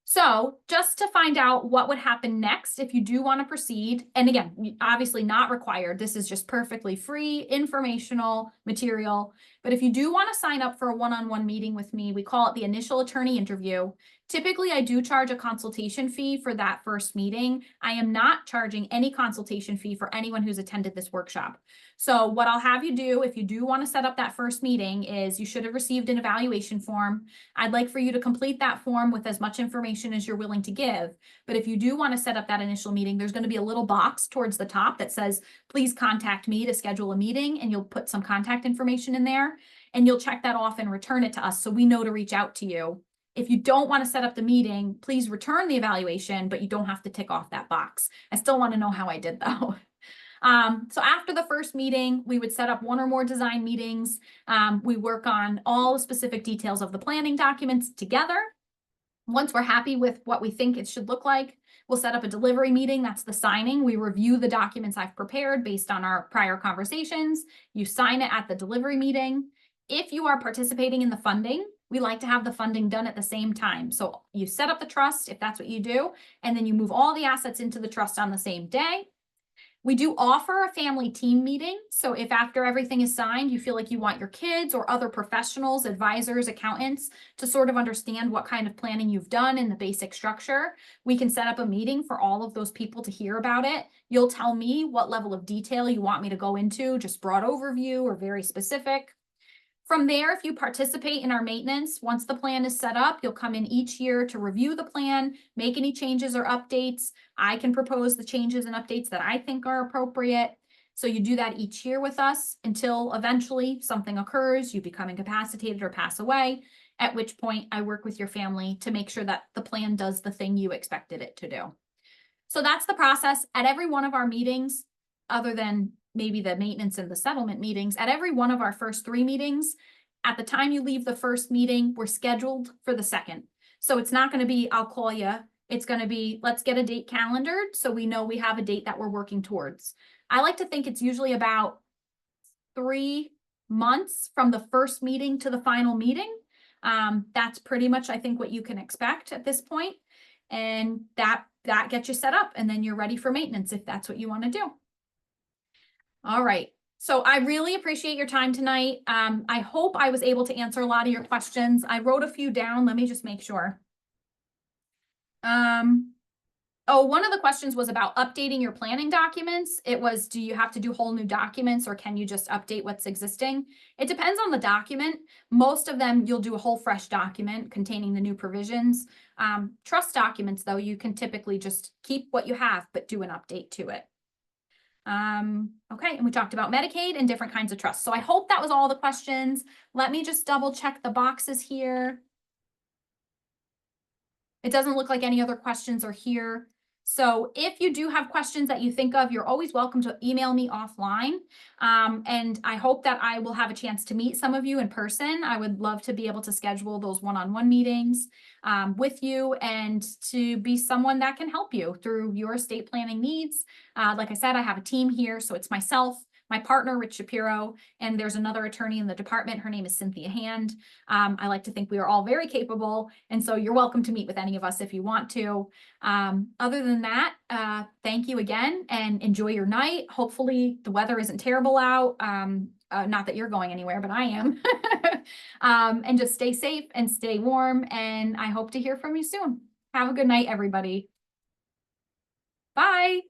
Speaker 1: So just to find out what would happen next if you do want to proceed, and again, obviously not required, this is just perfectly free informational material, but if you do want to sign up for a one-on-one meeting with me, we call it the initial attorney interview. Typically, I do charge a consultation fee for that first meeting. I am not charging any consultation fee for anyone who's attended this workshop. So what I'll have you do, if you do want to set up that first meeting, is you should have received an evaluation form. I'd like for you to complete that form with as much information as you're willing to give. But if you do want to set up that initial meeting, there's going to be a little box towards the top that says, please contact me to schedule a meeting, and you'll put some contact information in there, and you'll check that off and return it to us so we know to reach out to you. If you don't want to set up the meeting, please return the evaluation, but you don't have to tick off that box. I still want to know how I did though. So after the first meeting, we would set up one or more design meetings. We work on all the specific details of the planning documents together. Once we're happy with what we think it should look like, we'll set up a delivery meeting. That's the signing. We review the documents I've prepared based on our prior conversations. You sign it at the delivery meeting. If you are participating in the funding, we like to have the funding done at the same time. So you set up the trust, if that's what you do, and then you move all the assets into the trust on the same day. We do offer a family team meeting. So if after everything is signed, you feel like you want your kids or other professionals, advisors, accountants to sort of understand what kind of planning you've done in the basic structure, we can set up a meeting for all of those people to hear about it. You'll tell me what level of detail you want me to go into, just broad overview or very specific. From there, if you participate in our maintenance, once the plan is set up, you'll come in each year to review the plan, make any changes or updates. I can propose the changes and updates that I think are appropriate. So you do that each year with us until eventually something occurs, you become incapacitated or pass away, at which point I work with your family to make sure that the plan does the thing you expected it to do. So that's the process. At every one of our meetings, other than maybe the maintenance and the settlement meetings, at every one of our first 3 meetings, at the time you leave the first meeting, we're scheduled for the second. So it's not going to be, I'll call you. It's going to be, let's get a date calendared so we know we have a date that we're working towards. I like to think it's usually about 3 months from the first meeting to the final meeting. That's pretty much, I think, what you can expect at this point. And that gets you set up, and then you're ready for maintenance if that's what you want to do. All right. So I really appreciate your time tonight. I hope I was able to answer a lot of your questions. I wrote a few down. Let me just make sure. Oh, one of the questions was about updating your planning documents. It was, do you have to do whole new documents, or can you just update what's existing? It depends on the document. Most of them, you'll do a whole fresh document containing the new provisions. Trust documents, though, you can typically just keep what you have, but do an update to it. Okay, and we talked about Medicaid and different kinds of trusts. So I hope that was all the questions. Let me just double check the boxes here. It doesn't look like any other questions are here. So if you do have questions that you think of, you're always welcome to email me offline. And I hope that I will have a chance to meet some of you in person. I would love to be able to schedule those one-on-one meetings with you and to be someone that can help you through your estate planning needs. Like I said, I have a team here, so it's myself, my partner, Rich Shapiro, and there's another attorney in the department. Her name is Cynthia Hand. I like to think we are all very capable, and so you're welcome to meet with any of us if you want to. Other than that, thank you again and enjoy your night. Hopefully the weather isn't terrible out. Not that you're going anywhere, but I am. And just stay safe and stay warm, and I hope to hear from you soon. Have a good night, everybody. Bye.